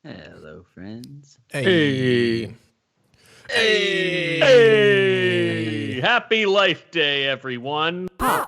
Hello, friends. Hey. Hey! Happy Life Day, everyone. Welcome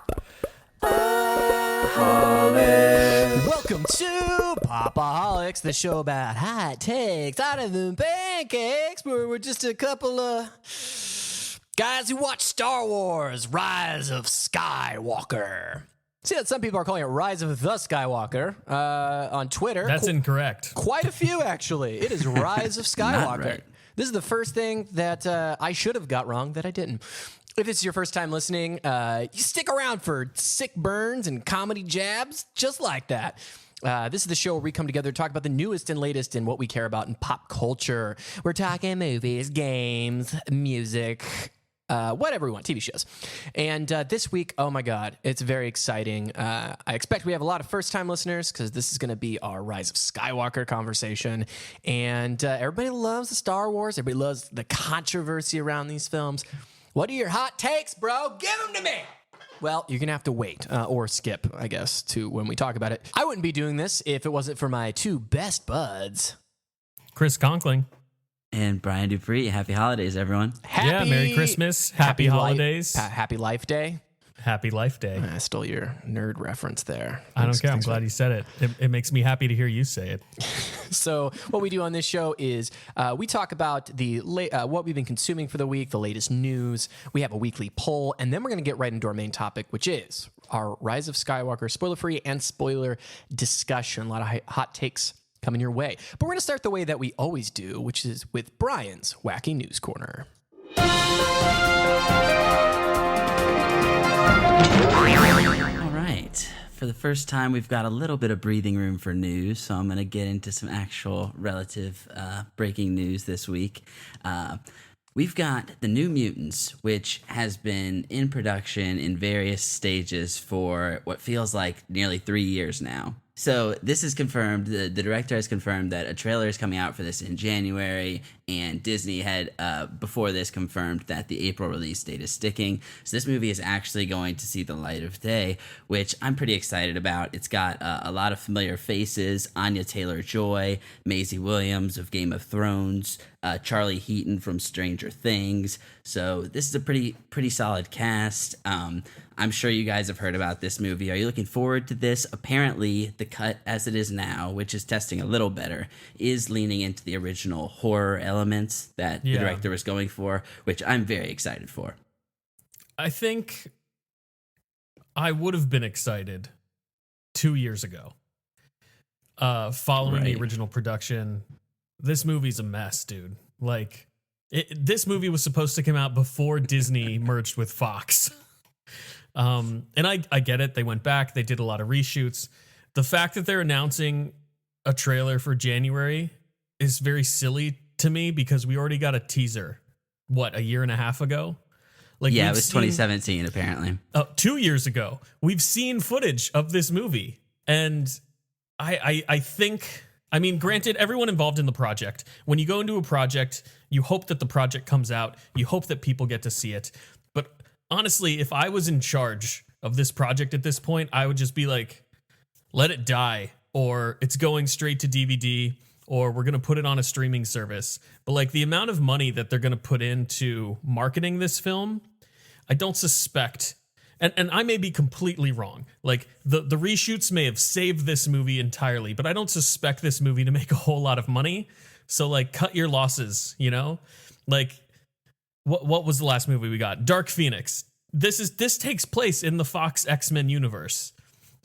to Pop-O-Holics, the show about hot takes out of the pancakes, where we're just a couple of guys who watch Star Wars, Rise of Skywalker. See that some people are calling it Rise of the Skywalker on Twitter. That's incorrect. Quite a few, actually. It is Rise of Skywalker. Right. This is the first thing that I should have got wrong that I didn't. If it's your first time listening, you stick around for sick burns and comedy jabs just like that. This is the show where we come together to talk about the newest and latest in what we care about in pop culture. We're talking movies, games, music, whatever we want, TV shows. And this week, oh my God, it's very exciting. I expect we have a lot of first-time listeners because this is going to be our Rise of Skywalker conversation. And everybody loves the Star Wars. Everybody loves the controversy around these films. What are your hot takes, bro? Give them to me! Well, you're going to have to wait or skip, I guess, to when we talk about it. I wouldn't be doing this if it wasn't for my two best buds. Chris Conkling. And Brian Dupree. Happy holidays, everyone. Yeah, Merry Christmas. Happy holidays. Happy Life Day. Happy Life Day. I stole your nerd reference there. I don't care. I'm glad you said it. It makes me happy to hear you say it. So what we do on this show is we talk about what we've been consuming for the week, the latest news. We have a weekly poll, and then we're going to get right into our main topic, which is our Rise of Skywalker spoiler-free and spoiler discussion. A lot of hot takes coming your way. But we're going to start the way that we always do, which is with Brian's Wacky News Corner. All right. For the first time, we've got a little bit of breathing room for news, so I'm going to get into some actual relative breaking news this week. We've got The New Mutants, which has been in production in various stages for what feels like nearly 3 years now. So this is confirmed. The director has confirmed that a trailer is coming out for this in January, and Disney had, before this, confirmed that the April release date is sticking. So this movie is actually going to see the light of day, which I'm pretty excited about. It's got a lot of familiar faces: Anya Taylor-Joy, Maisie Williams of Game of Thrones, Charlie Heaton from Stranger Things. So this is a pretty solid cast. I'm sure you guys have heard about this movie. Are you looking forward to this? Apparently, the cut as it is now, which is testing a little better, is leaning into the original horror elements that the director was going for, which I'm very excited for. I think I would have been excited 2 years ago. Following the original production, this movie's a mess, dude. Like, this movie was supposed to come out before Disney merged with Fox. And I get it. They went back. They did a lot of reshoots. The fact that they're announcing a trailer for January is very silly to me because we already got a teaser, a year and a half ago? Like, yeah, it was 2017, apparently. 2 years ago. We've seen footage of this movie. And I think, I mean, granted, everyone involved in the project, when you go into a project, you hope that the project comes out. You hope that people get to see it. But honestly, if I was in charge of this project at this point, I would just be like, let it die, or it's going straight to DVD, or we're going to put it on a streaming service. But like the amount of money that they're going to put into marketing this film, I don't suspect, and I may be completely wrong. Like the reshoots may have saved this movie entirely, but I don't suspect this movie to make a whole lot of money. So like cut your losses, you know? Like what was the last movie we got? Dark Phoenix. This takes place in the Fox X-Men universe,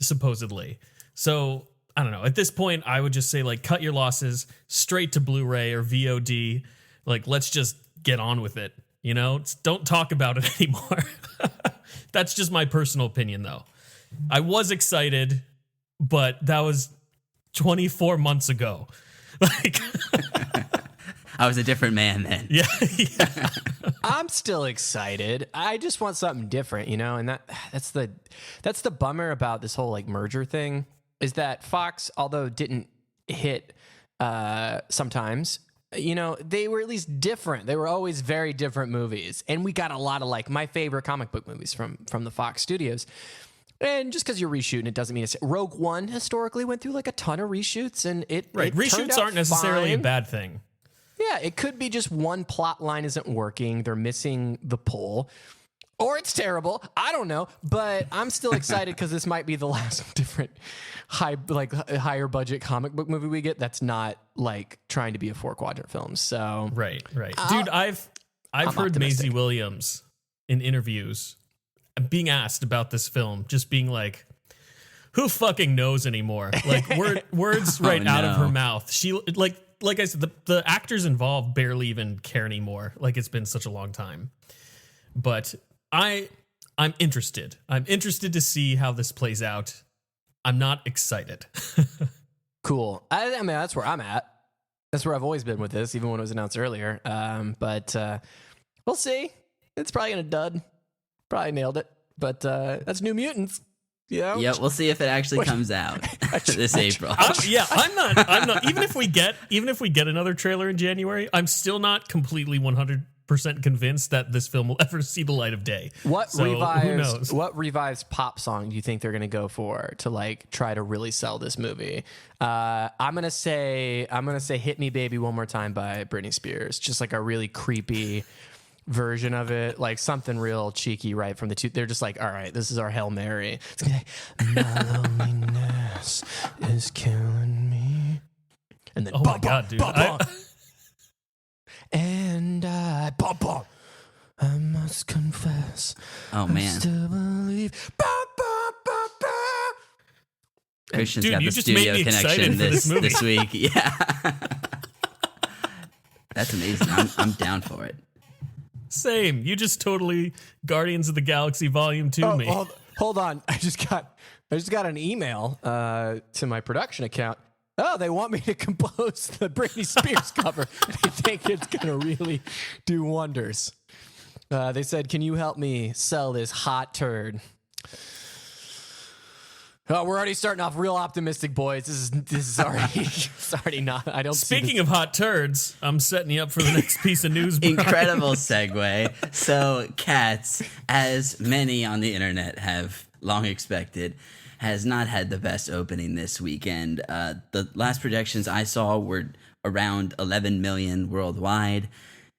supposedly. So I don't know. At this point, I would just say like cut your losses, straight to Blu-ray or VOD. Like let's just get on with it. You know, don't talk about it anymore. That's just my personal opinion, though. I was excited, but that was 24 months ago. Like, I was a different man then. yeah. I'm still excited. I just want something different, you know, and that's the bummer about this whole like merger thing is that Fox, although didn't hit sometimes, you know, they were at least different. They were always very different movies. And we got a lot of like my favorite comic book movies from the Fox studios. And just because you're reshooting, it doesn't mean it's Rogue One historically went through like a ton of reshoots, and it turned Reshoots out aren't necessarily fine. a bad thing. Yeah, it could be just one plot line isn't working. They're missing the pull. Or it's terrible. I don't know. But I'm still excited because this might be the last different higher budget comic book movie we get that's not like trying to be a 4-quadrant film. So Right. Dude, I've heard optimistic. Maisie Williams in interviews being asked about this film, just being like, who fucking knows anymore? Like words right out of her mouth. She like I said, the actors involved barely even care anymore. Like it's been such a long time. But I'm interested. I'm interested to see how this plays out. I'm not excited. Cool. I mean, that's where I'm at. That's where I've always been with this, even when it was announced earlier. But we'll see. It's probably gonna dud. Probably nailed it. But that's New Mutants. Yeah. Yeah, we'll see if it actually comes out this April. I'm not. Even if we get another trailer in January, I'm still not completely 100% convinced that this film will ever see the light of day. Who knows? What revives pop song do you think they're gonna go for to like try to really sell this movie? I'm gonna say "Hit Me, Baby, One More Time" by Britney Spears. Just like a really creepy version of it, like something real cheeky right from the two. They're just like, all right, this is our Hail Mary. It's gonna be like, my loneliness is killing me, and then oh my god, dude. And I must confess. Oh man, I still believe. Christian's Dude, got you the just made studio me excited connection for this movie. this week. Yeah, that's amazing. I'm down for it. Same. You just totally Guardians of the Galaxy Volume 2 me. Hold on. I just got an email to my production account. Oh, they want me to compose the Britney Spears cover. They think it's going to really do wonders. They said, can you help me sell this hot turd? Oh, we're already starting off real optimistic, boys. This is already it's already not. I don't. Speaking of hot turds, I'm setting you up for the next piece of news. Brian. Incredible segue. So, Cats, as many on the internet have long expected, has not had the best opening this weekend. The last projections I saw were around 11 million worldwide.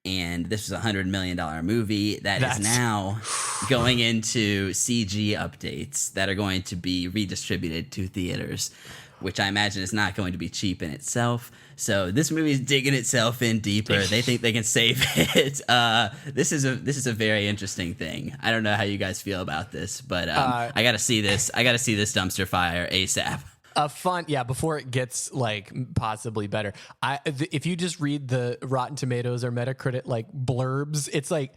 And this was a $100 million movie that is now going into CG updates that are going to be redistributed to theaters, which I imagine is not going to be cheap in itself. So this movie is digging itself in deeper. They think they can save it. This is a very interesting thing. I don't know how you guys feel about this, but I got to see this. I got to see this dumpster fire ASAP. Before it gets like possibly better. If you just read the Rotten Tomatoes or Metacritic like blurbs, it's like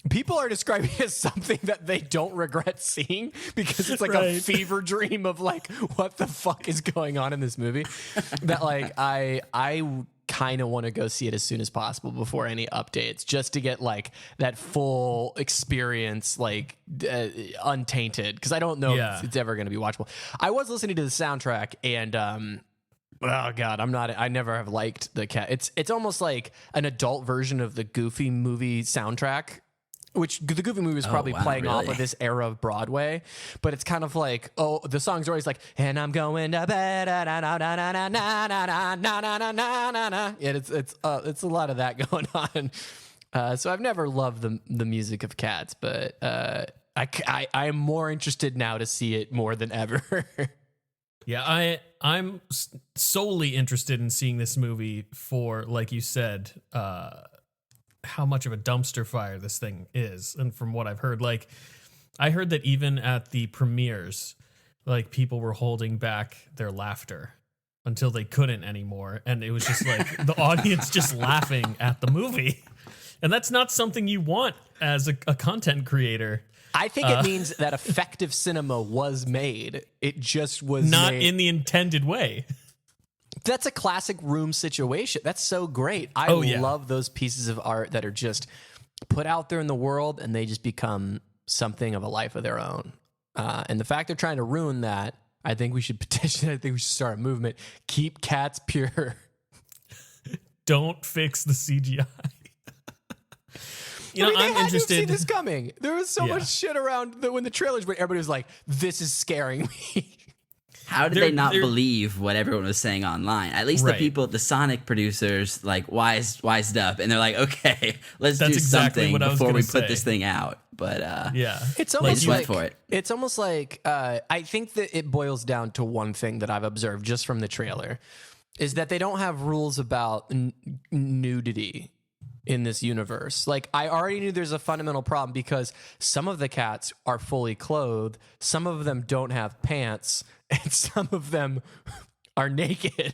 people are describing it as something that they don't regret seeing because it's like a fever dream of like what the fuck is going on in this movie. That like I kind of want to go see it as soon as possible before any updates, just to get like that full experience, like untainted, because I don't know if it's ever going to be watchable. I was listening to the soundtrack and oh god, I never have liked the cat. It's almost like an adult version of the Goofy movie soundtrack, which the Goofy movie is probably playing off of this era of Broadway, but it's kind of like, the songs are always like, and I'm going to bed, it's a lot of that going on. So I've never loved the music of Cats, but I am more interested now to see it more than ever. Yeah, I'm solely interested in seeing this movie for, like you said, how much of a dumpster fire this thing is. And from what I've heard, like I heard that even at the premieres, like people were holding back their laughter until they couldn't anymore. And it was just like the audience just laughing at the movie. And that's not something you want as a content creator. I think it means that effective cinema was made. It just was not made in the intended way. That's a classic Room situation. That's so great. I love those pieces of art that are just put out there in the world and they just become something of a life of their own. And the fact they're trying to ruin that, I think we should petition. I think we should start a movement. Keep Cats pure. Don't fix the CGI. You know, I mean, I'm they had to have seen interested. this coming. There was so Yeah. much shit around when the trailers, but everybody was like, "This is scaring me." How did they not believe what everyone was saying online? At least the people, the Sonic producers, like wised up, and they're like, okay, let's do exactly something what I was before we gonna put say. this thing out. But Yeah. It's they almost just went for it. It's almost like I think that it boils down to one thing that I've observed just from the trailer, is that they don't have rules about nudity in this universe. Like, I already knew there's a fundamental problem because some of the cats are fully clothed, some of them don't have pants, and some of them are naked.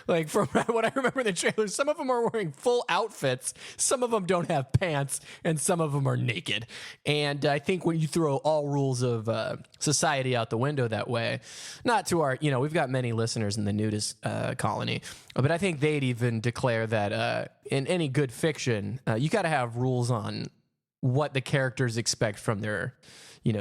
Like, from what I remember in the trailer, some of them are wearing full outfits, some of them don't have pants, and some of them are naked. And I think when you throw all rules of society out the window that way, not to our, we've got many listeners in the nudist colony, but I think they'd even declare that in any good fiction, you got to have rules on what the characters expect from their,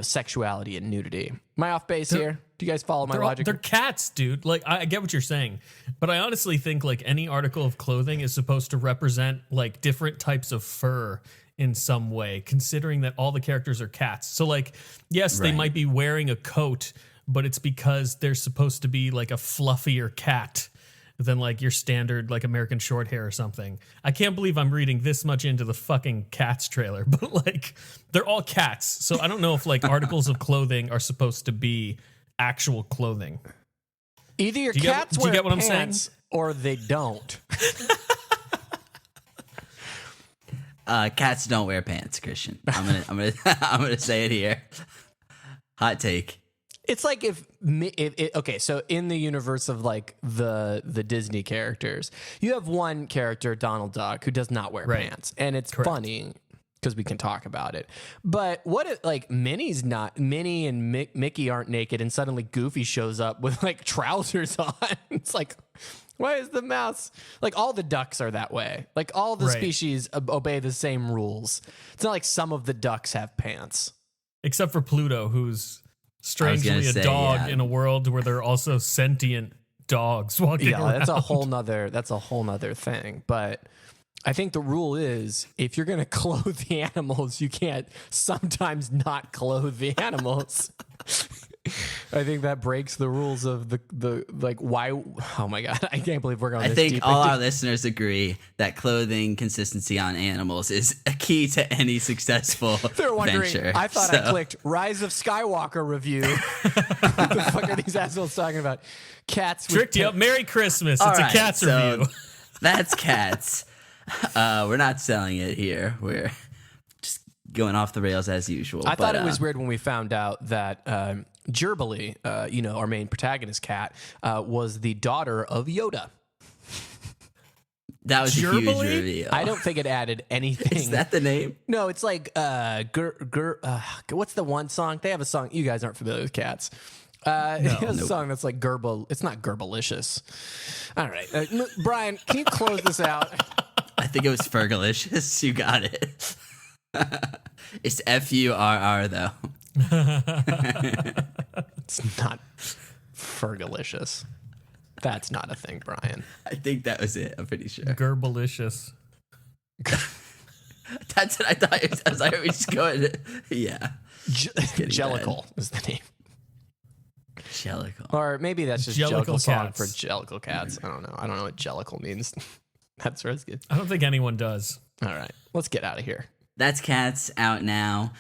sexuality and nudity. Am I off base here? Do you guys follow my logic? They're cats, dude. Like, I get what you're saying, but I honestly think like any article of clothing is supposed to represent like different types of fur in some way, considering that all the characters are cats. So like, yes, they might be wearing a coat, but it's because they're supposed to be like a fluffier cat than like your standard like American short hair or something. I can't believe I'm reading this much into the fucking Cats trailer, but like they're all cats. So I don't know if like articles of clothing are supposed to be actual clothing. Either your Do you cats get wear what I'm pants saying? or they don't. Cats don't wear pants, Christian. I'm gonna say it here. Hot take. It's like if okay, so in the universe of like the Disney characters, you have one character, Donald Duck, who does not wear pants, and it's funny because we can talk about it. But what if like Minnie and Mickey aren't naked, and suddenly Goofy shows up with like trousers on? It's like, why is the mouse like all the ducks are that way? Like all the species obey the same rules. It's not like some of the ducks have pants, except for Pluto, who's strangely a dog in a world where there are also sentient dogs walking around. That's a whole nother thing. But I think the rule is if you're going to clothe the animals, you can't sometimes not clothe the animals. I think that breaks the rules of the like why. Oh my God, I can't believe we're going. I this think deep all into- our listeners agree that clothing consistency on animals is a key to any successful They're wondering. venture. I thought I clicked Rise of Skywalker review. What the fuck are these assholes talking about? Cats with Tricked you up. Merry Christmas. All It's right, a Cats so review. That's Cats. We're not selling it here. We're just going off the rails as usual. I thought it was weird when we found out that Gerwig, our main protagonist cat, was the daughter of Yoda. That was a huge Gerwig? reveal. I don't think it added anything. Is that the name? No, it's like what's the one song? They have a song. You guys aren't familiar with Cats. It has a song that's like Gerbil. It's not Gerbalicious. All right, Brian, can you close this out? I think it was Fergalicious. You got it. It's F-U-R-R though. It's not Fergalicious. That's not a thing, Brian. I think that was it. I'm pretty sure. Gerbalicious. That's what I thought. I was like, we just going. Yeah. Jellicle is the name. Jellicle. Or maybe that's just Jellicle Jellicle song cats. for Jellicle cats. I don't know. I don't know what Jellicle means. That's good. I don't think anyone does. All right, let's get out of here. That's Cats out now.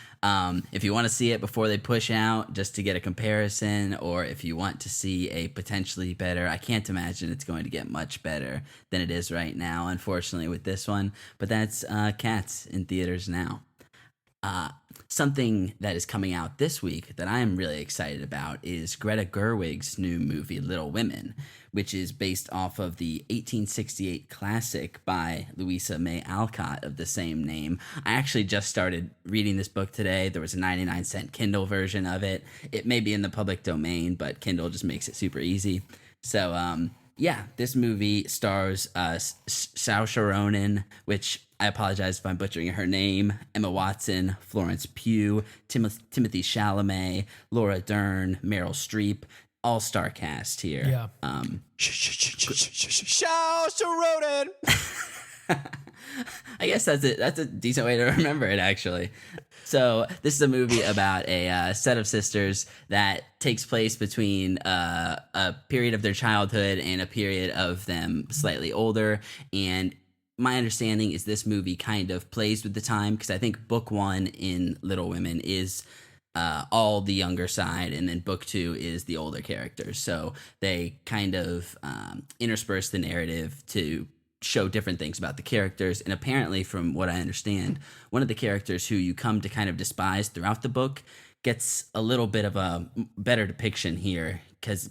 If you want to see it before they push out, just to get a comparison, or if you want to see a potentially better, I can't imagine it's going to get much better than it is right now, unfortunately, with this one. But that's Cats in theaters now. Something that is coming out this week that I am really excited about is Greta Gerwig's new movie, Little Women, which is based off of the 1868 classic by Louisa May Alcott of the same name. I actually just started reading this book today. There was a 99-cent Kindle version of it. It may be in the public domain, but Kindle just makes it super easy. So, yeah, this movie stars Saoirse Ronan, which I apologize if I'm butchering her name, Emma Watson, Florence Pugh, Timothy Chalamet, Laura Dern, Meryl Streep, all-star cast here. Yeah. Saoirse Ronan. I guess that's it. That's a decent way to remember it, actually. So this is a movie about a set of sisters that takes place between a period of their childhood and a period of them slightly older. And my understanding is this movie kind of plays with the time, because I think book one in Little Women is all the younger side, and then book two is the older characters. So they kind of intersperse the narrative to show different things about the characters. And apparently, from what I understand, one of the characters who you come to kind of despise throughout the book gets a little bit of a better depiction here, because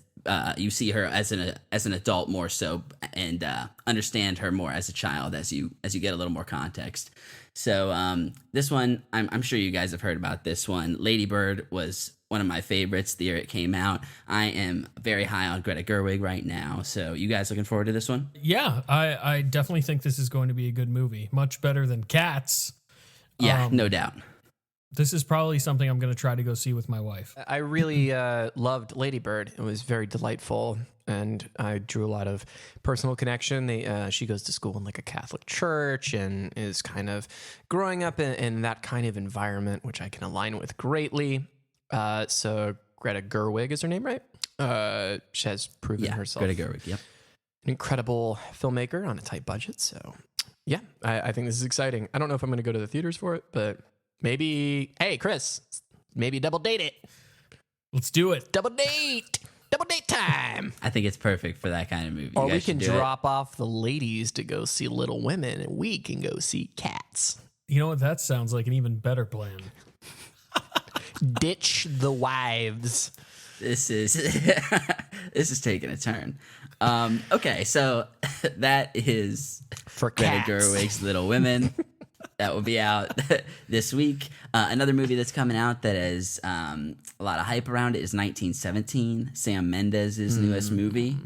you see her as an adult more so, and understand her more as a child as you get a little more context. So this one, I'm sure you guys have heard about this one. Lady Bird was one of my favorites the year it came out. I am very high on Greta Gerwig right now. So you guys looking forward to this one? Yeah, I definitely think this is going to be a good movie. Much better than Cats. Yeah, no doubt. This is probably something I'm going to try to go see with my wife. I really loved Lady Bird. It was very delightful, and I drew a lot of personal connection. She goes to school in like a Catholic church and is kind of growing up in that kind of environment, which I can align with greatly. So Greta Gerwig is her name, right? She has proven herself. Greta Gerwig, yep. An incredible filmmaker on a tight budget. So yeah, I think this is exciting. I don't know if I'm going to go to the theaters for it, but maybe, hey, Chris, maybe double date it. Let's do it. Double date time. I think it's perfect for that kind of movie. Or we can drop off the ladies to go see Little Women, and we can go see Cats. You know what? That sounds like an even better plan. Ditch the wives. This is this is taking a turn. Okay, so that is For Greta Cats. Gerwig's Little Women. That will be out this week. Another movie that's coming out that has a lot of hype around it is 1917, Sam Mendes' newest movie.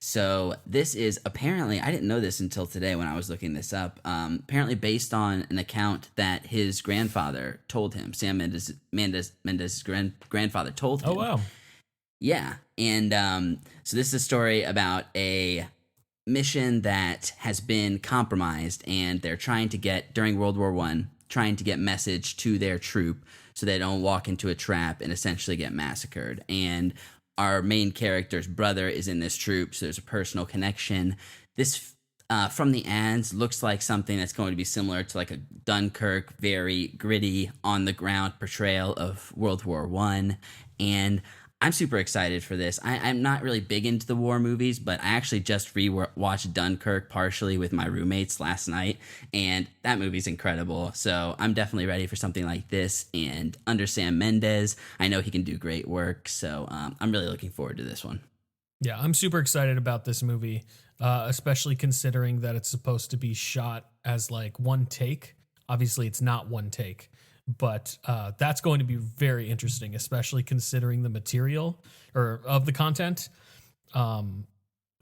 So this is apparently, I didn't know this until today when I was looking this up, apparently based on an account that his grandfather told him. Sam Mendes' grandfather told him. Oh, wow. Yeah, and so this is a story about a mission that has been compromised, and they're trying to get, during World War I, trying to get message to their troop so they don't walk into a trap and essentially get massacred. And our main character's brother is in this troop, so there's a personal connection. This, from the ads, looks like something that's going to be similar to like a Dunkirk, very gritty, on-the-ground portrayal of World War I. And I'm super excited for this. I'm not really big into the war movies, but I actually just rewatched Dunkirk partially with my roommates last night, and that movie's incredible. So I'm definitely ready for something like this. And under Sam Mendes, I know he can do great work. So I'm really looking forward to this one. Yeah, I'm super excited about this movie, especially considering that it's supposed to be shot as like one take. Obviously, it's not one take. But that's going to be very interesting, especially considering the material or of the content.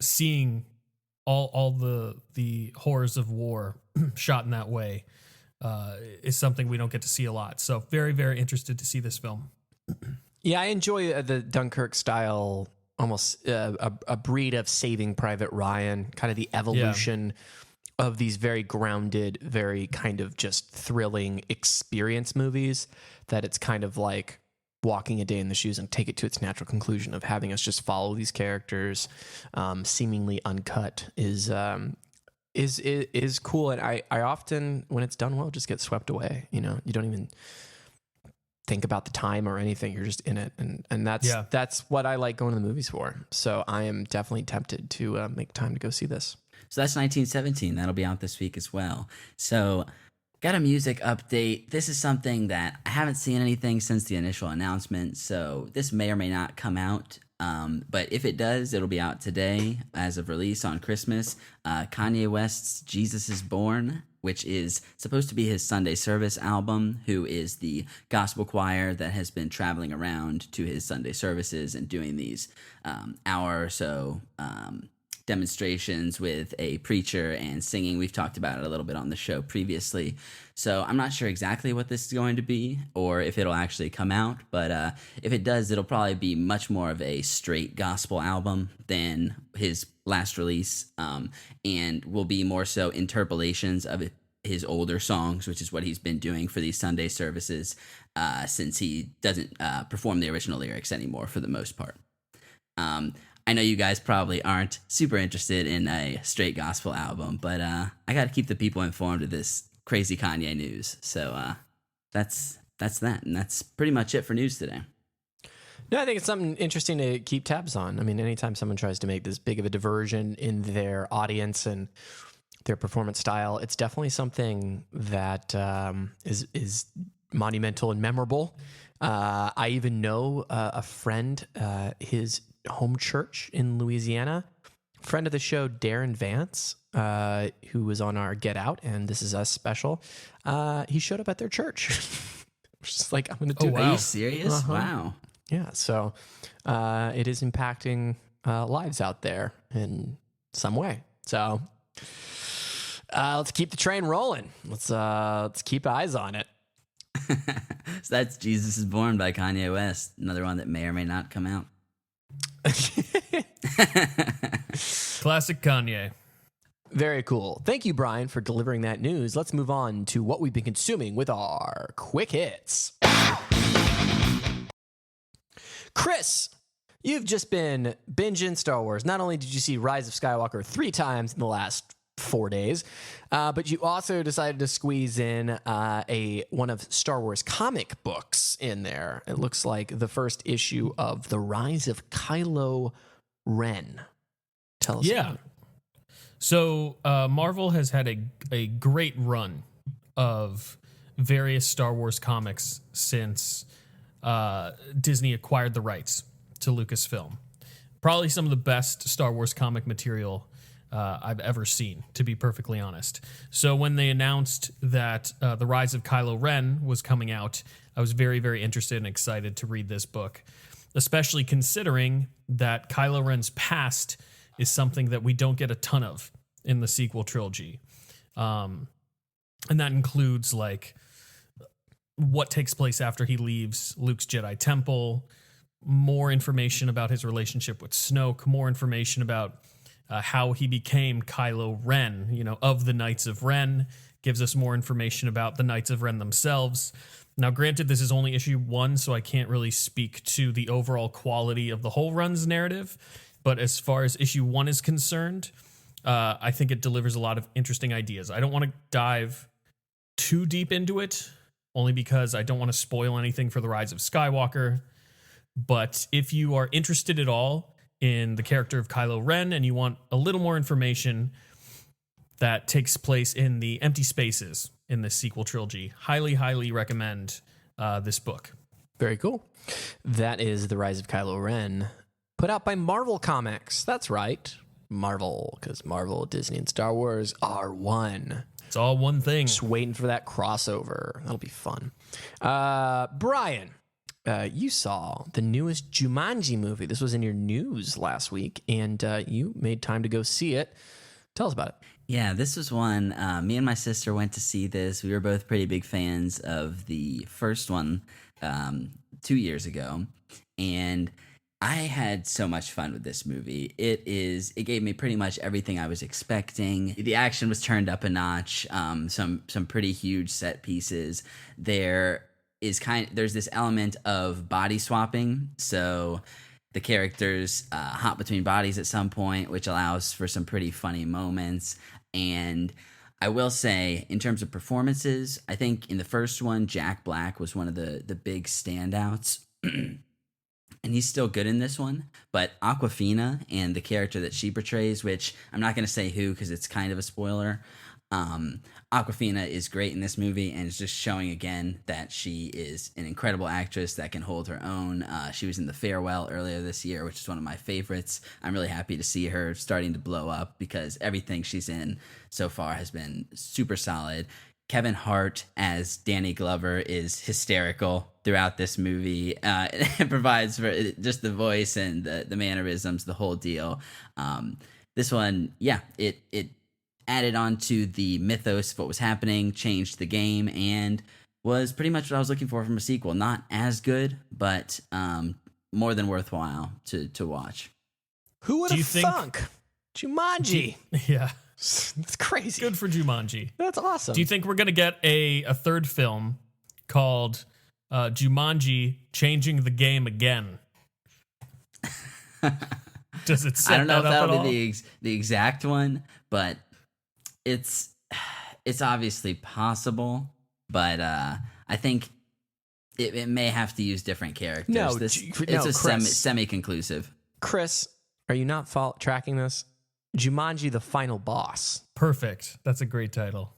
Seeing all the horrors of war shot in that way is something we don't get to see a lot. So very, very interested to see this film. Yeah, I enjoy the Dunkirk style, almost a breed of Saving Private Ryan, kind of the evolution of these very grounded, very kind of just thrilling experience movies, that it's kind of like walking a day in the shoes and take it to its natural conclusion of having us just follow these characters, seemingly uncut, is cool. And I often, when it's done well, just get swept away. You know, you don't even think about the time or anything. You're just in it. And that's what I like going to the movies for. So I am definitely tempted to make time to go see this. So that's 1917. That'll be out this week as well. So got a music update. This is something that I haven't seen anything since the initial announcement, so this may or may not come out. But if it does, it'll be out today as of release on Christmas. Kanye West's Jesus is Born, which is supposed to be his Sunday service album, who is the gospel choir that has been traveling around to his Sunday services and doing these hour or so demonstrations with a preacher and singing. We've talked about it a little bit on the show previously. So I'm not sure exactly what this is going to be or if it'll actually come out. But if it does, it'll probably be much more of a straight gospel album than his last release, and will be more so interpolations of his older songs, which is what he's been doing for these Sunday services since he doesn't perform the original lyrics anymore for the most part. I know you guys probably aren't super interested in a straight gospel album, but I got to keep the people informed of this crazy Kanye news. So that's that, and that's pretty much it for news today. No, I think it's something interesting to keep tabs on. I mean, anytime someone tries to make this big of a diversion in their audience and their performance style, it's definitely something that is monumental and memorable. I even know a friend, his home church in Louisiana, friend of the show, Darren Vance, who was on our Get Out and This Is Us special. He showed up at their church. Just like, I'm going to do Are you serious? Uh-huh. Wow. Yeah, so it is impacting lives out there in some way. So let's keep the train rolling. Let's keep eyes on it. So that's Jesus is Born by Kanye West, another one that may or may not come out. Classic Kanye. Very cool. Thank you, Brian, for delivering that news. Let's move on to what we've been consuming with our quick hits. Chris, you've just been binging Star Wars. Not only did you see Rise of Skywalker 3 times in the last 4 days, but you also decided to squeeze in one of Star Wars comic books in there. It looks like the first issue of The Rise of Kylo Ren. Tell us about it. So Marvel has had a great run of various Star Wars comics since Disney acquired the rights to Lucasfilm. Probably some of the best Star Wars comic material I've ever seen, to be perfectly honest. So when they announced that The Rise of Kylo Ren was coming out, I was very, very interested and excited to read this book, especially considering that Kylo Ren's past is something that we don't get a ton of in the sequel trilogy. And that includes like what takes place after he leaves Luke's Jedi Temple, more information about his relationship with Snoke, more information about how he became Kylo Ren, of the Knights of Ren, gives us more information about the Knights of Ren themselves. Now, granted, this is only issue 1, so I can't really speak to the overall quality of the whole run's narrative. But as far as issue 1 is concerned, I think it delivers a lot of interesting ideas. I don't want to dive too deep into it, only because I don't want to spoil anything for The Rise of Skywalker. But if you are interested at all in the character of Kylo Ren and you want a little more information that takes place in the empty spaces in this sequel trilogy, highly, highly recommend this book. Very cool. That is The Rise of Kylo Ren, put out by Marvel Comics. That's right. Marvel, because Marvel, Disney, and Star Wars are one. It's all one thing. Just waiting for that crossover. That'll be fun. Brian, you saw the newest Jumanji movie. This was in your news last week, and you made time to go see it. Tell us about it. Yeah, this was one. Me and my sister went to see this. We were both pretty big fans of the first one 2 years ago, and I had so much fun with this movie. It gave me pretty much everything I was expecting. The action was turned up a notch. Some pretty huge set pieces. There's this element of body swapping. So the characters hop between bodies at some point, which allows for some pretty funny moments. And I will say, in terms of performances, I think in the first one, Jack Black was one of the big standouts. And he's still good in this one, but Awkwafina and the character that she portrays, which I'm not going to say who because it's kind of a spoiler, Awkwafina is great in this movie and is just showing again that she is an incredible actress that can hold her own. She was in The Farewell earlier this year, which is one of my favorites. I'm really happy to see her starting to blow up because everything she's in so far has been super solid. Kevin Hart as Danny Glover is hysterical throughout this movie. It provides for just the voice and the mannerisms, the whole deal. this one, yeah, it added on to the mythos of what was happening, changed the game, and was pretty much what I was looking for from a sequel. Not as good, but more than worthwhile to watch. Who would Do you have think- thunk? Jumanji. Yeah. It's crazy. Good for Jumanji. That's awesome. Do you think we're going to get a third film called Jumanji Changing the Game Again? Does it set I don't know if that up that'll at all? be the exact one, but it's obviously possible. But I think it may have to use different characters. No, It's Chris. semi-conclusive. Chris, are you not tracking this? Jumanji, the final boss. Perfect. That's a great title.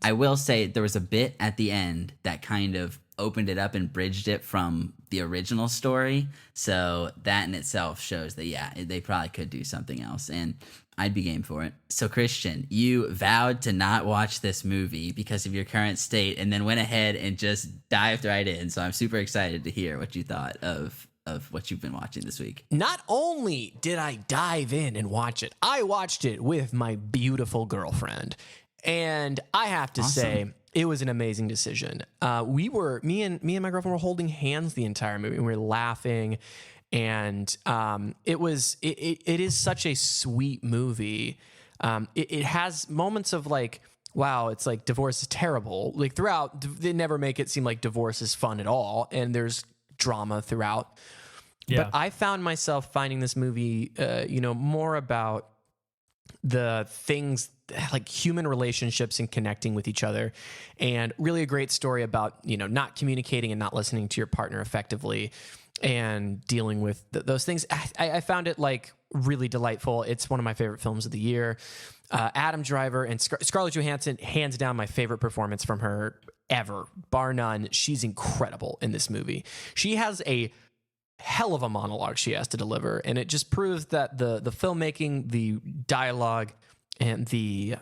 I will say there was a bit at the end that kind of opened it up and bridged it from the original story. So that in itself shows that, yeah, they probably could do something else. And I'd be game for it. So, Christian, you vowed to not watch this movie because of your current state and then went ahead and just dived right in. So I'm super excited to hear what you thought of what you've been watching this week. Not only did I dive in and watch it, I watched it with my beautiful girlfriend. And I have to say, it was an amazing decision. Me and my girlfriend were holding hands the entire movie. We were laughing, and it is such a sweet movie. It has moments of like, wow, it's like divorce is terrible. Like throughout, they never make it seem like divorce is fun at all, and there's drama throughout. Yeah. But I found myself finding this movie, more about the things like human relationships and connecting with each other, and really a great story about, not communicating and not listening to your partner effectively and dealing with those things. I found it like really delightful. It's one of my favorite films of the year. Adam Driver and Scarlett Johansson, hands down my favorite performance from her ever, bar none. She's incredible in this movie. She has a hell of a monologue she has to deliver, and it just proves that the filmmaking, the dialogue, and the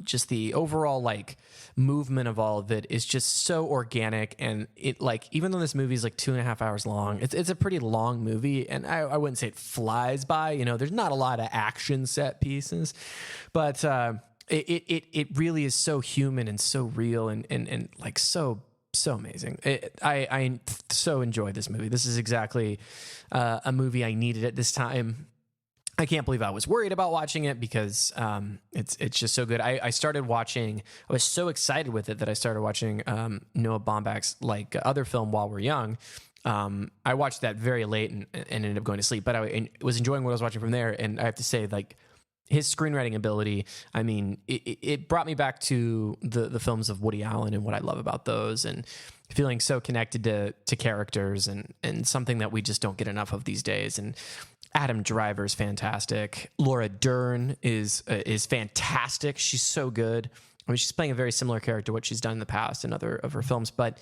just the overall like movement of all of it is just so organic. And it, like, even though this movie is like 2.5 hours long, it's a pretty long movie, and I wouldn't say it flies by. There's not a lot of action set pieces, but it really is so human and so real and like so amazing. I so enjoyed this movie. This is exactly a movie I needed at this time. I can't believe I was worried about watching it because it's just so good. I started watching. I was so excited with it that I started watching Noah Baumbach's like other film, While We're Young. I watched that very late and ended up going to sleep, but I was enjoying what I was watching from there. And I have to say, like, his screenwriting ability, I mean, it brought me back to the films of Woody Allen and what I love about those, and feeling so connected to characters and something that we just don't get enough of these days. And Adam Driver is fantastic. Laura Dern is fantastic. She's so good. I mean, she's playing a very similar character to what she's done in the past in other of her films. But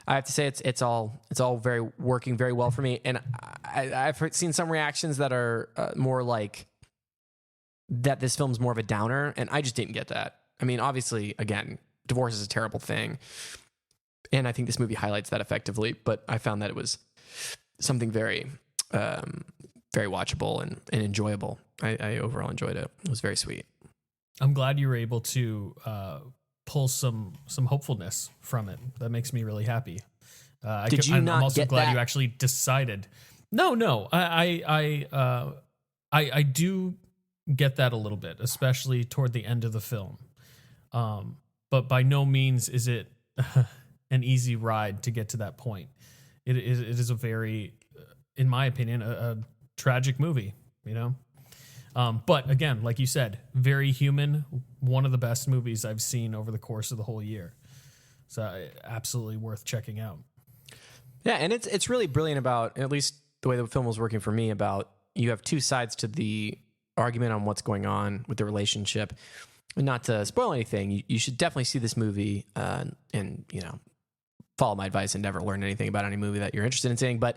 I have to say, it's all very working very well for me. And I've seen some reactions that are more like that this film's more of a downer, and I just didn't get that. I mean, obviously, again, divorce is a terrible thing, and I think this movie highlights that effectively. But I found that it was something very very watchable and enjoyable. I overall enjoyed it. It was very sweet. I'm glad you were able to pull some hopefulness from it. That makes me really happy. I'm also glad you actually decided. No, I do get that a little bit, especially toward the end of the film. But by no means is it an easy ride to get to that point. It is a very, in my opinion, a tragic movie, But again, like you said, very human. One of the best movies I've seen over the course of the whole year. So absolutely worth checking out. Yeah, and it's really brilliant about, at least the way the film was working for me, about you have two sides to the argument on what's going on with the relationship. And not to spoil anything, you should definitely see this movie and follow my advice and never learn anything about any movie that you're interested in seeing. But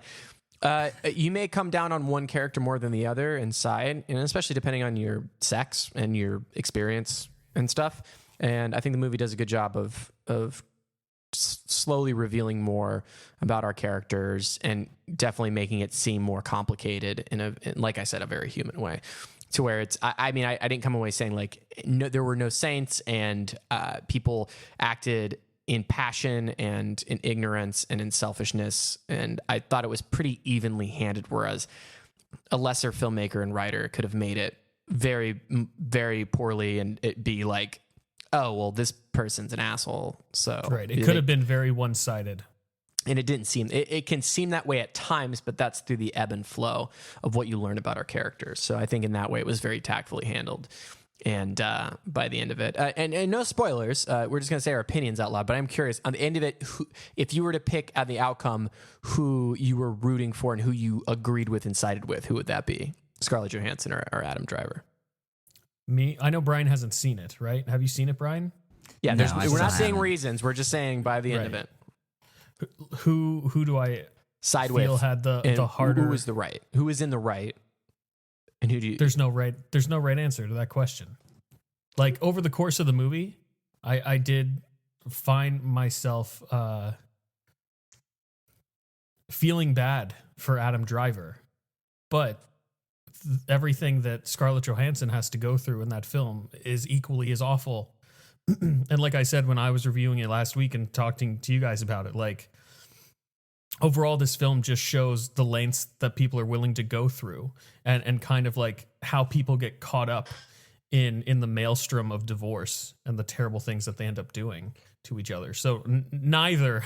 you may come down on one character more than the other inside, and especially depending on your sex and your experience and stuff. And I think the movie does a good job of slowly revealing more about our characters and definitely making it seem more complicated in like I said, a very human way. to where it's, I mean, I didn't come away saying like, no, there were no saints, and people acted in passion and in ignorance and in selfishness. And I thought it was pretty evenly handed, whereas a lesser filmmaker and writer could have made it very, very poorly and it be like, oh, well, this person's an asshole. So Right. It could have been very one-sided. And it didn't seem, it can seem that way at times, but that's through the ebb and flow of what you learn about our characters. So I think in that way it was very tactfully handled. And by the end of it, and no spoilers, we're just going to say our opinions out loud, but I'm curious, on the end of it, if you were to pick at the outcome who you were rooting for and who you agreed with and sided with, who would that be? Scarlett Johansson or Adam Driver? Me? I know Brian hasn't seen it, right? Have you seen it, Brian? Yeah, No, we're not saying reasons. We're just saying by the end of Right. it. Who do I Side feel with had the harder? Who was the right? Who was in the right? And who do you? There's no right answer to that question. Like over the course of the movie, I did find myself feeling bad for Adam Driver, but everything that Scarlett Johansson has to go through in that film is equally as awful. And like I said when I was reviewing it last week and talking to you guys about it, like overall this film just shows the lengths that people are willing to go through and kind of like how people get caught up in the maelstrom of divorce and the terrible things that they end up doing to each other. So neither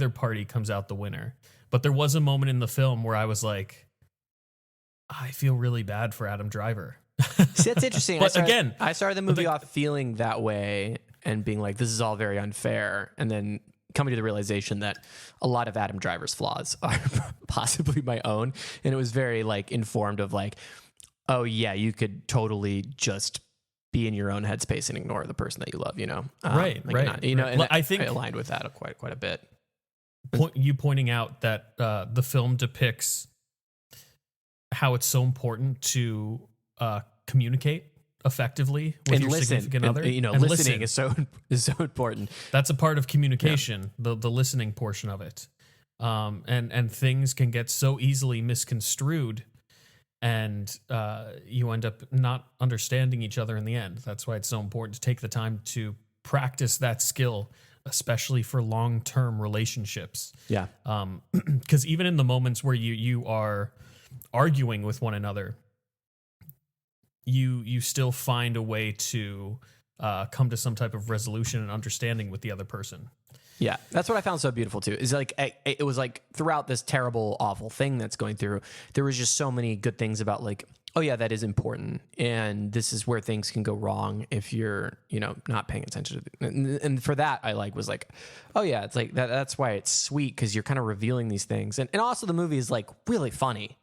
party comes out the winner. But there was a moment in the film where I was like, I feel really bad for Adam Driver. See, that's interesting. But I started the movie off feeling that way and being like, this is all very unfair. And then coming to the realization that a lot of Adam Driver's flaws are possibly my own. And it was very like informed of like, oh yeah, you could totally just be in your own headspace and ignore the person that you love, you know? Right. You know, and Well, I think I aligned with that quite a bit. You pointing out that the film depicts how it's so important to communicate effectively with your significant other. You know, and listening listen. is so important. That's a part of communication, the listening portion of it. And things can get so easily misconstrued, and you end up not understanding each other in the end. That's why it's so important to take the time to practice that skill, especially for long-term relationships. Yeah. Because even in the moments where you are arguing with one another, you still find a way to come to some type of resolution and understanding with the other person. Yeah, that's what I found so beautiful too. Is like it was like throughout this terrible, awful thing that's going through, there was just so many good things about like, oh yeah, that is important, and this is where things can go wrong if you're, you know, not paying attention to and for that I was like, oh yeah, it's like that's why it's sweet, because you're kind of revealing these things, and also the movie is like really funny.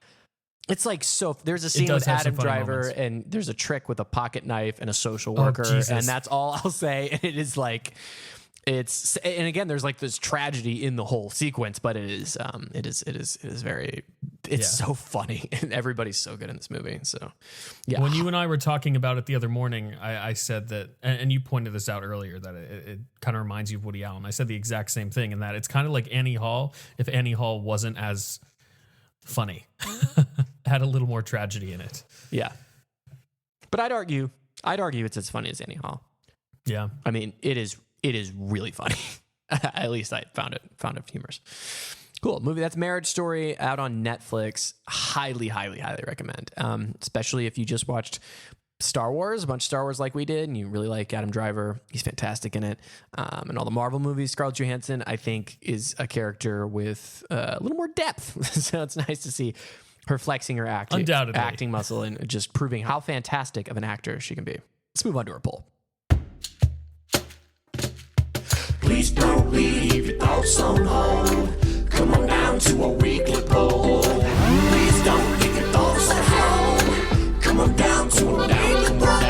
It's like, so there's a scene with Adam Driver moments, and there's a trick with a pocket knife and a social worker, and that's all I'll say. And it is like, and again, there's like this tragedy in the whole sequence, but it is very, so funny, and everybody's so good in this movie. So yeah. When you and I were talking about it the other morning, I said that, and you pointed this out earlier, that it kind of reminds you of Woody Allen. I said the exact same thing, in that it's kind of like Annie Hall, if Annie Hall wasn't as funny, had a little more tragedy in it. Yeah. But I'd argue it's as funny as Annie Hall. Yeah. I mean, it is really funny. At least I found it humorous. Cool movie. That's Marriage Story, out on Netflix. Highly, highly, highly recommend. Especially if you just watched Star Wars, a bunch of Star Wars like we did, and you really like Adam Driver. He's fantastic in it. And all the Marvel movies, Scarlett Johansson, I think, is a character with a little more depth. So it's nice to see her flexing her acting muscle and just proving how fantastic of an actor she can be. Let's move on to our poll. Please don't leave your thoughts on hold. Come on down to a weekly poll. Please don't leave your thoughts on hold. Come on down to a weekly poll.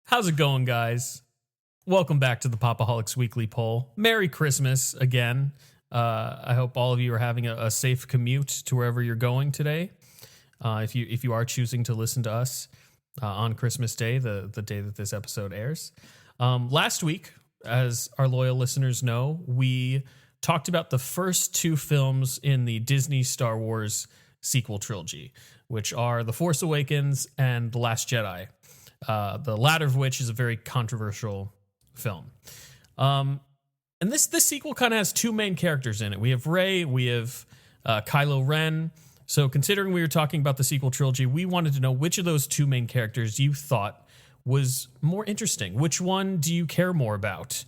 How's it going, guys? Welcome back to the Pop-O-Holics Weekly Poll. Merry Christmas again. I hope all of you are having a safe commute to wherever you're going today. If you are choosing to listen to us on Christmas Day, the day that this episode airs. Last week, as our loyal listeners know, we talked about the first two films in the Disney Star Wars sequel trilogy, which are The Force Awakens and The Last Jedi, the latter of which is a very controversial film. And this sequel kind of has two main characters in it. We have Rey, we have Kylo Ren. So considering we were talking about the sequel trilogy, we wanted to know which of those two main characters you thought was more interesting. Which one do you care more about?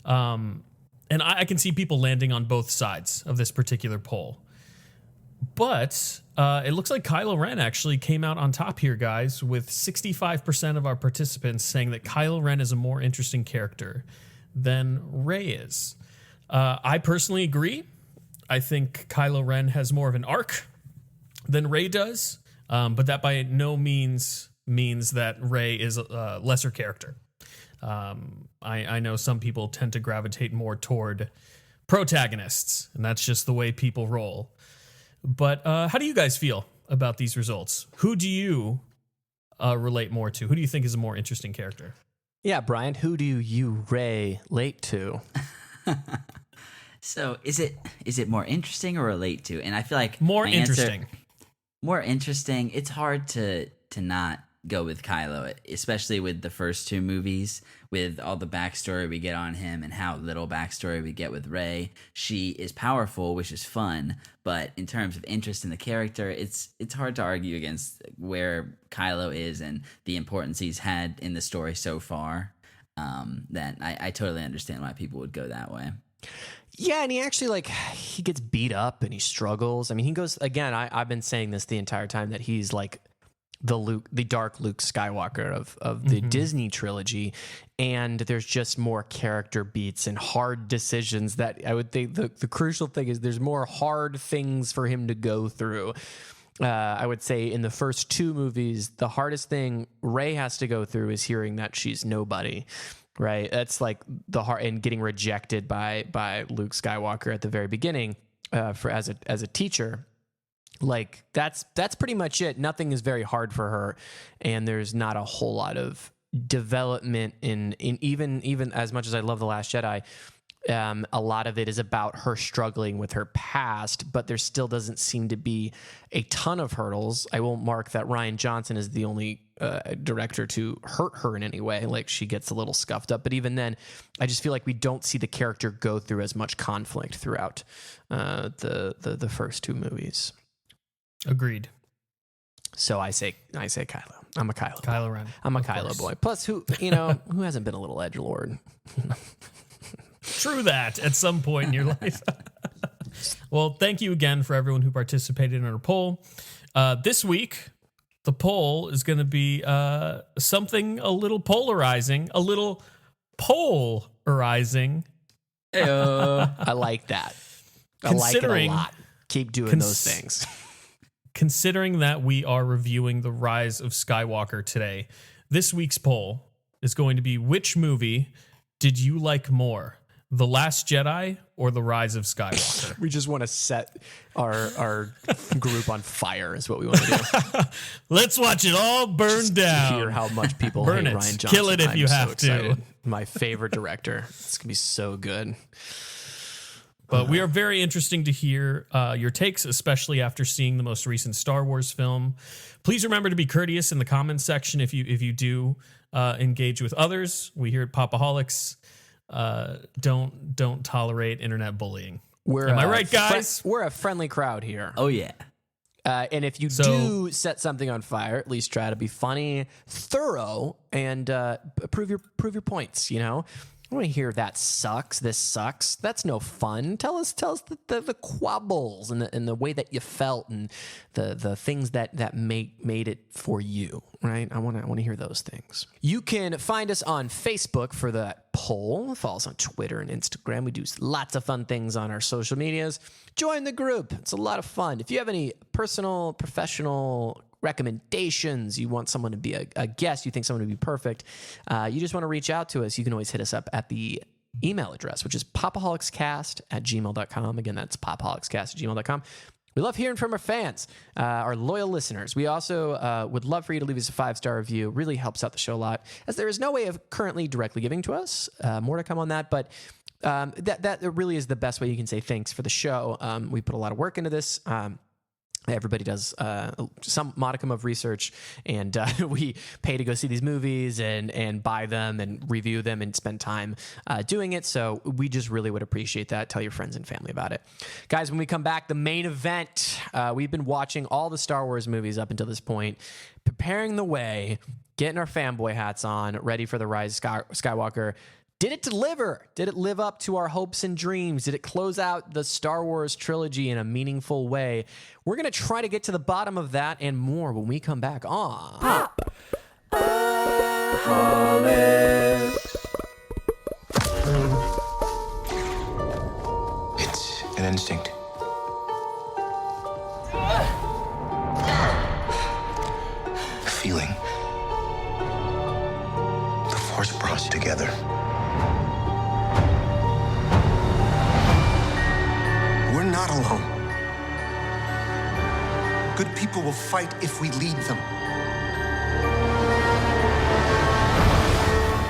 And I can see people landing on both sides of this particular poll. But it looks like Kylo Ren actually came out on top here, guys, with 65% of our participants saying that Kylo Ren is a more interesting character than Rey is. I personally agree. I think Kylo Ren has more of an arc than Rey does, but that by no means that Rey is a lesser character. I know some people tend to gravitate more toward protagonists, and that's just the way people roll. But how do you guys feel about these results? Who do you relate more to? Who do you think is a more interesting character? Yeah, Brian, who do you relate to? So is it more interesting or relate to? And I feel like More my answer- interesting. more interesting. It's hard to not go with Kylo, especially with the first two movies, with all the backstory we get on him and how little backstory we get with Rey. She is powerful, which is fun, but in terms of interest in the character, it's hard to argue against where Kylo is and the importance he's had in the story so far. That I totally understand why people would go that way. Yeah, and he actually, he gets beat up and he struggles. I mean, he goes, again, I've been saying this the entire time, that he's like the dark Luke Skywalker of the Disney trilogy, and there's just more character beats and hard decisions that I would think the crucial thing is there's more hard things for him to go through. I would say in the first two movies, the hardest thing Rey has to go through is hearing that she's nobody. Right, that's like the heart, and getting rejected by Luke Skywalker at the very beginning as a teacher. Like that's pretty much it. Nothing is very hard for her, and there's not a whole lot of development in even as much as I love The Last Jedi. A lot of it is about her struggling with her past, but there still doesn't seem to be a ton of hurdles. I will mark that Rian Johnson is the only director to hurt her in any way. Like, she gets a little scuffed up, but even then, I just feel like we don't see the character go through as much conflict throughout the first two movies. Agreed. So I say Kylo. I'm a Kylo. Kylo Ren. I'm a of Kylo course. boy. Plus, who hasn't been a little edgelord? True that at some point in your life. Well, thank you again for everyone who participated in our poll. This week, the poll is going to be something a little polarizing, a little polarizing. I like that. I like it a Considering- lot. Keep doing those things. Considering that we are reviewing The Rise of Skywalker today, this week's poll is going to be, which movie did you like more? The Last Jedi or The Rise of Skywalker? We just want to set our group on fire is what we want to do. Let's watch it all burn down. Hear how much people Burn hate it. Rian Johnson. Kill it if I'm you so have to. excited. My favorite director. It's going to be so good. But we are very interesting to hear your takes, especially after seeing the most recent Star Wars film. Please remember to be courteous in the comments section if you do engage with others. We here at Pop-O-Holics don't tolerate internet bullying. Am I right, guys? We're a friendly crowd here. Oh yeah. And if you do set something on fire, at least try to be funny, thorough, and prove your points. You know, I want to hear that sucks. This sucks. That's no fun. Tell us the quabbles and the way that you felt and the things that made it for you. Right? I want to hear those things. You can find us on Facebook for that poll. Follow us on Twitter and Instagram. We do lots of fun things on our social medias. Join the group. It's a lot of fun. If you have any personal, professional recommendations, you want someone to be a guest, you think someone would be perfect, you just want to reach out to us, you can always hit us up at the email address, which is popaholicscast@gmail.com. Again, that's popaholicscast@gmail.com. We love hearing from our fans, our loyal listeners. We also would love for you to leave us a 5-star review. It really helps out the show a lot, as there is no way of currently directly giving to us. More to come on that, but that really is the best way you can say thanks for the show. We put a lot of work into this. Everybody does some modicum of research, and we pay to go see these movies and buy them and review them and spend time doing it. So we just really would appreciate that. Tell your friends and family about it. Guys, when we come back, the main event, we've been watching all the Star Wars movies up until this point, preparing the way, getting our fanboy hats on, ready for the Rise of Skywalker. Did it deliver? Did it live up to our hopes and dreams? Did it close out the Star Wars trilogy in a meaningful way? We're going to try to get to the bottom of that and more when we come back on Pop-O-Holics. It's an instinct. A feeling. The Force brought us together. We're not alone. Good people will fight if we lead them.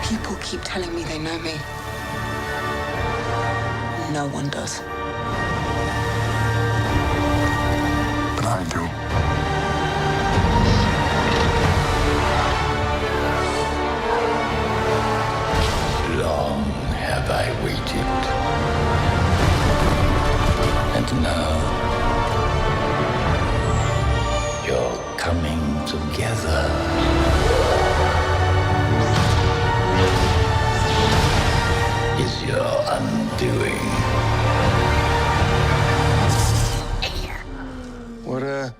People keep telling me they know me. No one does. But I do. Long have I waited. And now, you're coming together. Is your undoing. What are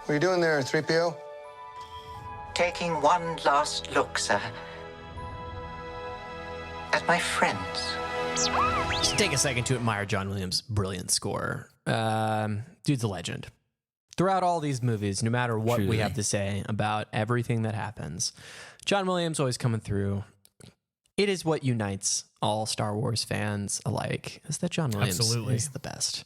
you doing there, 3PO? Taking one last look, sir. At my friends. Just take a second to admire John Williams' brilliant score. Dude's a legend. Throughout all these movies, no matter what we have to say about everything that happens, John Williams always coming through. It is what unites all Star Wars fans alike, is that John Williams is the best.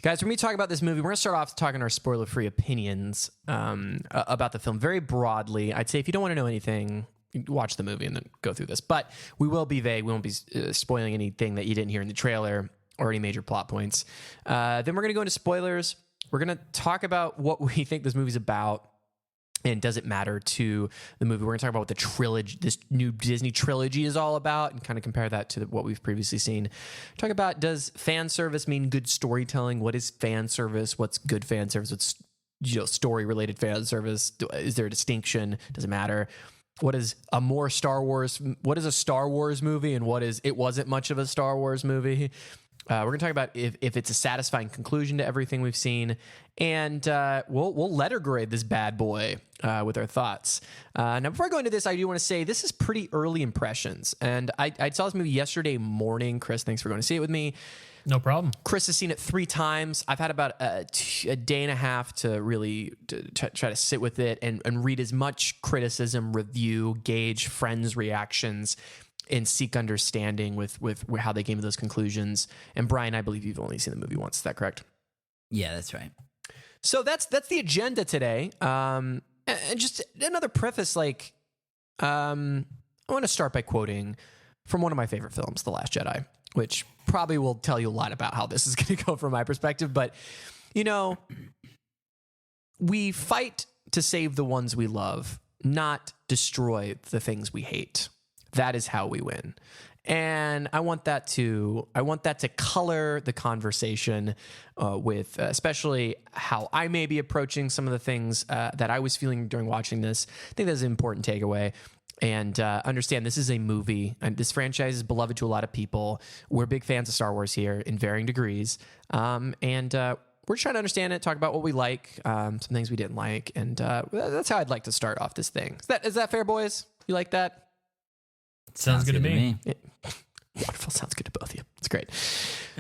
Guys, when we talk about this movie, we're going to start off talking our spoiler-free opinions about the film very broadly. I'd say if you don't want to know anything, watch the movie and then go through this. But we will be vague. We won't be spoiling anything that you didn't hear in the trailer or any major plot points. Then we're going to go into spoilers. We're going to talk about what we think this movie's about and does it matter to the movie. We're going to talk about what the trilogy, this new Disney trilogy is all about and kind of compare that to what we've previously seen. Talk about, does fan service mean good storytelling? What is fan service? What's good fan service? What's story-related fan service? Is there a distinction? Does it matter? What is a more Star Wars? What is a Star Wars movie, and what is it wasn't much of a Star Wars movie? We're going to talk about if it's a satisfying conclusion to everything we've seen, and we'll letter grade this bad boy with our thoughts. Now, before I go into this, I do want to say this is pretty early impressions, and I saw this movie yesterday morning. Chris, thanks for going to see it with me. No problem. Chris has seen it 3 times. I've had about a day and a half to really try to sit with it and read as much criticism, review, gauge friends' reactions, and seek understanding with how they came to those conclusions. And Brian, I believe you've only seen the movie once. Is that correct? Yeah, that's right. So that's the agenda today. And just another preface, I want to start by quoting from one of my favorite films, The Last Jedi, which probably will tell you a lot about how this is going to go from my perspective. But, we fight to save the ones we love, not destroy the things we hate. That is how we win. And I want that to color the conversation with especially how I may be approaching some of the things that I was feeling during watching this. I think that's an important takeaway. And understand this is a movie, and this franchise is beloved to a lot of people. We're big fans of Star Wars here in varying degrees. And we're trying to understand it, talk about what we like, some things we didn't like. And that's how I'd like to start off this thing. Is that fair, boys? You like that? Sounds good to me. Wonderful. Sounds good to both of you. It's great.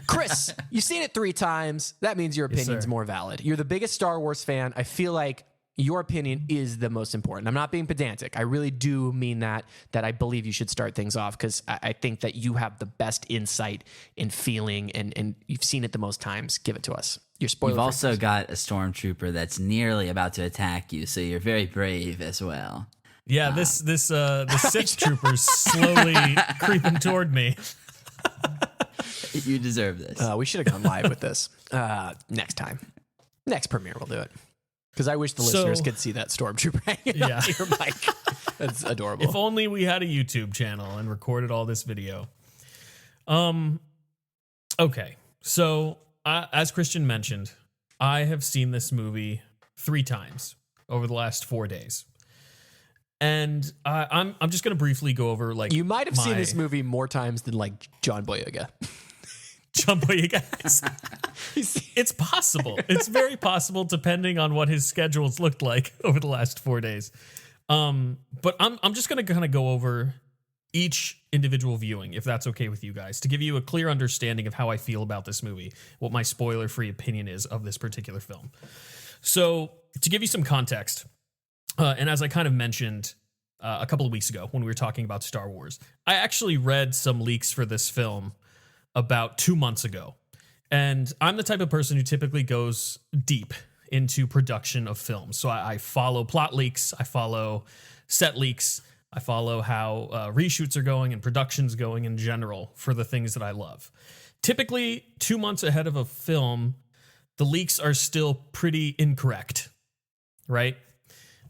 Chris, you've seen it 3 times. That means your opinion's more valid. You're the biggest Star Wars fan. I feel like your opinion is the most important. I'm not being pedantic. I really do mean that I believe you should start things off because I think that you have the best insight and feeling and you've seen it the most times. Give it to us. Your spoiler. You've also got a stormtrooper that's nearly about to attack you, so you're very brave as well. Yeah, the Sith trooper's slowly creeping toward me. You deserve this. We should have gone live with this. Next time. Next premiere, we'll do it. Because I wish the listeners could see that stormtrooper hanging on your mic. That's adorable. If only we had a YouTube channel and recorded all this video. Okay, so as Christian mentioned, I have seen this movie 3 times over the last 4 days. And I'm just going to briefly go over like you might have seen this movie more times than like John Boyega. John Boyega. It's possible. It's very possible depending on what his schedules looked like over the last 4 days. But I'm just going to kind of go over each individual viewing, if that's okay with you guys, to give you a clear understanding of how I feel about this movie, what my spoiler-free opinion is of this particular film. So to give you some context, and as I kind of mentioned a couple of weeks ago when we were talking about Star Wars, I actually read some leaks for this film about 2 months ago. And I'm the type of person who typically goes deep into production of films. So I follow plot leaks, I follow set leaks, I follow how reshoots are going and production's going in general for the things that I love. Typically, 2 months ahead of a film, the leaks are still pretty incorrect, right?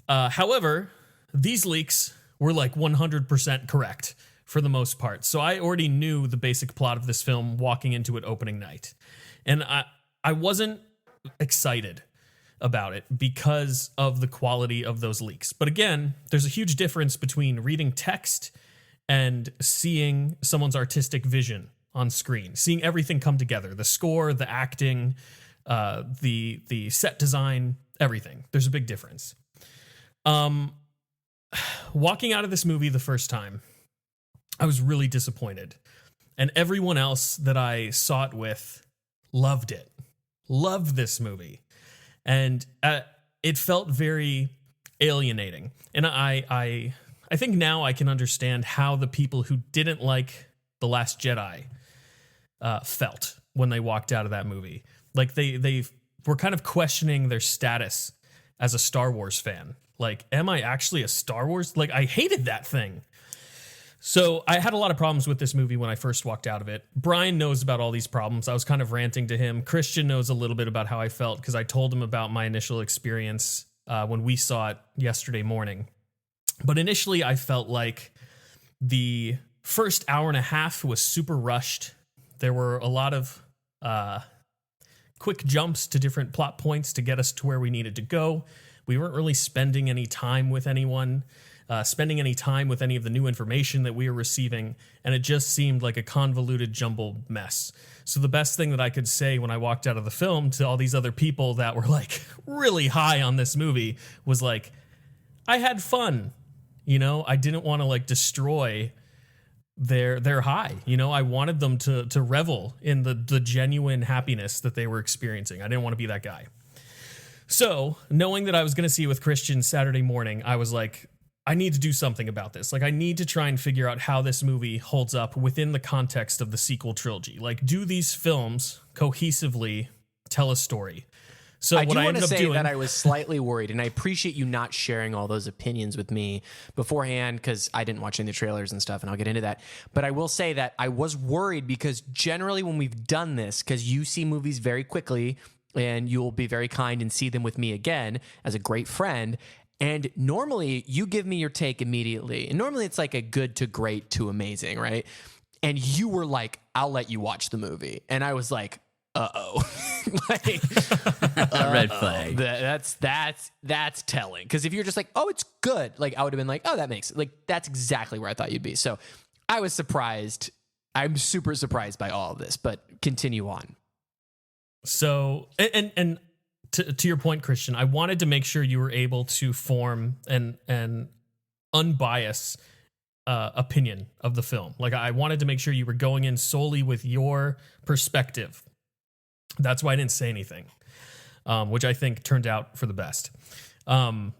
However, these leaks were like 100% correct for the most part. So I already knew the basic plot of this film walking into it opening night. And I wasn't excited about it because of the quality of those leaks. But again, there's a huge difference between reading text and seeing someone's artistic vision on screen, seeing everything come together, the score, the acting, the set design, everything. There's a big difference. Walking out of this movie the first time, I was really disappointed. And everyone else that I saw it with loved it. Loved this movie. And it felt very alienating. And I think now I can understand how the people who didn't like The Last Jedi felt when they walked out of that movie. Like they were kind of questioning their status as a Star Wars fan. Like, am I actually a Star Wars? Like, I hated that thing. So I had a lot of problems with this movie when I first walked out of it. Brian knows about all these problems. I was kind of ranting to him. Christian knows a little bit about how I felt because I told him about my initial experience when we saw it yesterday morning. But initially, I felt like the first hour and a half was super rushed. There were a lot of quick jumps to different plot points to get us to where we needed to go. We weren't really spending any time with anyone, spending any time with any of the new information that we were receiving, and it just seemed like a convoluted, jumbled mess. So the best thing that I could say when I walked out of the film to all these other people that were like really high on this movie was like, I had fun. You know, I didn't want to like destroy their high. You know, I wanted them to revel in the genuine happiness that they were experiencing. I didn't want to be that guy. So, knowing that I was going to see it with Christian Saturday morning, I was like, I need to do something about this. Like, I need to try and figure out how this movie holds up within the context of the sequel trilogy. Like, do these films cohesively tell a story? So I what do I want ended to up say doing, that I was slightly worried, and I appreciate you not sharing all those opinions with me beforehand because I didn't watch any of the trailers and stuff, and I'll get into that. But I will say that I was worried because generally when we've done this, because you see movies very quickly, and you'll be very kind and see them with me again as a great friend. And normally you give me your take immediately. And normally it's like a good to great to amazing, right? And you were like, I'll let you watch the movie. And I was like, uh-oh. Like, red flag. That's telling. Because if you're just like, oh, it's good. Like, I would have been like, oh, that makes it. Like, that's exactly where I thought you'd be. So I was surprised. I'm super surprised by all of this, but continue on. So, and to your point, Christian, I wanted to make sure you were able to form an unbiased opinion of the film. Like, I wanted to make sure you were going in solely with your perspective. That's why I didn't say anything, which I think turned out for the best. So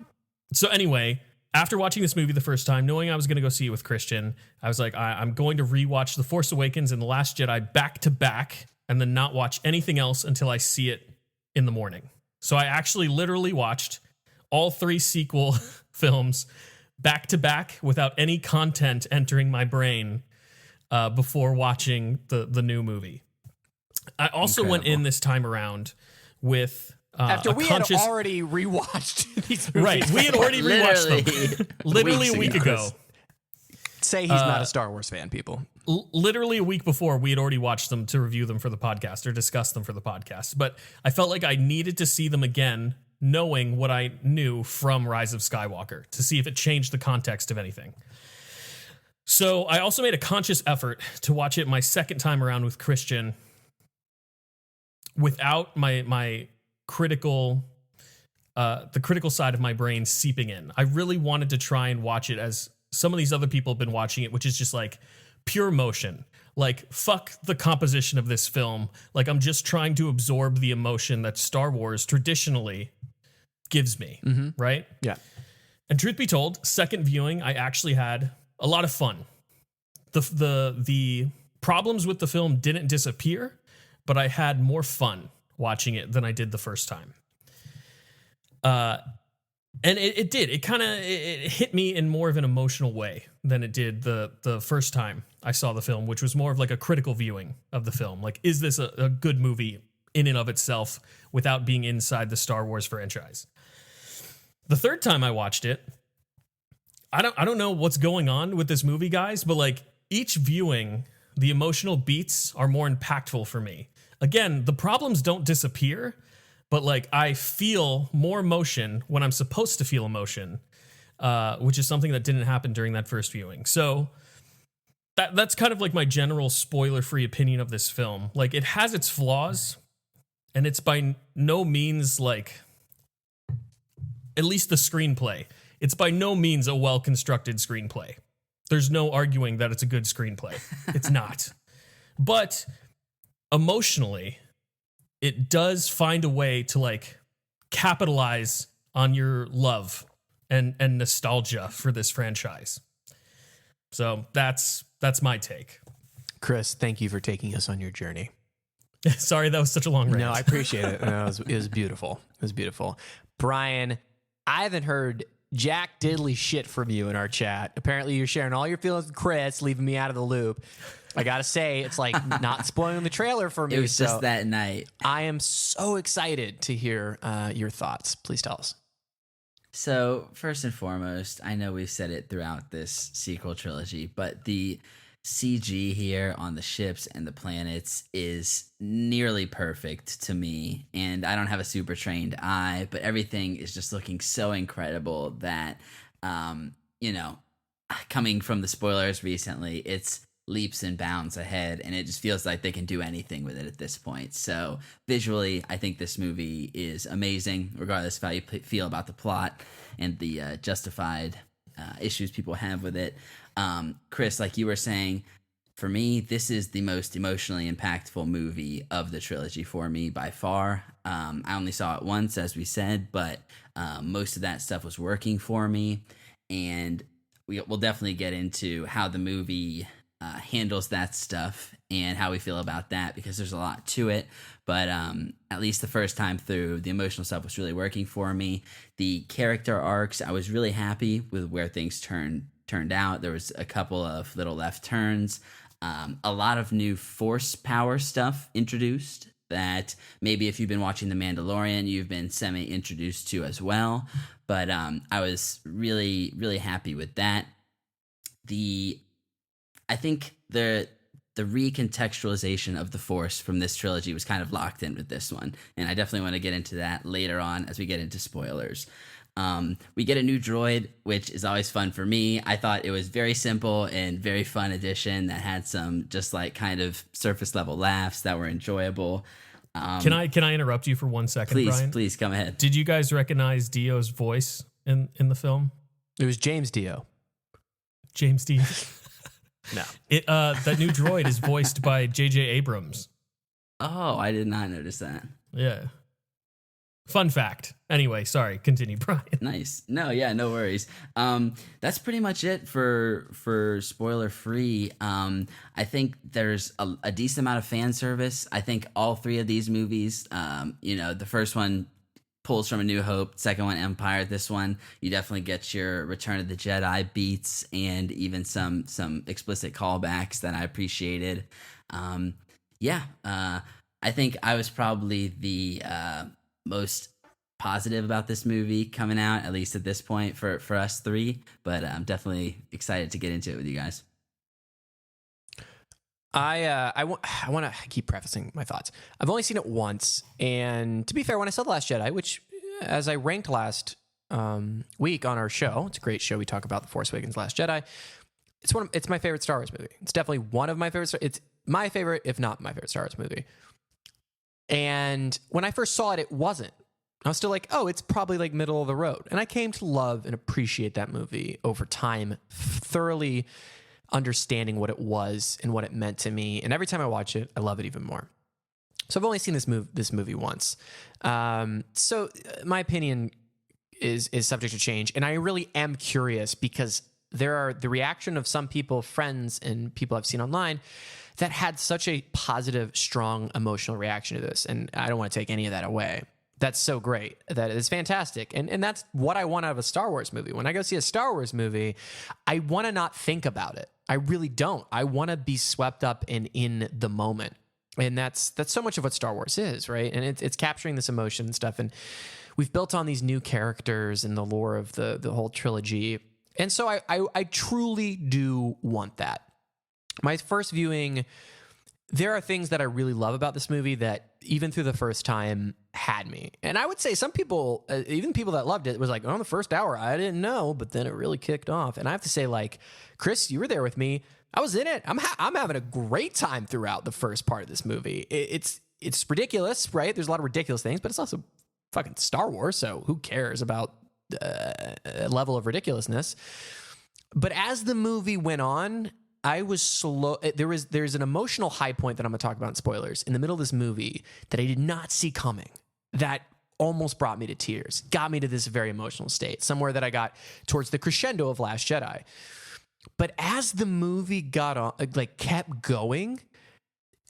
anyway, after watching this movie the first time, knowing I was going to go see it with Christian, I was like, I'm going to rewatch The Force Awakens and The Last Jedi back to back and then not watch anything else until I see it in the morning. So I actually literally watched all 3 sequel films back to back without any content entering my brain before watching the new movie. I also went in this time around with After a we conscious, had already rewatched these movies. right? We had already rewatched them literally a week ago. Say he's not a Star Wars fan, people. Literally a week before, we had already watched them to review them for the podcast or discuss them for the podcast. But I felt like I needed to see them again, knowing what I knew from Rise of Skywalker, to see if it changed the context of anything. So I also made a conscious effort to watch it my second time around with Christian without my critical, the critical side of my brain seeping in. I really wanted to try and watch it as some of these other people have been watching it, which is just like pure emotion. Like, fuck the composition of this film. Like, I'm just trying to absorb the emotion that Star Wars traditionally gives me, right? Yeah. And truth be told, second viewing, I actually had a lot of fun. The problems with the film didn't disappear, but I had more fun watching it than I did the first time. And it did. It kind of it hit me in more of an emotional way than it did the first time I saw the film, which was more of like a critical viewing of the film. Like, is this a good movie in and of itself without being inside the Star Wars franchise? The third time I watched it, I don't know what's going on with this movie, guys, but like each viewing, the emotional beats are more impactful for me. Again, the problems don't disappear, but like I feel more emotion when I'm supposed to feel emotion, which is something that didn't happen during that first viewing. So that's kind of like my general spoiler-free opinion of this film. Like, it has its flaws, and it's by no means like, at least the screenplay, it's by no means a well-constructed screenplay. There's no arguing that it's a good screenplay. It's not. But emotionally, it does find a way to like capitalize on your love and nostalgia for this franchise. So that's my take. Chris, thank you for taking us on your journey. Sorry, that was such a long rant. No, I appreciate it. No, it was beautiful. It was beautiful. Brian, I haven't heard jack diddly shit from you in our chat. Apparently you're sharing all your feelings with Chris, leaving me out of the loop. I gotta say, it's like not spoiling the trailer for me. It was just that night. I am so excited to hear your thoughts. Please tell us. So, first and foremost, I know we've said it throughout this sequel trilogy, but the CG here on the ships and the planets is nearly perfect to me. And I don't have a super trained eye, but everything is just looking so incredible that, coming from the spoilers recently, it's leaps and bounds ahead, and it just feels like they can do anything with it at this point. So visually, I think this movie is amazing, regardless of how you feel about the plot and the justified issues people have with it. Chris, like you were saying, for me, this is the most emotionally impactful movie of the trilogy for me by far. I only saw it once, as we said, but most of that stuff was working for me, and we'll definitely get into how the movie handles that stuff and how we feel about that, because there's a lot to it. But at least the first time through, the emotional stuff was really working for me. The character arcs, I was really happy with where things turned out. There was a couple of little left turns, a lot of new force power stuff introduced that maybe if you've been watching The Mandalorian, you've been semi-introduced to as well. But I was really, really happy with that. I think the recontextualization of the Force from this trilogy was kind of locked in with this one, and I definitely want to get into that later on as we get into spoilers. We get a new droid, which is always fun for me. I thought it was very simple and very fun addition that had some just like kind of surface level laughs that were enjoyable. Can I interrupt you for 1 second, Please, Brian? please come ahead. Did you guys recognize Dio's voice in the film? It was James Dio. James Dio. No. That new droid is voiced by J.J. Abrams. Oh, I did not notice that. Yeah. Fun fact. Anyway, sorry. Continue, Brian. Nice. No, yeah, no worries. That's pretty much it for spoiler free. I think there's a decent amount of fan service. I think all three of these movies, the first one pulls from A New Hope, second one Empire, this one you definitely get your Return of the Jedi beats and even some explicit callbacks that I appreciated. I think I was probably the most positive about this movie coming out, at least at this point for us three. But I'm definitely excited to get into it with you guys. I want to keep prefacing my thoughts. I've only seen it once, and to be fair, when I saw The Last Jedi, which as I ranked last week on our show, it's a great show. We talk about The Force Awakens, Last Jedi. It's my favorite Star Wars movie. It's definitely one of my favorites. It's my favorite, if not my favorite Star Wars movie. And when I first saw it, it wasn't. I was still like, oh, it's probably like middle of the road. And I came to love and appreciate that movie over time, thoroughly understanding what it was and what it meant to me. And every time I watch it, I love it even more. So I've only seen this movie once. So my opinion is subject to change. And I really am curious because there are the reaction of some people, friends and people I've seen online that had such a positive, strong emotional reaction to this. And I don't want to take any of that away. That's so great. That is fantastic. And that's what I want out of a Star Wars movie. When I go see a Star Wars movie, I want to not think about it. I really don't. I want to be swept up and in the moment. And that's so much of what Star Wars is, right? And it's capturing this emotion and stuff. And we've built on these new characters and the lore of the whole trilogy. And so I truly do want that. My first viewing, there are things that I really love about this movie that even through the first time had me. And I would say some people, even people that loved it, was like, oh, the first hour, I didn't know, but then it really kicked off. And I have to say, like, Chris, you were there with me. I was in it. I'm having a great time throughout the first part of this movie. It's ridiculous, right? There's a lot of ridiculous things, but it's also fucking Star Wars, so who cares about a level of ridiculousness? But as the movie went on, I was slow. There's an emotional high point that I'm going to talk about in spoilers in the middle of this movie that I did not see coming. That almost brought me to tears, got me to this very emotional state, somewhere that I got towards the crescendo of Last Jedi. But as the movie got on, like kept going,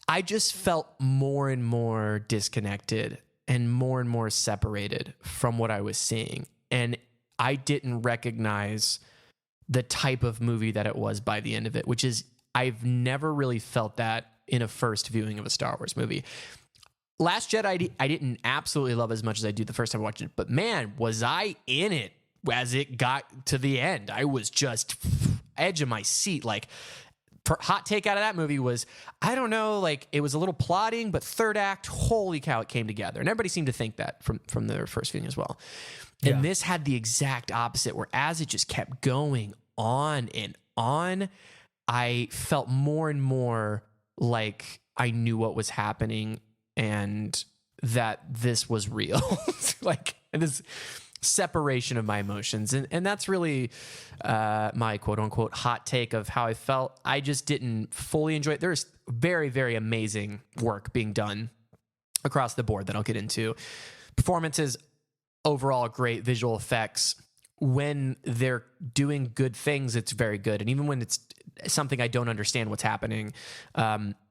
I just felt more and more disconnected and more separated from what I was seeing. And I didn't recognize the type of movie that it was by the end of it, which is, I've never really felt that in a first viewing of a Star Wars movie. Last Jedi, I didn't absolutely love as much as I do the first time I watched it, but man, was I in it as it got to the end. I was just edge of my seat. Like, hot take out of that movie was, I don't know, like it was a little plotting, but third act, holy cow, it came together. And everybody seemed to think that from their first viewing as well. And this had the exact opposite, where as it just kept going on and on, I felt more and more like I knew what was happening and that this was real. Like this separation of my emotions. And that's really my quote unquote hot take of how I felt. I just didn't fully enjoy it. There's very, very amazing work being done across the board that I'll get into. Performances, overall great, visual effects. When they're doing good things, it's very good. And even when it's something I don't understand what's happening,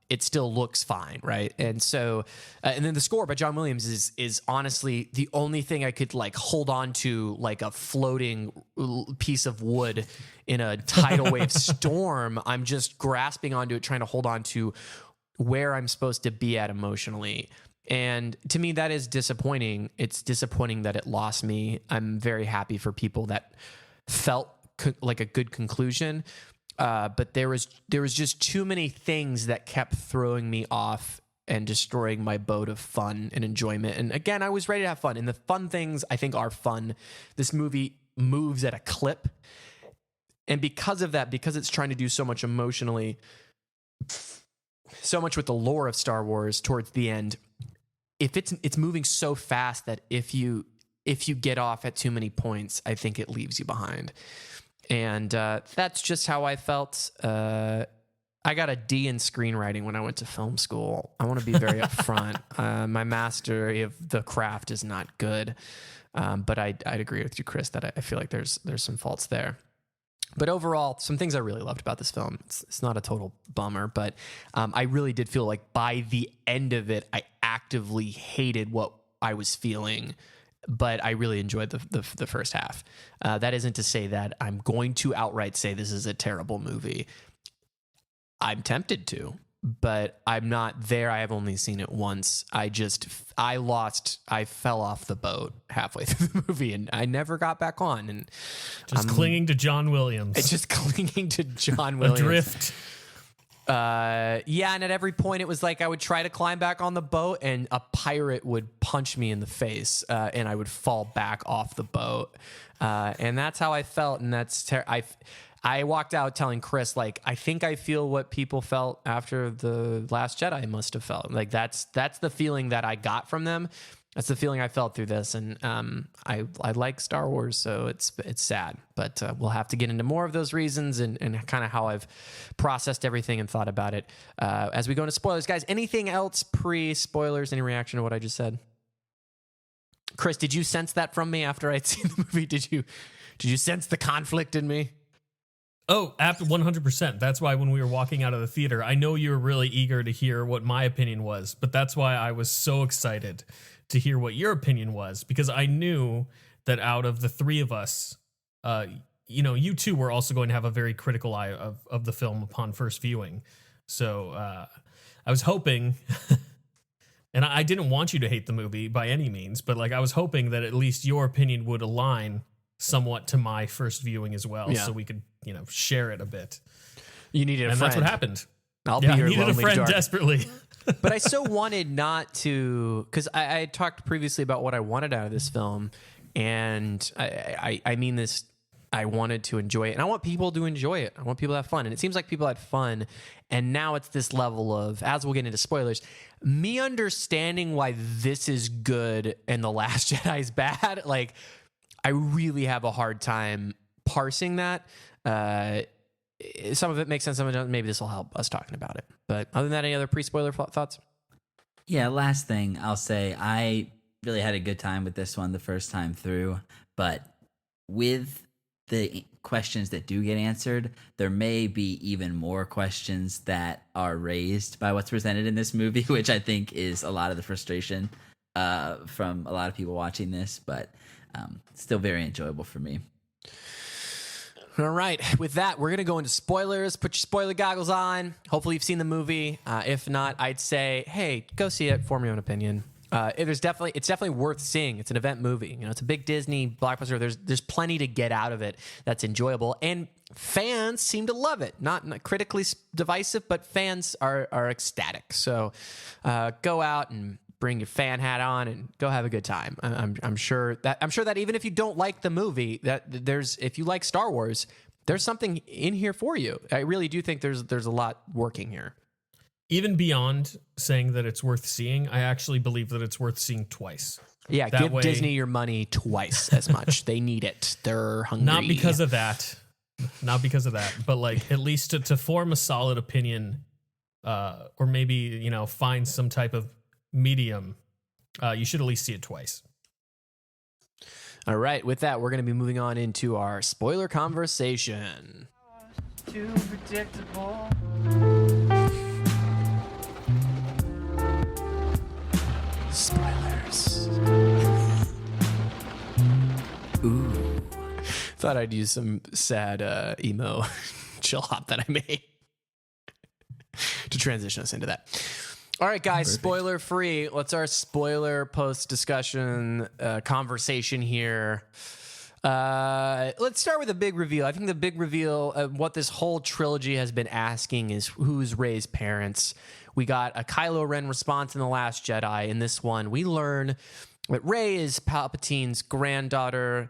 it still looks fine, right? And so, and then the score by John Williams is honestly the only thing I could like hold on to, like a floating piece of wood in a tidal wave storm. I'm just grasping onto it, trying to hold on to where I'm supposed to be at emotionally. And to me, that is disappointing. It's disappointing that it lost me. I'm very happy for people that felt like a good conclusion. But there was just too many things that kept throwing me off and destroying my boat of fun and enjoyment. And again, I was ready to have fun. And the fun things I think are fun. This movie moves at a clip. And because of that, because it's trying to do so much emotionally, so much with the lore of Star Wars towards the end, if it's moving so fast that if you get off at too many points, I think it leaves you behind. And that's just how I felt. I got a D in screenwriting when I went to film school. I want to be very upfront. My mastery of the craft is not good. But I'd agree with you, Chris, that I feel like there's some faults there. But overall, some things I really loved about this film. It's not a total bummer, but I really did feel like by the end of it, I actively hated what I was feeling, but I really enjoyed the first half. That isn't to say that I'm going to outright say this is a terrible movie. I'm tempted to. but I'm not there. I have only seen it once. I fell off the boat halfway through the movie and I never got back on. And just clinging to John Williams. It's just clinging to John Williams. Adrift. Yeah, and at every point it was like I would try to climb back on the boat and a pirate would punch me in the face and I would fall back off the boat. And that's how I felt. And that's I walked out telling Chris, like, I think I feel what people felt after The Last Jedi must have felt. Like, that's the feeling that I got from them. That's the feeling I felt through this. And I like Star Wars, so it's sad. But we'll have to get into more of those reasons and kind of how I've processed everything and thought about it as we go into spoilers. Guys, anything else pre-spoilers? Any reaction to what I just said? Chris, did you sense that from me after I'd seen the movie? Did you sense the conflict in me? Oh, 100%. That's why when we were walking out of the theater, I know you were really eager to hear what my opinion was, but that's why I was so excited to hear what your opinion was, because I knew that out of the three of us, you two were also going to have a very critical eye of the film upon first viewing. So I was hoping, and I didn't want you to hate the movie by any means, but like I was hoping that at least your opinion would align somewhat to my first viewing as well, so we could, share it a bit. You needed a friend. And that's what happened. I'll be your I needed a lonely friend dark. desperately. But I so wanted not to, because I had talked previously about what I wanted out of this film, and I mean this, I wanted to enjoy it, and I want people to enjoy it. I want people to have fun, and it seems like people had fun, and now it's this level of, as we'll get into spoilers, me understanding why this is good and The Last Jedi is bad. Like, I really have a hard time parsing that. Some of it makes sense, some of it doesn't. Maybe this will help us talking about it. But other than that, any other pre-spoiler thoughts? Yeah, last thing I'll say, I really had a good time with this one the first time through, but with the questions that do get answered, there may be even more questions that are raised by what's presented in this movie, which I think is a lot of the frustration from a lot of people watching this, but still very enjoyable for me. All right. With that, we're going to go into spoilers. Put your spoiler goggles on. Hopefully you've seen the movie. If not, I'd say, hey, go see it. Form your own opinion. It's definitely worth seeing. It's an event movie. It's a big Disney blockbuster. There's plenty to get out of it that's enjoyable. And fans seem to love it. Not critically divisive, but fans are ecstatic. So go out and bring your fan hat on and go have a good time. I'm sure that even if you don't like the movie, that if you like Star Wars, there's something in here for you. I really do think there's a lot working here. Even beyond saying that it's worth seeing, I actually believe that it's worth seeing twice. Yeah, give Disney your money twice as much. They need it. They're hungry. Not because of that, but like at least to form a solid opinion, or maybe find some type of medium, you should at least see it twice. All right, with that, we're going to be moving on into our spoiler conversation. Too predictable. Spoilers. Ooh. Thought I'd use some sad emo chill hop that I made to transition us into that. All right, guys, perfect. Spoiler free. What's our spoiler post discussion conversation here? Let's start with a big reveal. I think the big reveal of what this whole trilogy has been asking is who's Rey's parents. We got a Kylo Ren response in The Last Jedi. In this one, we learn that Rey is Palpatine's granddaughter.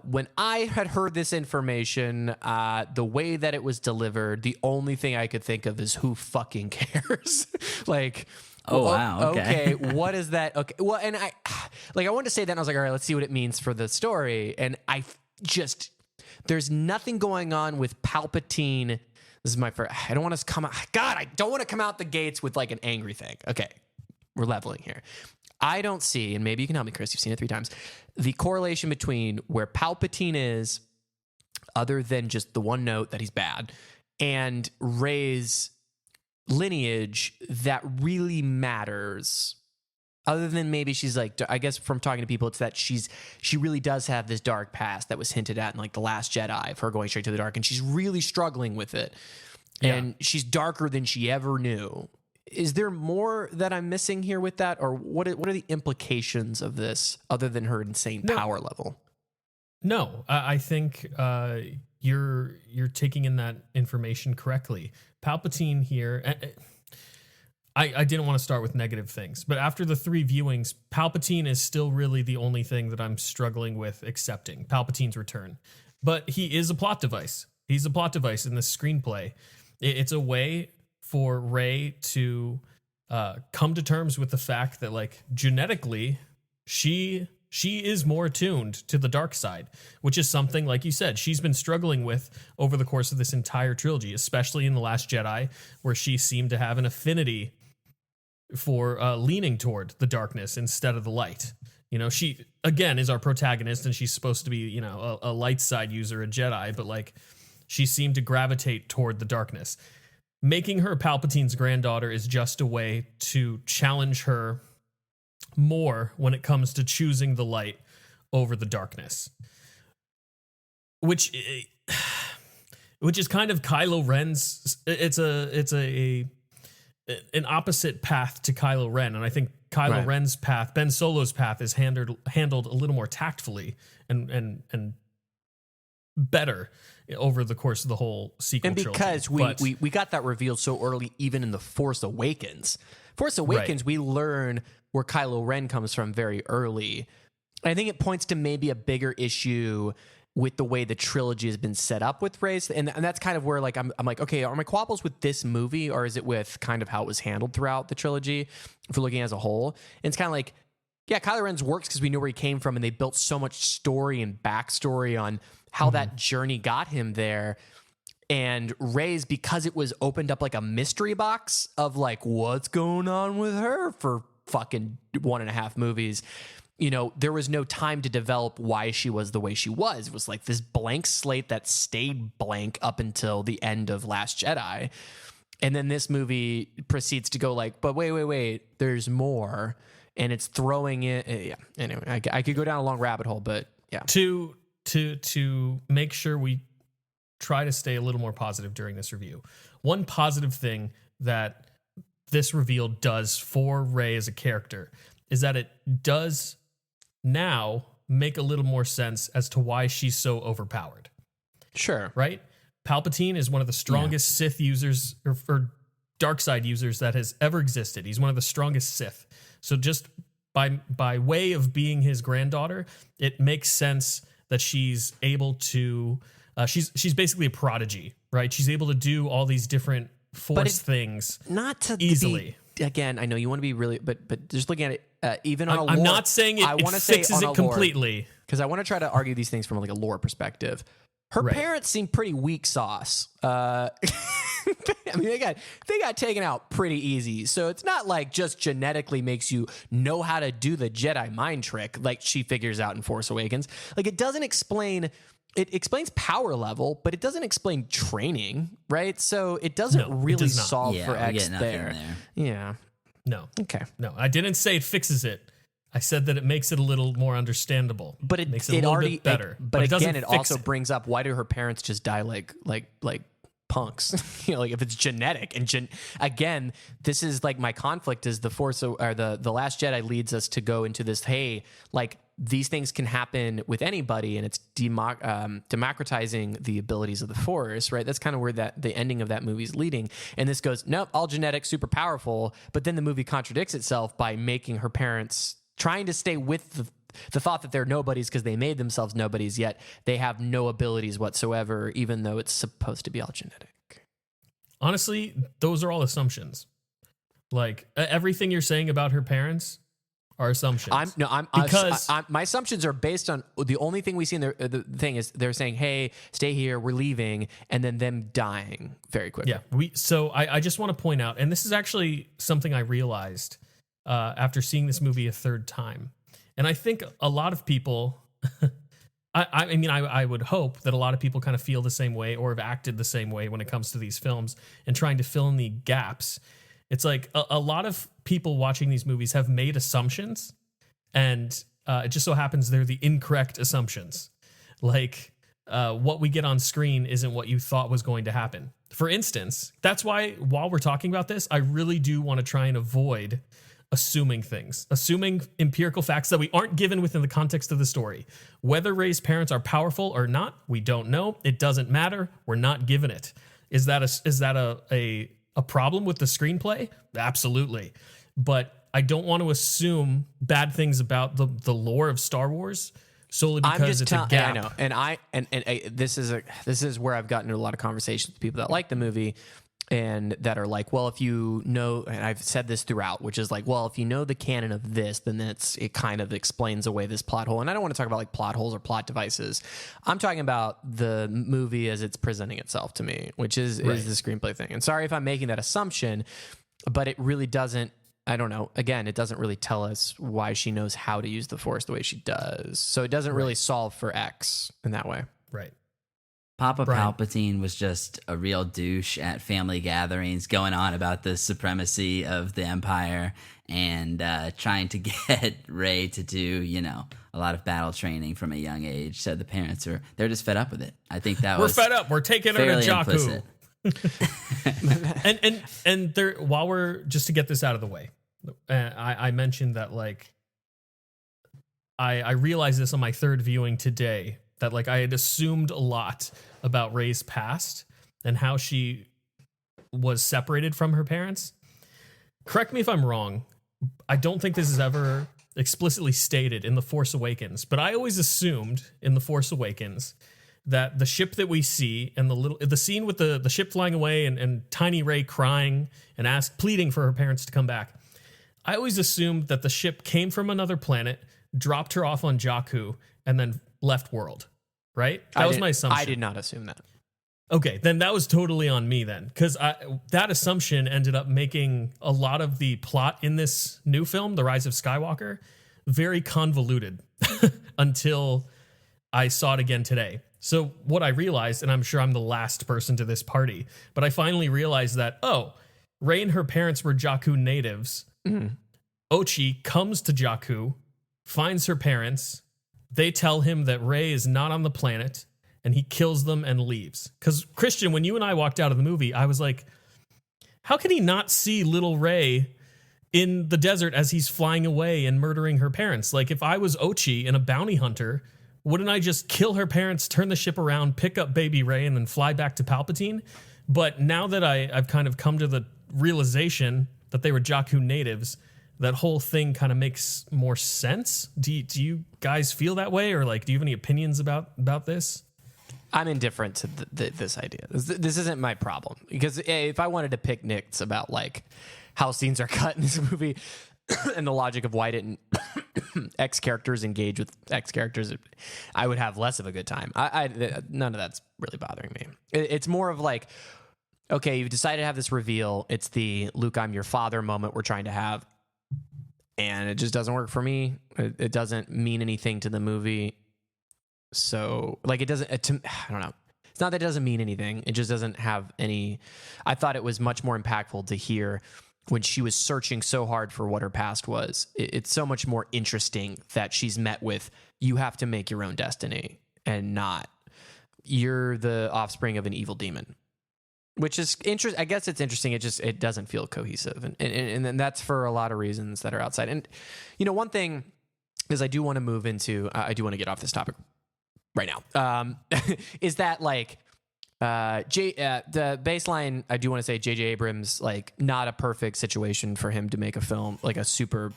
When I had heard this information, the way that it was delivered, the only thing I could think of is who fucking cares? Like, oh, wow. Okay. What is that? Okay. Well, and I wanted to say that and I was like, all right, let's see what it means for the story. And there's nothing going on with Palpatine. This is my first, I don't want to come out. God, I don't want to come out the gates with like an angry thing. Okay. We're leveling here. I don't see, and maybe you can help me, Chris, you've seen it 3 times, the correlation between where Palpatine is, other than just the one note that he's bad, and Rey's lineage that really matters. Other than maybe she's like, I guess from talking to people, it's that she really does have this dark past that was hinted at in like The Last Jedi of her going straight to the dark, and she's really struggling with it. and she's darker than she ever knew. Is there more that I'm missing here with that, or what are the implications of this other than her insane power level? No, I think you're taking in that information correctly. Palpatine here. I didn't want to start with negative things, but after the 3 viewings, Palpatine is still really the only thing that I'm struggling with accepting. Palpatine's return. But he is a plot device. He's a plot device in this screenplay. It's a way for Rey to come to terms with the fact that, like, genetically, she is more attuned to the dark side, which is something, like you said, she's been struggling with over the course of this entire trilogy, especially in The Last Jedi, where she seemed to have an affinity for leaning toward the darkness instead of the light. You know, she, again, is our protagonist, and she's supposed to be, you know, a light side user, a Jedi, but, like, she seemed to gravitate toward the darkness. Making her Palpatine's granddaughter is just a way to challenge her more when it comes to choosing the light over the darkness, which is kind of Kylo Ren's. It's an opposite path to Kylo Ren, and I think Kylo Ren's path, Ben Solo's path, is handled a little more tactfully and better over the course of the whole sequel. And because trilogy. we got that revealed so early, even in The Force Awakens. Force Awakens, we learn where Kylo Ren comes from very early. I think it points to maybe a bigger issue with the way the trilogy has been set up with Rey. And that's kind of where, like, I'm like, okay, are my quabbles with this movie, or is it with kind of how it was handled throughout the trilogy, if we're looking as a whole? And it's kind of like, yeah, Kylo Ren's works because we know where he came from, and they built so much story and backstory on how that journey got him there. And Rey's, because it was opened up like a mystery box of, like, what's going on with her for fucking 1.5 movies. You know, there was no time to develop why she was the way she was. It was like this blank slate that stayed blank up until the end of Last Jedi. And then this movie proceeds to go like, but wait, there's more. And it's throwing it. Yeah. Anyway, I could go down a long rabbit hole, but yeah. To make sure we try to stay a little more positive during this review. One positive thing that this reveal does for Rey as a character is that it does now make a little more sense as to why she's so overpowered. Sure. Right? Palpatine is one of the strongest Sith users or dark side users that has ever existed. He's one of the strongest Sith. So just by way of being his granddaughter, it makes sense that she's able to she's basically a prodigy, right? She's able to do all these different Force things not to easily. Again, I know you want to be really, but just looking at it, even on a lore, I'm not saying it fixes it completely, because I want to try to argue these things from like a lore perspective. Her parents seem pretty weak sauce. I mean, they got taken out pretty easy. So it's not like just genetically makes you know how to do the Jedi mind trick like she figures out in Force Awakens. Like, it doesn't explain. It explains power level, but it doesn't explain training, right? So it doesn't really solve for X there. Yeah. No. Okay. No, I didn't say it fixes it. I said that it makes it a little more understandable. But it makes it a little bit better. But again, it also brings up, why do her parents just die like punks? You know, like if it's genetic and again, this is like my conflict is the Force or the Last Jedi leads us to go into this. Hey, like these things can happen with anybody, and it's democratizing the abilities of the Force, right? That's kind of where the ending of that movie is leading. And this goes, nope, all genetic, super powerful. But then the movie contradicts itself by making her parents trying to stay with the thought that they're nobodies because they made themselves nobodies, yet they have no abilities whatsoever, even though it's supposed to be all genetic. Honestly, those are all assumptions. Like everything you're saying about her parents are assumptions. My assumptions are based on the only thing we see in the thing is they're saying, hey, stay here, we're leaving, and then them dying very quickly. Yeah. So I just want to point out, and this is actually something I realized after seeing this movie a third time. And I think a lot of people, I would hope that a lot of people kind of feel the same way or have acted the same way when it comes to these films and trying to fill in the gaps. It's like a lot of people watching these movies have made assumptions, and it just so happens they're the incorrect assumptions. Like what we get on screen isn't what you thought was going to happen. For instance, that's why while we're talking about this, I really do want to try and avoid assuming things, assuming empirical facts that we aren't given within the context of the story. Whether Rey's parents are powerful or not, we don't know. It doesn't matter. We're not given it. Is that a problem with the screenplay? Absolutely. But I don't want to assume bad things about the lore of Star Wars solely because it's a gap. I know, and this is where I've gotten into a lot of conversations with people that like the movie and that are like, well, if you know, and I've said this throughout, which is like, well, if you know the canon of this, then it kind of explains away this plot hole. And I don't want to talk about like plot holes or plot devices. I'm talking about the movie as it's presenting itself to me, which is the screenplay thing. And sorry if I'm making that assumption, but it really doesn't. I don't know. Again, it doesn't really tell us why she knows how to use the Force the way she does. So it doesn't really solve for X in that way. Right. Papa Palpatine was just a real douche at family gatherings, going on about the supremacy of the Empire and trying to get Rey to do, a lot of battle training from a young age. So the parents they're just fed up with it. I think that we're fed up. We're taking her to Jakku. and there, while we're just to get this out of the way, I mentioned that like I realized this on my third viewing today that like I had assumed a lot about Rey's past and how she was separated from her parents. Correct me if I'm wrong. I don't think this is ever explicitly stated in The Force Awakens, but I always assumed in The Force Awakens that the ship that we see and the scene with the ship flying away and tiny Rey crying and pleading for her parents to come back. I always assumed that the ship came from another planet, dropped her off on Jakku, and then left world. Right? That was my assumption. I did not assume that. Okay, then that was totally on me then, because that assumption ended up making a lot of the plot in this new film, The Rise of Skywalker, very convoluted until I saw it again today. So what I realized, and I'm sure I'm the last person to this party, but I finally realized that, Rey and her parents were Jakku natives. Mm-hmm. Ochi comes to Jakku, finds her parents. They tell him that Rey is not on the planet, and he kills them and leaves. Because, Christian, when you and I walked out of the movie, I was like, how can he not see little Rey in the desert as he's flying away and murdering her parents? Like, if I was Ochi and a bounty hunter, wouldn't I just kill her parents, turn the ship around, pick up baby Rey, and then fly back to Palpatine? But now that I've kind of come to the realization that they were Jakku natives, that whole thing kind of makes more sense. Do you guys feel that way? Or like, do you have any opinions about this? I'm indifferent to this idea. This isn't my problem. Because if I wanted to pick nits about like how scenes are cut in this movie and the logic of why didn't X characters engage with X characters, I would have less of a good time. None of that's really bothering me. It's more of like, okay, you've decided to have this reveal. It's the Luke, I'm your father moment we're trying to have. And it just doesn't work for me. It doesn't mean anything to the movie. So, like, it doesn't, I don't know. It's not that it doesn't mean anything. It just doesn't have any. I thought it was much more impactful to hear when she was searching so hard for what her past was. It's so much more interesting that she's met with, you have to make your own destiny and not, you're the offspring of an evil demon. Which is interesting. I guess it's interesting. It doesn't feel cohesive. And then that's for a lot of reasons that are outside. And, one thing is I do want to move into, I do want to get off this topic right now, is that like the baseline, I do want to say J.J. Abrams, like not a perfect situation for him to make a film, like a super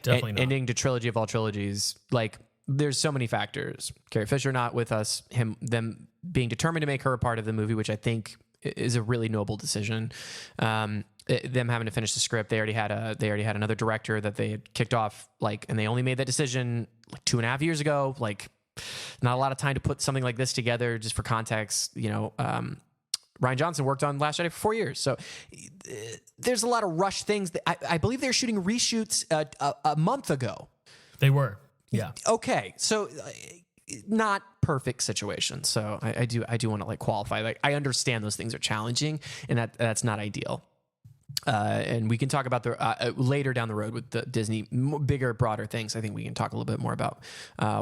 ending to trilogy of all trilogies. Like there's so many factors. Carrie Fisher not with us, them being determined to make her a part of the movie, which I think is a really noble decision. Them having to finish the script. They already had another director that they had kicked off, and they only made that decision like 2.5 years ago. Like not a lot of time to put something like this together. Just for context, Ryan Johnson worked on Last Jedi for 4 years. So there's a lot of rush things that I believe they're shooting reshoots a month ago. They were. Yeah. Okay. So not perfect situation. So I do want to qualify. Like I understand those things are challenging and that's not ideal. And we can talk about the later down the road with the Disney bigger, broader things. I think we can talk a little bit more about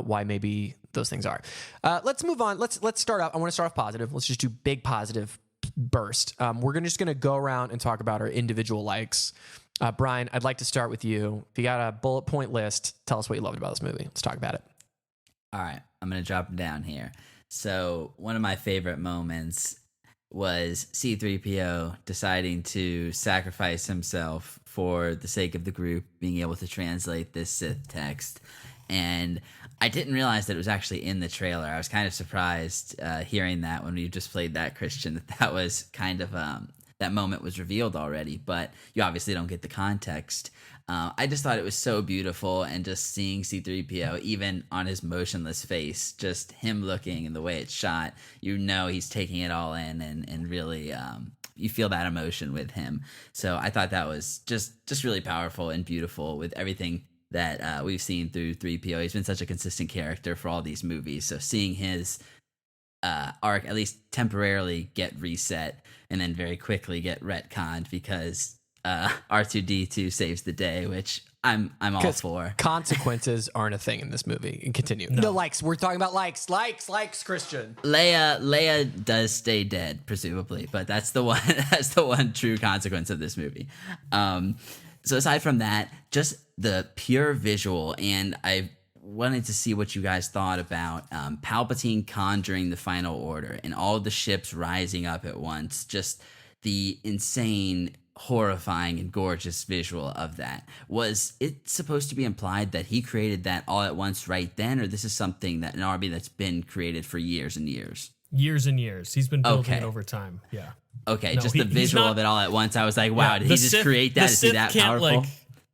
why maybe those things are. Let's move on. Let's start off. I want to start off positive. Let's just do big positive burst. We're just going to go around and talk about our individual likes. Brian, I'd like to start with you. If you got a bullet point list, tell us what you loved about this movie. Let's talk about it. All right, I'm going to drop them down here. So one of my favorite moments was C-3PO deciding to sacrifice himself for the sake of the group being able to translate this Sith text. And I didn't realize that it was actually in the trailer. I was kind of surprised hearing that when we just played that, Christian, that was kind of that moment was revealed already, but you obviously don't get the context. I just thought it was so beautiful, and just seeing C-3PO, even on his motionless face, just him looking and the way it's shot, you know he's taking it all in, and really you feel that emotion with him. So I thought that was just really powerful and beautiful with everything that we've seen through 3PO. He's been such a consistent character for all these movies, so seeing his arc at least temporarily get reset and then very quickly get retconned because R2D2 saves the day, which I'm all for. Consequences aren't a thing in this movie. And continue. No likes. We're talking about likes, Christian. Leia does stay dead, presumably, but that's the one. That's the one true consequence of this movie. So aside from that, just the pure visual, and I wanted to see what you guys thought about Palpatine conjuring the final order and all the ships rising up at once. Just the insane, horrifying, and gorgeous visual of that. Was it supposed to be implied that he created that all at once right then, or this is something that an army that's been created for years and years? Years and years. He's been building it over time. Yeah. Okay, no, just the visual of it all at once. I was like, wow, did he just create that? Is he that powerful?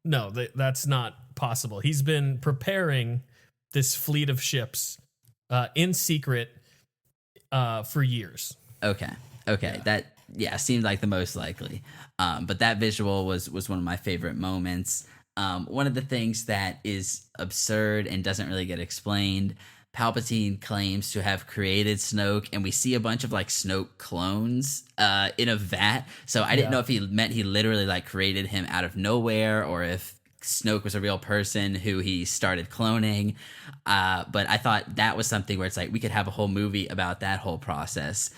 No, that's not possible. He's been preparing this fleet of ships in secret for years. Okay. That seemed like the most likely. But that visual was one of my favorite moments. One of the things that is absurd and doesn't really get explained, Palpatine claims to have created Snoke, and we see a bunch of like Snoke clones in a vat. So I didn't know if he meant he literally like created him out of nowhere, or if Snoke was a real person who he started cloning. But I thought that was something where it's like we could have a whole movie about that whole process.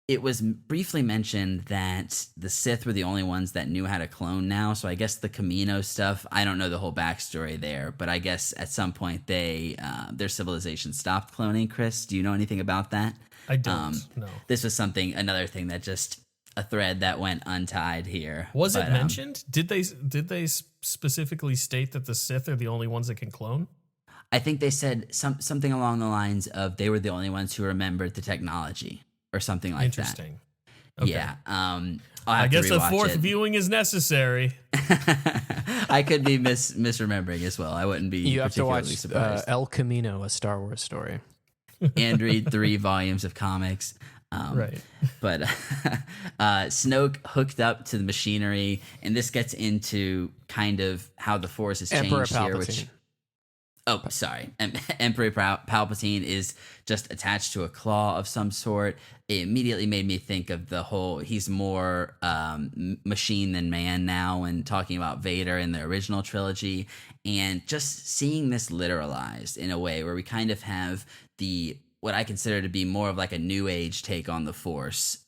It was briefly mentioned that the Sith were the only ones that knew how to clone now. So I guess the Camino stuff, I don't know the whole backstory there, but I guess at some point their civilization stopped cloning. Chris, do you know anything about that? I don't. No. This was another thing that just a thread that went untied here. Was it mentioned? Did they specifically state that the Sith are the only ones that can clone? I think they said something along the lines of they were the only ones who remembered the technology or something like Interesting. that. Okay. Yeah. I guess a fourth viewing is necessary. I could be misremembering as well. I wouldn't be. You have to watch surprised. El Camino, a Star Wars story, and read 3 volumes of comics. Right. But Snoke hooked up to the machinery, and this gets into kind of how the Force has changed here. Emperor Palpatine is just attached to a claw of some sort. It immediately made me think of the whole, he's more machine than man now when talking about Vader in the original trilogy. And just seeing this literalized in a way where we kind of have what I consider to be more of like a new age take on the Force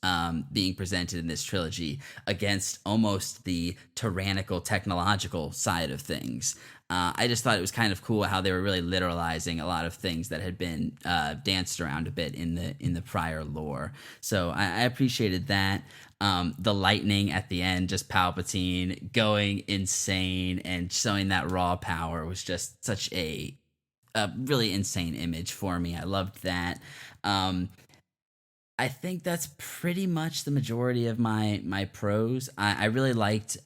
being presented in this trilogy against almost the tyrannical technological side of things. I just thought it was kind of cool how they were really literalizing a lot of things that had been danced around a bit in the prior lore. So I appreciated that. The lightning at the end, just Palpatine going insane and showing that raw power was just such a really insane image for me. I loved that. I think that's pretty much the majority of my pros. I really liked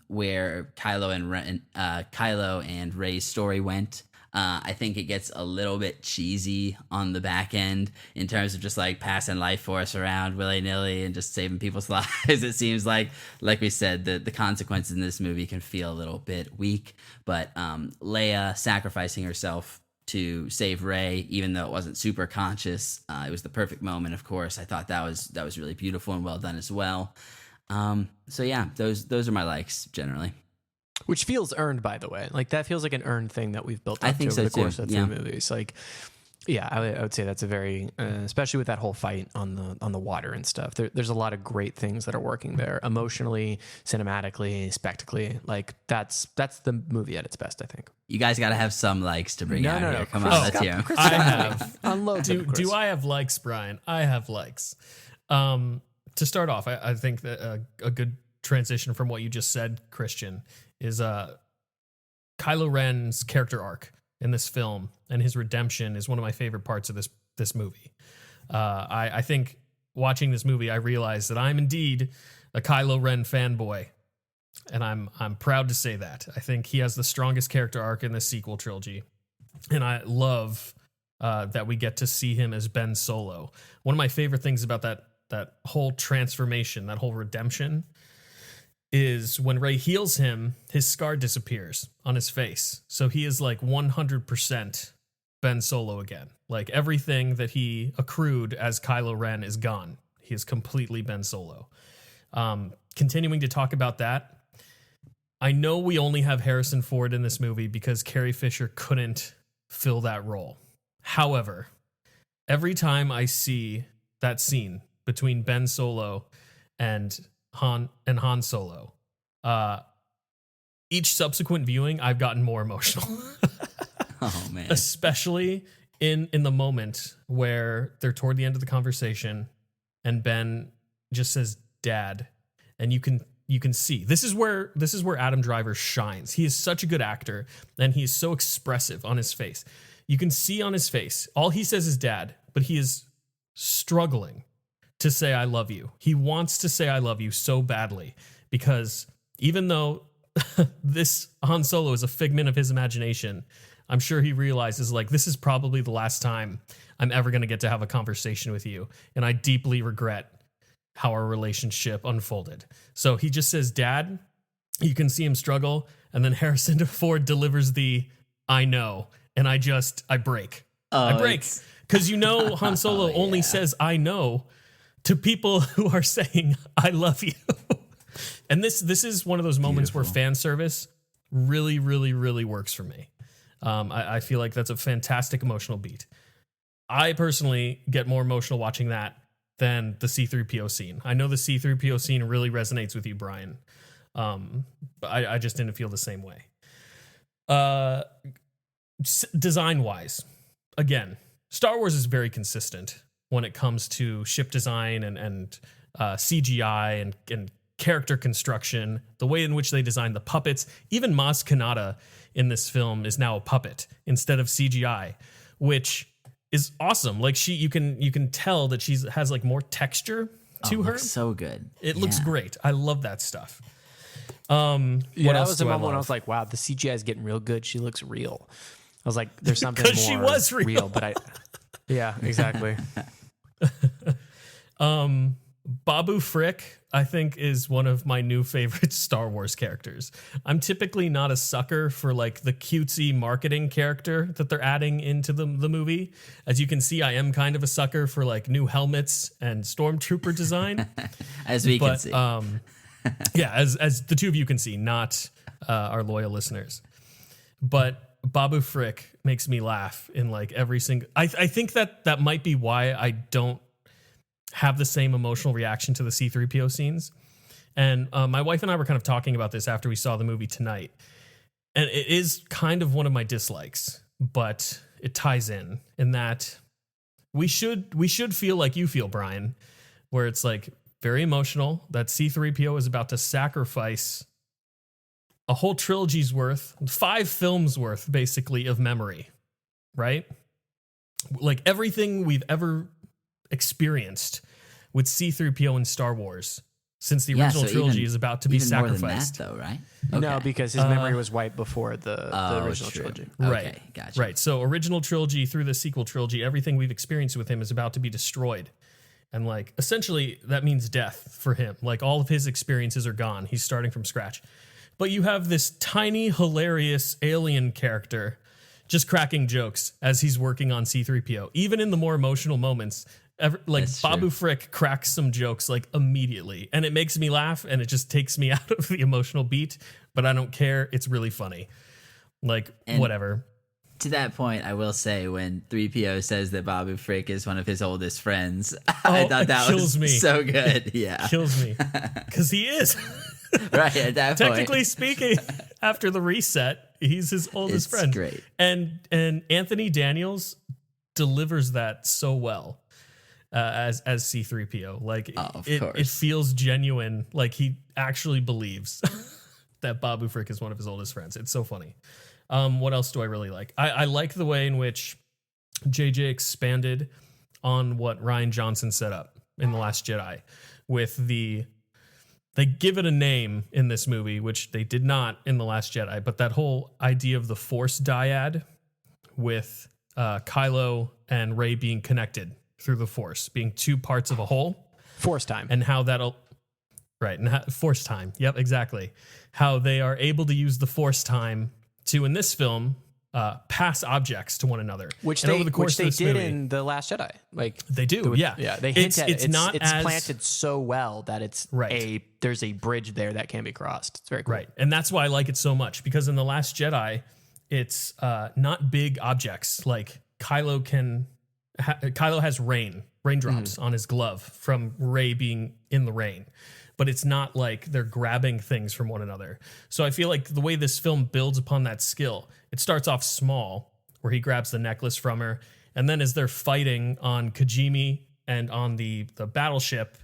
where Kylo and Rey's story went. I think it gets a little bit cheesy on the back end in terms of just like passing life force around willy-nilly and just saving people's lives. It seems like we said, the consequences in this movie can feel a little bit weak, but Leia sacrificing herself to save Rey, even though it wasn't super conscious, it was the perfect moment. Of course, I thought that was really beautiful and well done as well. So yeah, those are my likes generally. Which feels earned, by the way. Like that feels like an earned thing that we've built up I think over the so course too. of 3 movies. Like Yeah, I would say that's a very, especially with that whole fight on the water and stuff. There's a lot of great things that are working there, emotionally, cinematically, spectacally. Like that's the movie at its best, I think. You guys got to have some likes to bring out here. Come on, Chris let's hear 'em. Chris I got have. unload. Do I have likes, Brian? I have likes. To start off, I think that a good transition from what you just said, Christian, is Kylo Ren's character arc in this film and his redemption is one of my favorite parts of this movie. I think watching this movie, I realized that I'm indeed a Kylo Ren fanboy, and I'm proud to say that. I think he has the strongest character arc in this sequel trilogy, and I love that we get to see him as Ben Solo. One of my favorite things about that whole transformation, that whole redemption, is when Rey heals him, his scar disappears on his face. So he is like 100% Ben Solo again. Like everything that he accrued as Kylo Ren is gone. He is completely Ben Solo. Continuing to talk about that, I know we only have Harrison Ford in this movie because Carrie Fisher couldn't fill that role. However, every time I see that scene between Ben Solo and Han Solo, each subsequent viewing, I've gotten more emotional. Oh man. Especially in the moment where they're toward the end of the conversation and Ben just says dad, and you can see this is where Adam Driver shines. He is such a good actor and he is so expressive on his face. You can see on his face, all he says is dad, but he is struggling to say I love you. He wants to say I love you so badly, because even though this Han Solo is a figment of his imagination, I'm sure he realizes like this is probably the last time I'm ever going to get to have a conversation with you, and I deeply regret how our relationship unfolded. So he just says dad. You can see him struggle, and then Harrison Ford delivers the I know, and I break. I break because Han Solo only says I know to people who are saying I love you. And this is one of those moments where fan service really, really, really works for me. I feel like that's a fantastic emotional beat. I personally get more emotional watching that than the C-3PO scene. I know the C-3PO scene really resonates with you, Brian. But I just didn't feel the same way. Design-wise, again, Star Wars is very consistent when it comes to ship design and CGI and character construction, the way in which they design the puppets. Even Maz Kanata in this film is now a puppet instead of CGI, which is awesome. Like you can tell that she has like more texture to her. Looks so good. It looks great. I love that stuff. That was the moment when I love? was like, wow, the CGI is getting real good. She looks real. I was like, there's something more she was real. But yeah, exactly. Babu Frick, I think, is one of my new favorite Star Wars characters. I'm typically not a sucker for like the cutesy marketing character that they're adding into the movie. As you can see, I am kind of a sucker for like new helmets and stormtrooper design. As we can see. Yeah, as the two of you can see, not our loyal listeners. But Babu Frick makes me laugh in like every single... I think that might be why I don't have the same emotional reaction to the C-3PO scenes. And my wife and I were kind of talking about this after we saw the movie tonight. And it is kind of one of my dislikes, but it ties in that we should feel like you feel, Brian, where it's like very emotional that C-3PO is about to sacrifice a whole trilogy's worth, 5 films worth, basically, of memory, right? Like everything we've ever experienced with C-3PO in Star Wars since the original trilogy is about to be sacrificed. More than that, though, right? No, because his memory was wiped before the original trilogy. Right. Okay, gotcha. Right. So original trilogy through the sequel trilogy, everything we've experienced with him is about to be destroyed. And like essentially that means death for him. Like all of his experiences are gone. He's starting from scratch. But you have this tiny, hilarious alien character just cracking jokes as he's working on C-3PO. Even in the more emotional moments, Babu Frick cracks some jokes like immediately. And it makes me laugh and it just takes me out of the emotional beat. But I don't care. It's really funny. Like, whatever. To that point, I will say when 3PO says that Babu Frick is one of his oldest friends, I Oh, thought it that kills was me. so good. Yeah. Kills me. Because he is. Right at that Technically point. speaking, after the reset, he's his oldest It's friend. great. And Anthony Daniels delivers that so well as C-3PO. Like Of it course. feels genuine. Like he actually believes that Babu Frick is one of his oldest friends. It's so funny. What else do I really like? I like the way in which JJ expanded on what Rian Johnson set up in The Last Jedi with they give it a name in this movie, which they did not in The Last Jedi, but that whole idea of the Force dyad with Kylo and Rey being connected through the Force, being two parts of a whole. Force time. And how that'll... Right, and Force time. Yep, exactly. How they are able to use the Force time to, in this film, pass objects to one another. Which and they, over the course which of they this did movie, in The Last Jedi. Like they do, yeah. Yeah, they hint at it. It's not it's as planted so well that it's Right. there's a bridge there that can be crossed. It's very cool. right, and that's why I like it so much, because in The Last Jedi, it's not big objects. Like Kylo has raindrops on his glove from Rey being in the rain, but it's not like they're grabbing things from one another. So I feel like the way this film builds upon that skill, it starts off small, where he grabs the necklace from her, and then as they're fighting on Kijimi and on the battleship,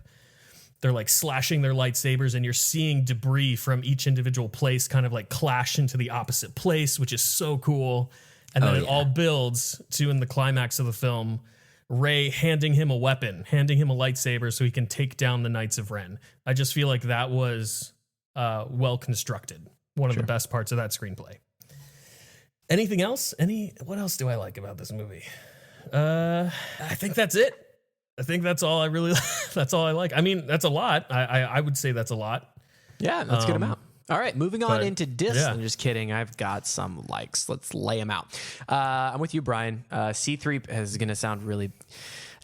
they're like slashing their lightsabers, and you're seeing debris from each individual place kind of like clash into the opposite place, which is so cool. And then it all builds to, in the climax of the film, Rey handing him a weapon, handing him a lightsaber so he can take down the Knights of Ren. I just feel like that was well constructed. One of the best parts of that screenplay. Anything else? What else do I like about this movie? I think that's it. I think that's all I really, that's all I like. I mean, that's a lot. I would say that's a lot. Yeah, let's get them out. All right, moving on but, into discs. yeah. I'm just kidding. I've got some likes. Let's lay them out. I'm with you, Brian. C3 is going to sound really...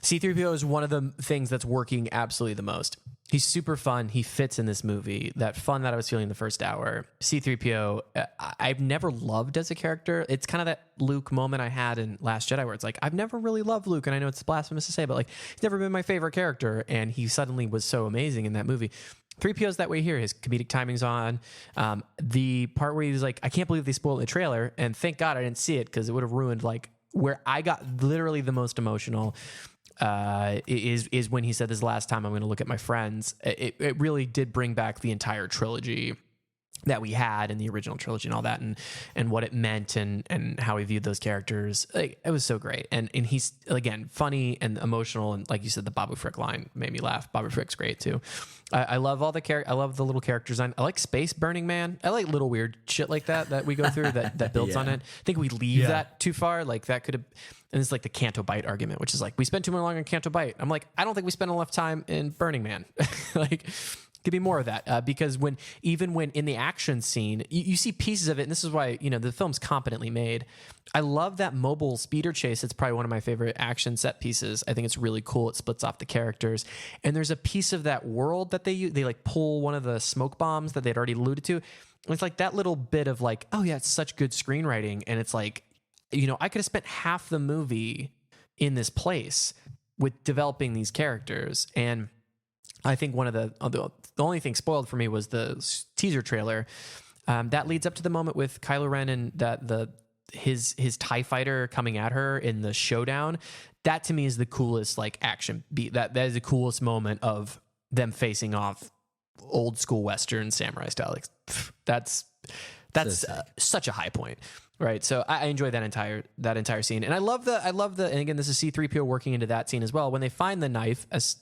C3PO is one of the things that's working absolutely the most. He's super fun. He fits in this movie. That fun that I was feeling in the first hour. C3PO, I've never loved as a character. It's kind of that Luke moment I had in Last Jedi where it's like, I've never really loved Luke, and I know it's blasphemous to say, but like, he's never been my favorite character, and he suddenly was so amazing in that movie. 3PO's that way here. His comedic timing's on. The part where he was like, I can't believe they spoiled the trailer, and thank God I didn't see it because it would have ruined like where I got literally the most emotional. Is when he said, "This is the last time I'm going to look at my friends." It really did bring back the entire trilogy that we had in the original trilogy and all that, and what it meant and how he viewed those characters. Like, it was so great, and he's again funny and emotional, and like you said, the Babu Frick line made me laugh. Babu Frick's great too. I love all the I love the little character design. I like Space Burning Man. I like little weird shit like that we go through that builds on it. I think we leave that too far. Like that could have. And it's like the Canto Bight argument, which is like, we spent too long on Canto Bight. I'm like, I don't think we spent enough time in Burning Man. Like, give me more of that. Because even when in the action scene, you see pieces of it, and this is why, the film's competently made. I love that mobile speeder chase. It's probably one of my favorite action set pieces. I think it's really cool. It splits off the characters. And there's a piece of that world that they use. They like pull one of the smoke bombs that they'd already alluded to. And it's like that little bit of like, oh yeah, it's such good screenwriting. And it's like, I could have spent half the movie in this place with developing these characters. And I think one of the only thing spoiled for me was the teaser trailer. That leads up to the moment with Kylo Ren and his TIE fighter coming at her in the showdown. That to me is the coolest like action beat. That is the coolest moment of them facing off, old school Western samurai style. Like, that's such a high point. Right. So I enjoy that entire scene. And I love the, and again, this is C-3PO working into that scene as well. When they find the knife, as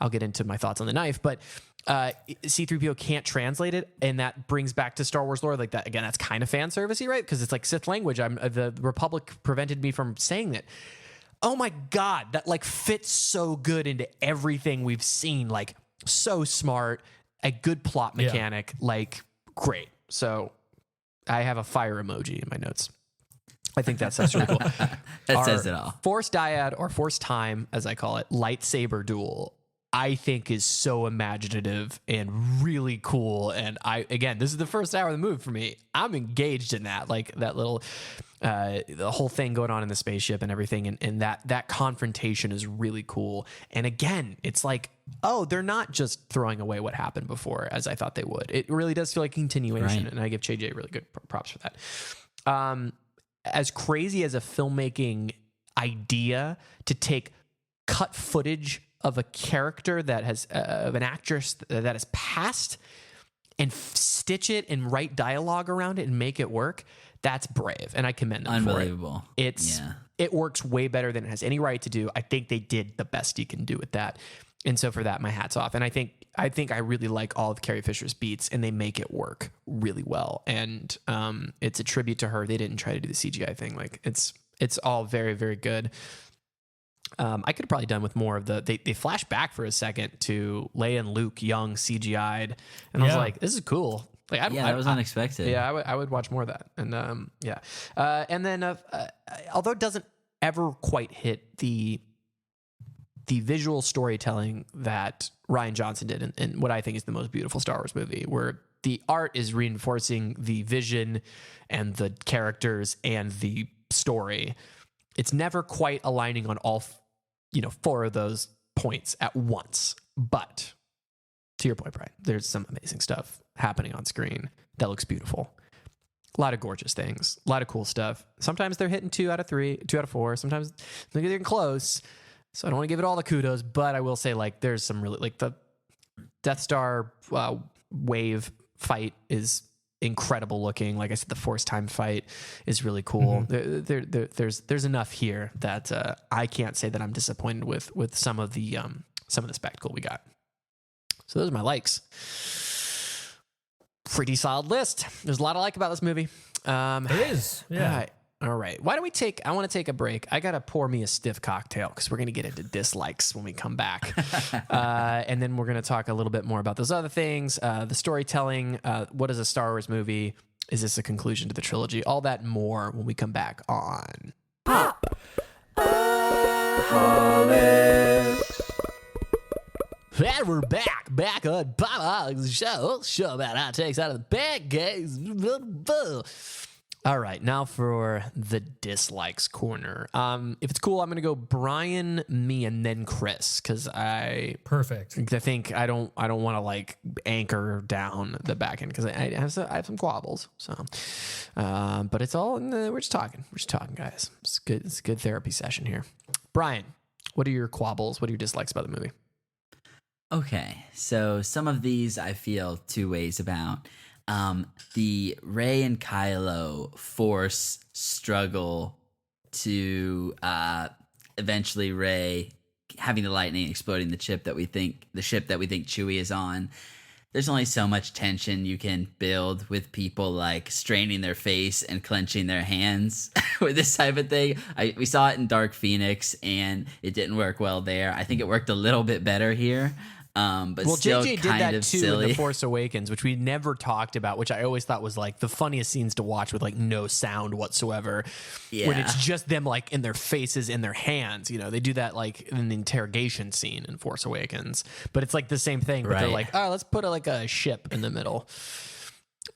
I'll get into my thoughts on the knife, but C-3PO can't translate it. And that brings back to Star Wars lore. Like that, again, that's kind of fan servicey, right? Because it's like Sith language. The Republic prevented me from saying that. Oh my God. That like fits so good into everything we've seen. Like so smart, a good plot mechanic, like great. So I have a fire emoji in my notes. I think that's really cool. That says it all. Force dyad, or force time, as I call it, lightsaber duel. I think is so imaginative and really cool. And this is the first hour of the movie for me. I'm engaged in that, like that little, the whole thing going on in the spaceship and everything. And that confrontation is really cool. And again, it's like, oh, they're not just throwing away what happened before as I thought they would. It really does feel like continuation. Right. And I give JJ really good props for that. As crazy as a filmmaking idea to take cut footage of a character that has of an actress that has passed and stitch it and write dialogue around it and make it work, that's brave, and I commend them Unbelievable. for it. It works way better than it has any right to do. I think they did the best you can do with that, and so for that, my hat's off. And I think I really like all of Carrie Fisher's beats, and they make it work really well. And it's a tribute to her. They didn't try to do the CGI thing. Like it's all very, very good. I could have probably done with more of they flash back for a second to Leia and Luke young CGI'd, and I was like, this is cool. Like, that was unexpected. Yeah, I would watch more of that. And and then although it doesn't ever quite hit the visual storytelling that Rian Johnson did in what I think is the most beautiful Star Wars movie, where the art is reinforcing the vision and the characters and the story. It's never quite aligning on all, 4 of those points at once. But to your point, Brian, there's some amazing stuff happening on screen that looks beautiful. A lot of gorgeous things, a lot of cool stuff. Sometimes they're hitting 2 out of 3, 2 out of 4. Sometimes they're getting close. So I don't want to give it all the kudos, but I will say, like, there's some really, like, the Death Star wave fight is incredible looking. Like I said, the Force time fight is really cool. There's enough here that I can't say that I'm disappointed with some of the spectacle we got. So those are my likes. Pretty solid list. There's a lot I like about this movie. It is. Yeah. All right. I want to take a break. I got to pour me a stiff cocktail because we're going to get into dislikes when we come back. And then we're going to talk a little bit more about those other things, the storytelling. What is a Star Wars movie? Is this a conclusion to the trilogy? All that and more when we come back on Pop-O-Holics. And we're back on Pop-O-Holics show about hot takes out of the pancakes. All right, now for the dislikes corner. If it's cool, I'm going to go Brian, me, and then Chris because I think I don't want to like anchor down the back end because I have some quabbles. So, but it's all we're just talking, guys. It's good. It's a good therapy session here. Brian, what are your quabbles? What are your dislikes about the movie? Okay, so some of these I feel 2 ways about. The Rey and Kylo Force struggle to eventually Rey having the lightning exploding the ship that we think Chewie is on. There's only so much tension you can build with people like straining their face and clenching their hands with this type of thing. We saw it in Dark Phoenix and it didn't work well there. I think it worked a little bit better here. But still JJ did kind that of too silly. in The Force Awakens, which we never talked about, which I always thought was like the funniest scenes to watch with like no sound whatsoever. Yeah. When it's just them like in their faces and their hands, they do that like in the interrogation scene in Force Awakens, but it's like the same thing, but they're like, oh, let's put a ship in the middle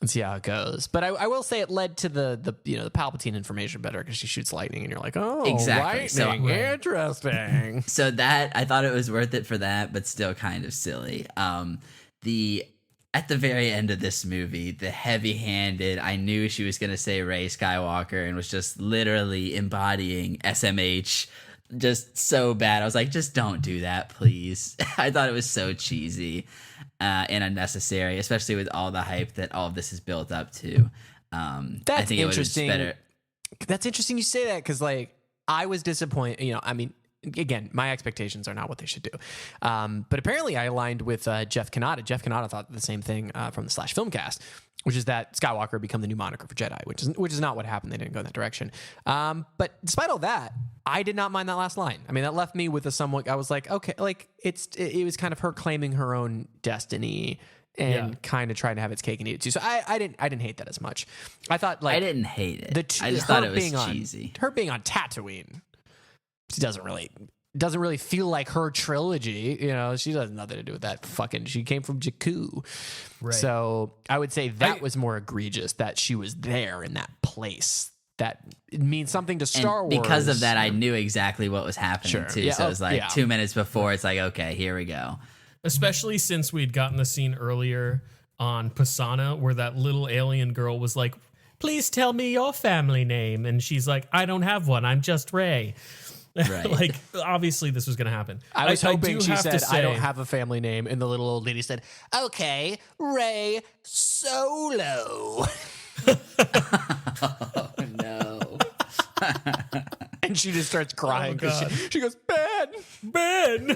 and see how it goes. But I will say it led to the Palpatine information better because she shoots lightning and you're like, oh, Exactly. lightning, interesting. So that I thought it was worth it for that, but still kind of silly. At the very end of this movie, the heavy-handed, I knew she was going to say Rey Skywalker and was just literally embodying SMH. Just so bad. I was like, just don't do that, please. I thought it was so cheesy and unnecessary, especially with all the hype that all of this is built up to. That's I think interesting. It was better. That's interesting you say that because, like, I was disappointed. Again, my expectations are not what they should do. But apparently I aligned with Jeff Kanata. Jeff Kanata thought the same thing from the Slash Filmcast, which is that Skywalker become the new moniker for Jedi, which is not what happened. They didn't go in that direction. But despite all that, I did not mind that last line. I mean, that left me with a somewhat, I was like, okay, like it was kind of her claiming her own destiny and kind of trying to have its cake and eat it too. So I didn't hate that as much. I thought like I didn't hate it. I just thought it was cheesy. Her being on Tatooine, she doesn't really doesn't really feel like her trilogy. You know, she has nothing to do with that fucking. She came from Jakku. Right. So I would say that was more egregious that she was there in that place. That it means something to Star Wars. Because of that, I knew exactly what was happening too. Yeah. So it was like 2 minutes before, it's like, okay, here we go. Especially since we'd gotten the scene earlier on Pisana where that little alien girl was like, please tell me your family name. And she's like, I don't have one. I'm just Rey. Right. Like, obviously this was going to happen. I was hoping do she have to said, I don't say- have a family name. And the little old lady said, okay, Rey Solo. Oh, no. And she just starts crying because God. she goes, Ben.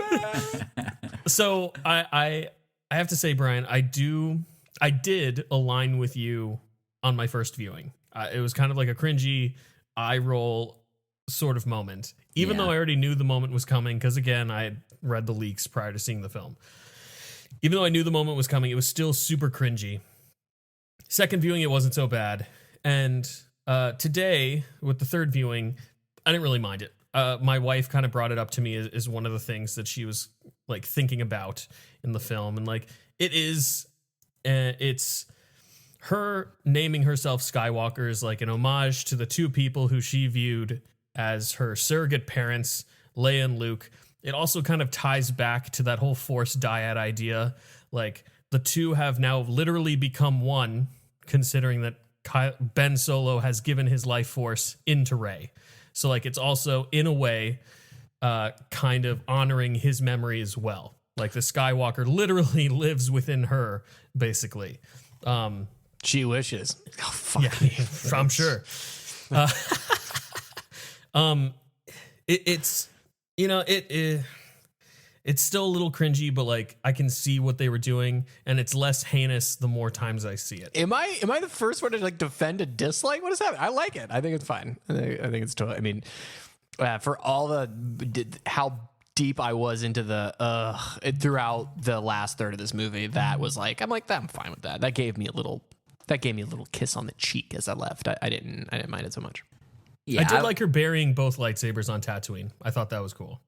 So I have to say, Brian, I did align with you on my first viewing. It was kind of like a cringy eye roll sort of moment, even though I already knew the moment was coming. Because again, I had read the leaks prior to seeing the film. Even though I knew the moment was coming, it was still super cringy. Second viewing, it wasn't so bad. And today, with the third viewing, I didn't really mind it. My wife kind of brought it up to me as one of the things that she was like thinking about in the film. And like, it's her naming herself Skywalker is like an homage to the two people who she viewed as her surrogate parents, Leia and Luke. It also kind of ties back to that whole Force dyad idea. Like, the two have now literally become one, considering that Ben Solo has given his life force into Rey. So like, it's also in a way kind of honoring his memory as well. Like, the Skywalker literally lives within her, basically. She wishes. Oh, fuck Yeah, me. I'm sure. It's you know it's still a little cringy, but like, I can see what they were doing, and it's less heinous the more times I see it. Am I the first one to like defend a dislike? What is happening? I like it. I think it's fine. I think it's totally. I mean, for all how deep I was into the throughout the last third of this movie, that was like, I'm fine with that. That gave me a little kiss on the cheek as I left. I didn't mind it so much. Yeah, I did like her burying both lightsabers on Tatooine. I thought that was cool.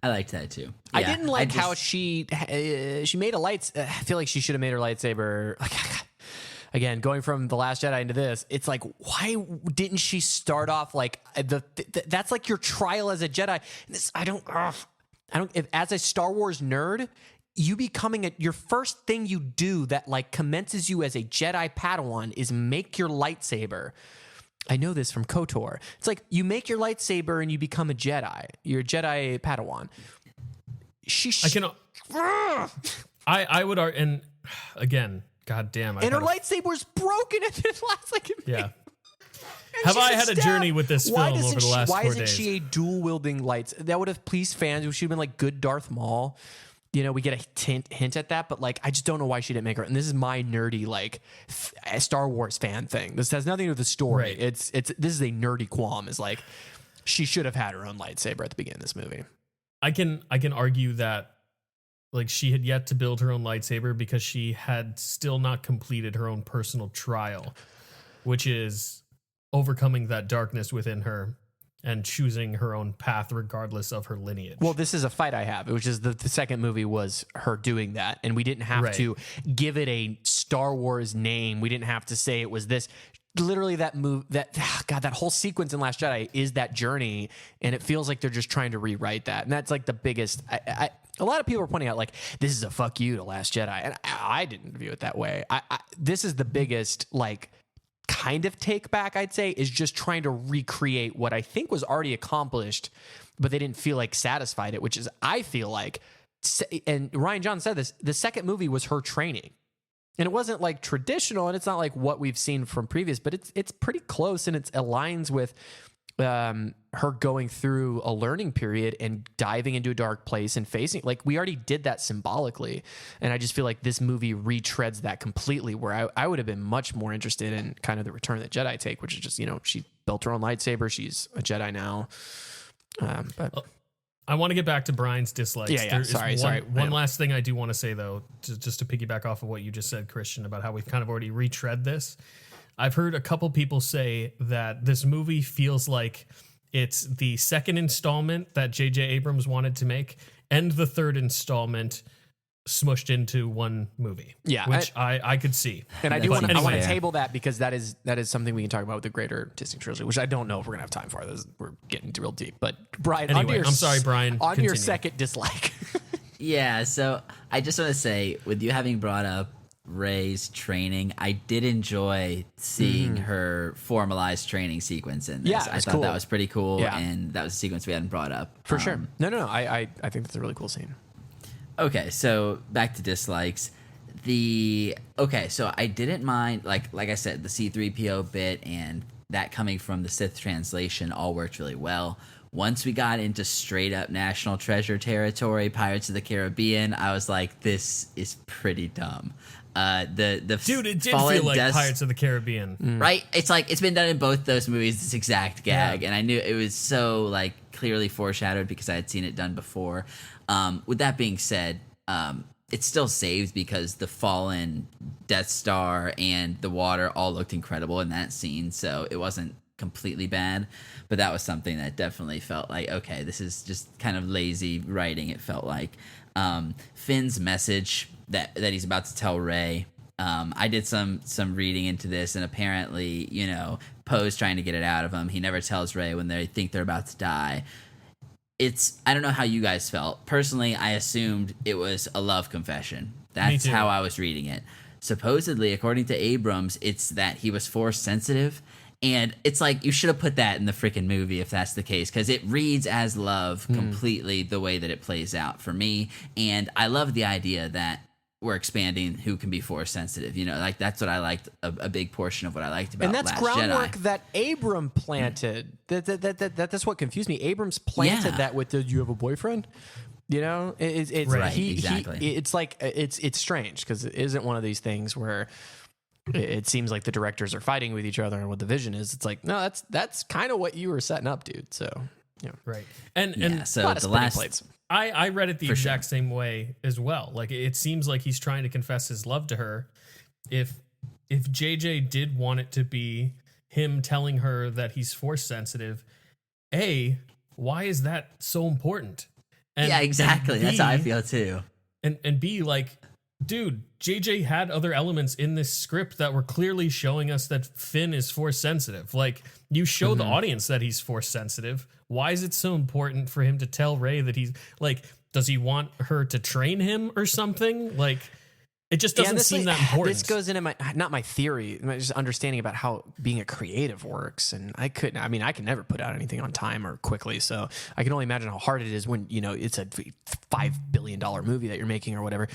I liked that too. I Yeah, didn't like how she made a I feel like she should have made her lightsaber. Like, again, going from The Last Jedi into this, it's like, why didn't she start off like that's like your trial as a Jedi. I don't. If, as a Star Wars nerd, you becoming your first thing you do that like commences you as a Jedi Padawan is make your lightsaber. I know this from KOTOR. It's like you make your lightsaber and you become a Jedi. You're a Jedi Padawan. I would argue, and again, god damn. And her lightsaber's broken at the last like. Yeah. Have I had a journey with this film over the last 4 days? Why isn't she a dual wielding lights? That would have pleased fans. She'd have been like good Darth Maul. You know, we get a hint at that, but like, I just don't know why she didn't make her. And this is my nerdy like Star Wars fan thing. This has nothing to do with the story. Right. This is a nerdy qualm. Is like, she should have had her own lightsaber at the beginning of this movie. I can argue that like, she had yet to build her own lightsaber because she had still not completed her own personal trial, which is overcoming that darkness within her and choosing her own path regardless of her lineage. Well, this is a fight I have, which is the second movie was her doing that, and we didn't have to give it a Star Wars name. We didn't have to say it was this. Literally, that whole sequence in Last Jedi is that journey, and it feels like they're just trying to rewrite that, and that's like the biggest. A lot of people are pointing out like, this is a fuck you to Last Jedi, and I didn't view it that way. This is the biggest like kind of take back, I'd say, is just trying to recreate what I think was already accomplished, but they didn't feel like satisfied it, which is, I feel like, and Rian Johnson said this, the second movie was her training. And it wasn't like traditional, and it's not like what we've seen from previous, but it's pretty close, and it aligns with her going through a learning period and diving into a dark place and facing, like, we already did that symbolically. And I just feel like this movie retreads that completely, where I would have been much more interested in kind of the Return of the Jedi take, which is just, you know, she built her own lightsaber. She's a Jedi now. But I want to get back to Brian's dislikes. Yeah. Sorry. One last thing I do want to say, though, just to piggyback off of what you just said, Christian, about how we've kind of already retread this. I've heard a couple people say that this movie feels like It's the second installment that J.J. Abrams wanted to make, and the third installment smushed into one movie. Yeah, which I could see. And I do want to anyway. table that because that is something we can talk about with the greater Disney trilogy, which I don't know if we're gonna have time for. We're getting real deep. But Brian, Anyway, I'm sorry, Brian. On your Continue. second dislike. Yeah, so I just want to say, with you having brought up Rey's training, I did enjoy seeing her formalized training sequence in this. Yeah, I it's thought cool. that was pretty cool, Yeah. and that was a sequence we hadn't brought up. For sure. No. I think that's a really cool scene. Okay, so back to dislikes. So I didn't mind, like I said, the C-3PO bit and that coming from the Sith translation all worked really well. Once we got into straight up National Treasure territory, Pirates of the Caribbean, I was like, this is pretty dumb. Dude, it did fallen feel like Death- Pirates of the Caribbean. Right? It's like it's been done in both those movies, this exact gag, and I knew it was so like clearly foreshadowed because I had seen it done before. With that being said, it's still saved because the fallen Death Star and the water all looked incredible in that scene, so it wasn't completely bad. But that was something that definitely felt like, okay, this is just kind of lazy writing. It felt like Finn's message that he's about to tell Rey. I did some reading into this, and apparently, Poe's trying to get it out of him. He never tells Rey when they think they're about to die. I don't know how you guys felt. Personally, I assumed it was a love confession. That's too. how I was reading it. Supposedly, according to Abrams, it's that he was force sensitive. And it's like, you should have put that in the freaking movie if that's the case, because it reads as love completely the way that it plays out for me. And I love the idea that we're expanding who can be force sensitive. Like that's what I liked, a big portion of what I liked about And that's Last groundwork Jedi. that Abram planted. That's what confused me. Abrams planted Yeah. that with the "you have a boyfriend." It's Right, exactly. It's like it's strange because it isn't one of these things where it seems like the directors are fighting with each other and what the vision is. It's like, no, that's kind of what you were setting up, dude. So Right. And Yeah, so a lot of the spinning last plates. I read it the For exact same way as well. Like it seems like he's trying to confess his love to her. If JJ did want it to be him telling her that he's force sensitive, why is that so important? And, yeah, exactly. and That's how I feel too. And B, like, dude, JJ had other elements in this script that were clearly showing us that Finn is force sensitive. Like, you show the audience that he's force sensitive. Why is it so important for him to tell Rey that he's like, does he want her to train him or something? Like, it just doesn't seem that important. This goes into not my theory, my just understanding about how being a creative works. And I can never put out anything on time or quickly. So I can only imagine how hard it is when, it's a $5 billion movie that you're making or whatever.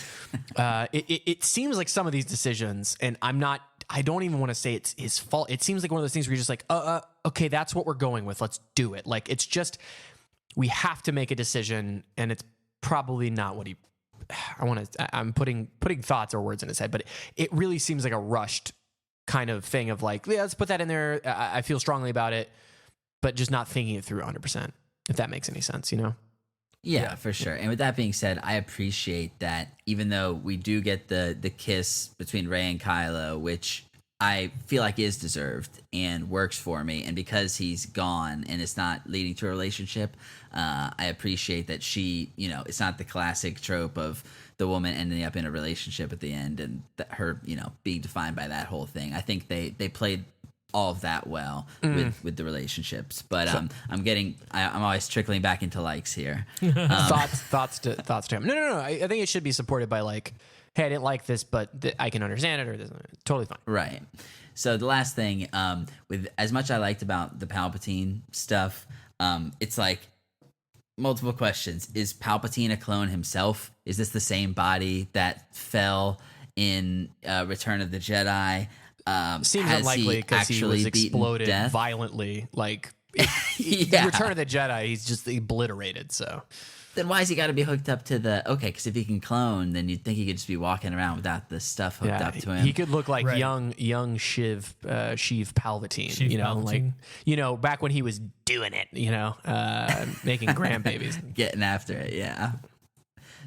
It seems like some of these decisions, and I don't even want to say it's his fault. It seems like one of those things where you're just like, okay, that's what we're going with. Let's do it. Like, it's just, we have to make a decision, and it's probably not what I'm putting thoughts or words in his head, but it really seems like a rushed kind of thing of like, yeah, let's put that in there. I feel strongly about it, but just not thinking it through 100%, if that makes any sense, Yeah, for sure. And with that being said, I appreciate that even though we do get the kiss between Rey and Kylo, which I feel like is deserved and works for me, and because he's gone and it's not leading to a relationship, I appreciate that she, it's not the classic trope of the woman ending up in a relationship at the end and her, being defined by that whole thing. I think they played all of that well with the relationships, but I'm always trickling back into likes here. Thoughts to him. No. I think it should be supported by like, hey, I didn't like this, but I can understand it, or this. Totally fine. Right. So the last thing, with as much I liked about the Palpatine stuff, it's like multiple questions. Is Palpatine a clone himself? Is this the same body that fell in Return of the Jedi? Seems has unlikely because he was beaten exploded death? violently. Like, Yeah. Return of the Jedi, he's just obliterated. So Then why has he got to be hooked up to the... Okay, because if he can clone, then you'd think he could just be walking around without the stuff hooked up to him. he could look like Right. young Sheev Palpatine. Sheev Palpatine. Like back when he was doing it. Making grandbabies. Getting after it, yeah.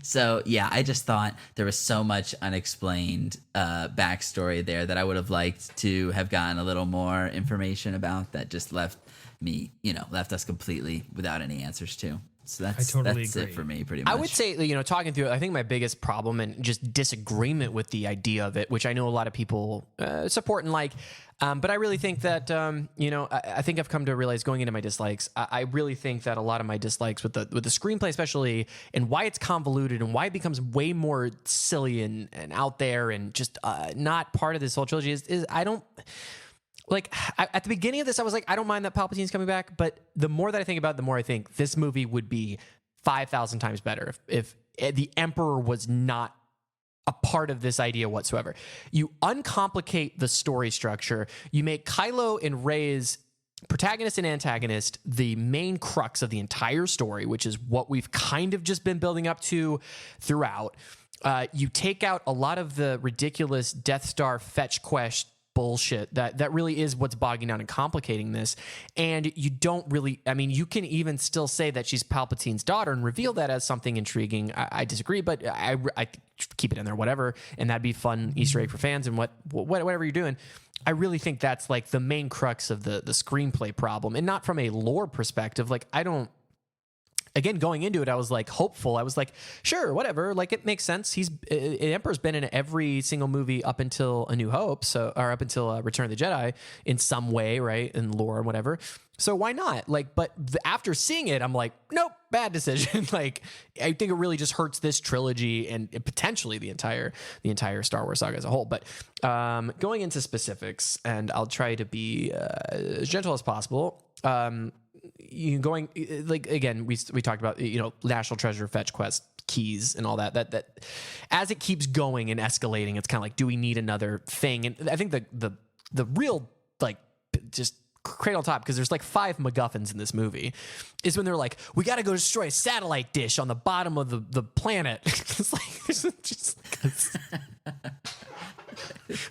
So, yeah, I just thought there was so much unexplained backstory there that I would have liked to have gotten a little more information about that just left left us completely without any answers to. So that's totally that's agree. it for me, pretty much. I would say, talking through it, I think my biggest problem and just disagreement with the idea of it, which I know a lot of people support and like, but I really think that, I think I've come to realize going into my dislikes, I really think that a lot of my dislikes with the screenplay especially, and why it's convoluted and why it becomes way more silly and out there and just not part of this whole trilogy is I don't... Like, at the beginning of this, I was like, I don't mind that Palpatine's coming back, but the more that I think about it, the more I think this movie would be 5,000 times better if the Emperor was not a part of this idea whatsoever. You uncomplicate the story structure. You make Kylo and Rey's protagonist and antagonist the main crux of the entire story, which is what we've kind of just been building up to throughout. You take out a lot of the ridiculous Death Star fetch quest bullshit that really is what's bogging down and complicating this. And you don't really, you can even still say that she's Palpatine's daughter and reveal that as something intriguing. I disagree, but I keep it in there, whatever. And that'd be fun Easter egg for fans and whatever you're doing. I really think that's like the main crux of the screenplay problem, and not from a lore perspective. Like, Again, going into it, I was like hopeful. I was like, sure, whatever. Like, it makes sense. Emperor's been in every single movie up until A New Hope, or up until Return of the Jedi in some way, right? In lore and whatever. So why not? Like, but after seeing it, I'm like, nope, bad decision. Like, I think it really just hurts this trilogy and potentially the entire Star Wars saga as a whole. But going into specifics, and I'll try to be as gentle as possible. Again, we talked about National Treasure fetch quest keys and all that as it keeps going and escalating, it's kind of like, do we need another thing? And I think the real just cradle top, because there's 5 MacGuffins in this movie, is when they're like, we got to go destroy a satellite dish on the bottom of the planet. It's like, it's just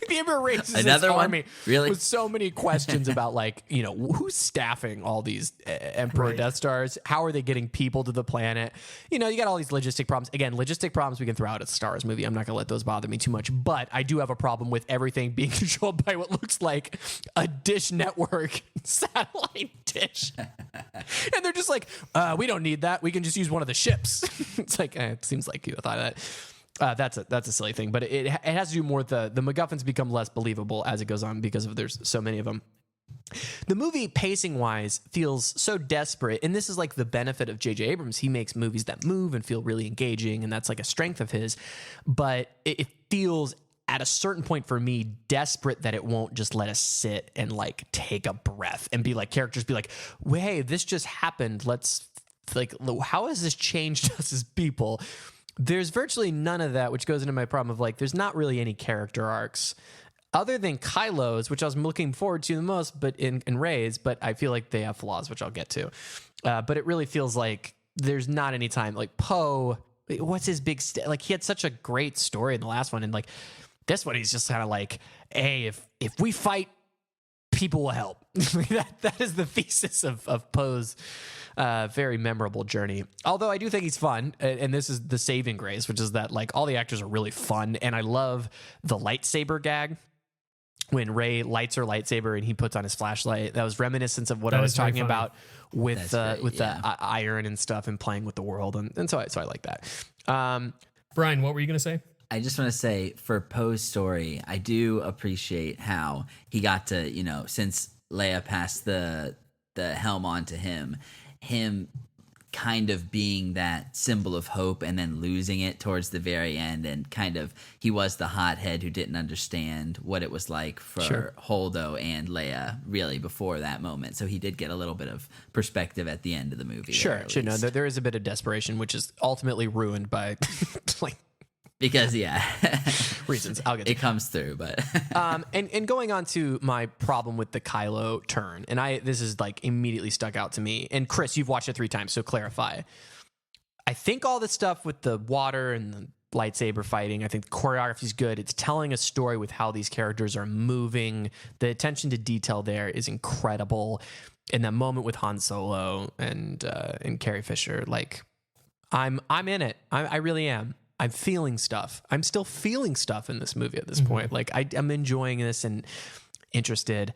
the Emperor raises Another his one? army Really? with so many questions about who's staffing all these Emperor Death Stars? How are they getting people to the planet? You got all these logistic problems. Again, logistic problems we can throw out at the Star Wars movie. I'm not going to let those bother me too much, but I do have a problem with everything being controlled by what looks like a Dish Network satellite dish. And they're just like, we don't need that. We can just use one of the ships. It's like, it seems like you thought of that. That's a silly thing, but it has to do more with the MacGuffins become less believable as it goes on because there's so many of them. The movie, pacing wise, feels so desperate, and this is like the benefit of J.J. Abrams. He makes movies that move and feel really engaging, and that's like a strength of his. But it feels at a certain point for me desperate that it won't just let us sit and take a breath and be like, characters be like, well, hey, this just happened. Let's how has this changed us as people? There's virtually none of that, which goes into my problem of there's not really any character arcs other than Kylo's, which I was looking forward to the most, but in Rey's, but I feel like they have flaws, which I'll get to. But it really feels like there's not any time. Like Poe, what's his big he had such a great story in the last one, and this one he's just kind of hey, if we fight, people will help. that is the thesis of Poe's very memorable journey. Although I do think he's fun, and this is the saving grace, which is that all the actors are really fun, and I love the lightsaber gag when Rey lights her lightsaber and he puts on his flashlight. That was reminiscent of what I was talking about with the iron and stuff and playing with the world, and so I like that. Brian, what were you gonna say? I just want to say, for Poe's story, I do appreciate how he got to, since Leia passed the helm on to him kind of being that symbol of hope and then losing it towards the very end, and kind of he was the hothead who didn't understand what it was like for Holdo and Leia really before that moment. So he did get a little bit of perspective at the end of the movie. Sure. No, there is a bit of desperation, which is ultimately ruined by because reasons. I'll get to it comes through, but and going on to my problem with the Kylo turn, and this is immediately stuck out to me. And Chris, you've watched it 3 times, so clarify. I think all the stuff with the water and the lightsaber fighting, I think the choreography is good. It's telling a story with how these characters are moving. The attention to detail there is incredible. In that moment with Han Solo and Carrie Fisher, I'm in it. I really am. I'm feeling stuff. I'm still feeling stuff in this movie at this point. I'm enjoying this and interested.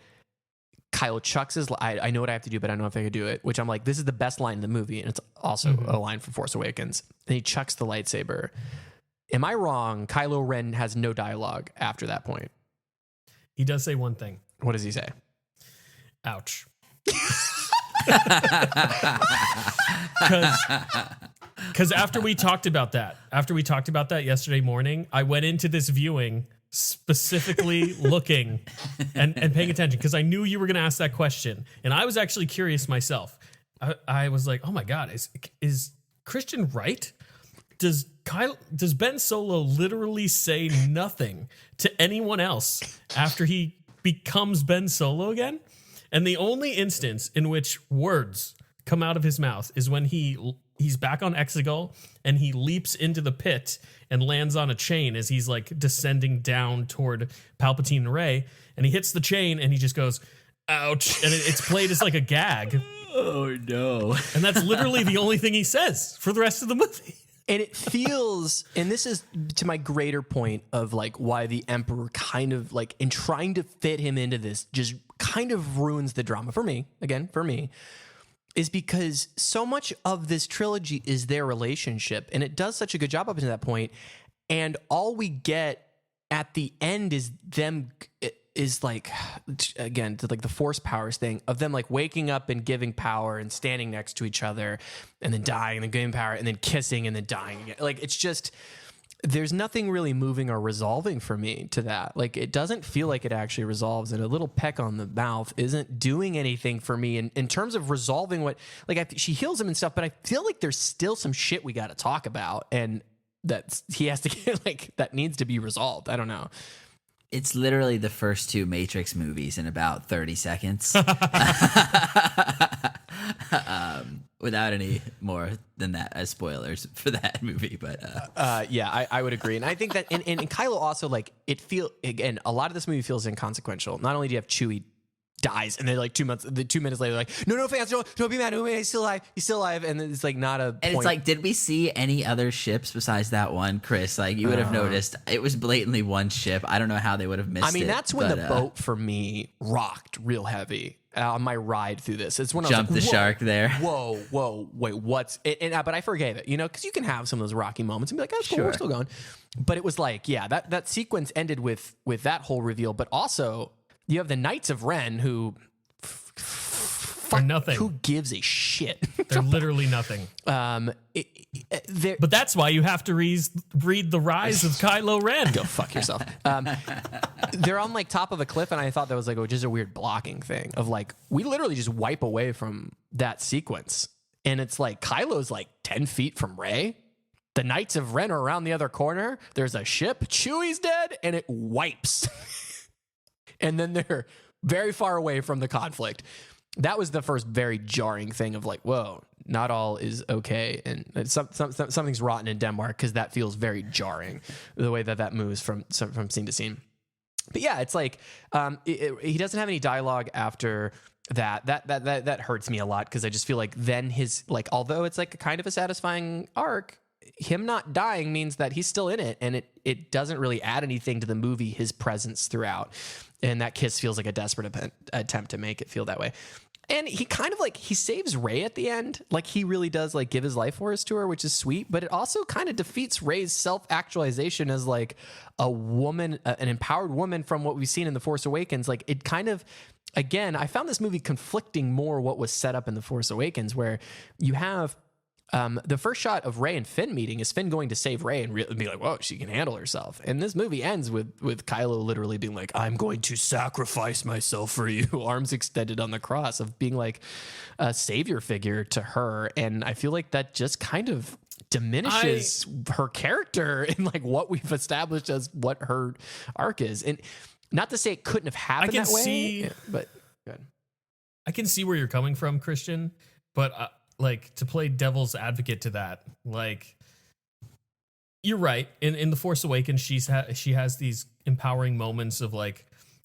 Kylo chucks his. I know what I have to do, but I don't know if I could do it. Which I'm like, this is the best line in the movie, and it's also a line from Force Awakens. And he chucks the lightsaber. Am I wrong? Kylo Ren has no dialogue after that point. He does say one thing. What does he say? Ouch. Because after we talked about that yesterday morning, I went into this viewing specifically looking and paying attention because I knew you were going to ask that question, and I was actually curious myself. I was like, oh my god, is Christian right? Does Ben Solo literally say nothing to anyone else after he becomes Ben Solo again? And the only instance in which words come out of his mouth is when he's back on Exegol and he leaps into the pit and lands on a chain as he's like descending down toward Palpatine and Rey, and he hits the chain and he just goes, ouch, and it's played as like a gag. Oh no. And that's literally the only thing he says for the rest of the movie. And it feels, and this is to my greater point of like why the Emperor kind of like in trying to fit him into this just kind of ruins the drama for me, is because so much of this trilogy is their relationship, and it does such a good job up to that point, and all we get at the end is them is like, again, to like the force powers thing of them like waking up and giving power and standing next to each other and then dying and then giving power and then kissing and then dying again. Like, it's just, there's nothing really moving or resolving for me to that. Like, it doesn't feel like it actually resolves, and a little peck on the mouth isn't doing anything for me in terms of resolving what, like, she heals him and stuff, but I feel like there's still some shit we got to talk about, and that he has to get, like, that needs to be resolved. I don't know. It's literally the first two Matrix movies in about 30 seconds. Without any more than that as spoilers for that movie. But yeah, I would agree. And I think that in Kylo also, like, it again, a lot of this movie feels inconsequential. Not only do you have Chewie dies, and then like 2 minutes later, like, no fans, don't be mad. He's still alive. And it's like not a point. And it's like, did we see any other ships besides that one, Chris? Like, you would have noticed it was blatantly one ship. I don't know how they would have missed it. I mean, that's when the boat for me rocked real heavy on my ride through this. It's when I was like, the shark there. Whoa, wait, what's it? But I forgave it, because you can have some of those rocky moments and be like, oh, cool, we're still going. But it was like, yeah, that sequence ended with that whole reveal, but also you have the Knights of Ren who are nothing. Who gives a shit? They're literally nothing. But that's why you have to read The Rise of Kylo Ren. Go fuck yourself. They're on like top of a cliff, and I thought that was like just a weird blocking thing of like, we literally just wipe away from that sequence, and it's like Kylo's like 10 feet from Rey. The Knights of Ren are around the other corner. There's a ship. Chewie's dead, and it wipes. And then they're very far away from the conflict. That was the first very jarring thing of like, whoa, not all is okay. And something's rotten in Denmark, because that feels very jarring, the way that moves from scene to scene. But yeah, it's like he doesn't have any dialogue after that. That hurts me a lot, because I just feel like then his, like, although it's like a kind of a satisfying arc, him not dying means that he's still in it, and it doesn't really add anything to the movie, his presence throughout. And that kiss feels like a desperate attempt to make it feel that way. And he kind of like, he saves Rey at the end. Like, he really does like give his life for us to her, which is sweet, but it also kind of defeats Rey's self-actualization as like a woman, an empowered woman from what we've seen in The Force Awakens. Like, it kind of, again, I found this movie conflicting more what was set up in The Force Awakens, where you have the first shot of Rey and Finn meeting is Finn going to save Rey and be like, whoa, she can handle herself. And this movie ends with Kylo literally being like, I'm going to sacrifice myself for you, arms extended on the cross, of being like a savior figure to her. And I feel like that just kind of diminishes her character and like what we've established as what her arc is. And not to say it couldn't have happened that way, but good. I can see where you're coming from, Christian, but like, to play devil's advocate to that, like, you're right. In The Force Awakens, she has these empowering moments of like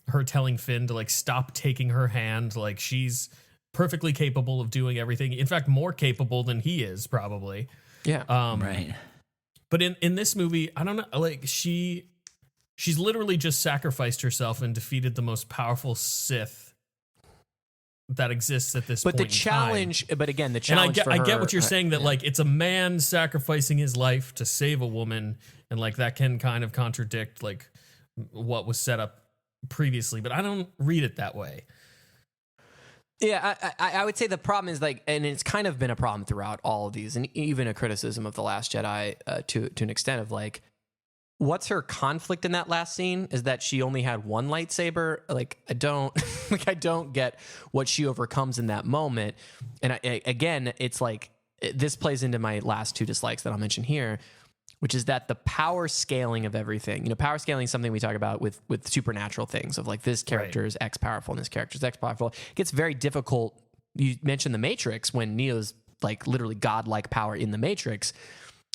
her telling Finn to like stop taking her hand. Like, she's perfectly capable of doing everything. In fact, more capable than he is, probably. Yeah. Right. But in this movie, I don't know. Like, she's literally just sacrificed herself and defeated the most powerful Sith that exists at this But point. the challenge, but again, the and challenge. I get her, what you're saying, that like it's a man sacrificing his life to save a woman, and like that can kind of contradict like what was set up previously, but I don't read it that way. Yeah, I would say the problem is like, and it's kind of been a problem throughout all of these, and even a criticism of The Last Jedi to an extent of like, what's her conflict in that last scene is that she only had one lightsaber. Like, I don't like, I don't get what she overcomes in that moment. And again, it's like, this plays into my last two dislikes that I'll mention here, which is that the power scaling of everything, power scaling is something we talk about with supernatural things of like, this character is X powerful and this character is X powerful. It gets very difficult. You mentioned the Matrix, when Neo's like literally godlike power in the Matrix,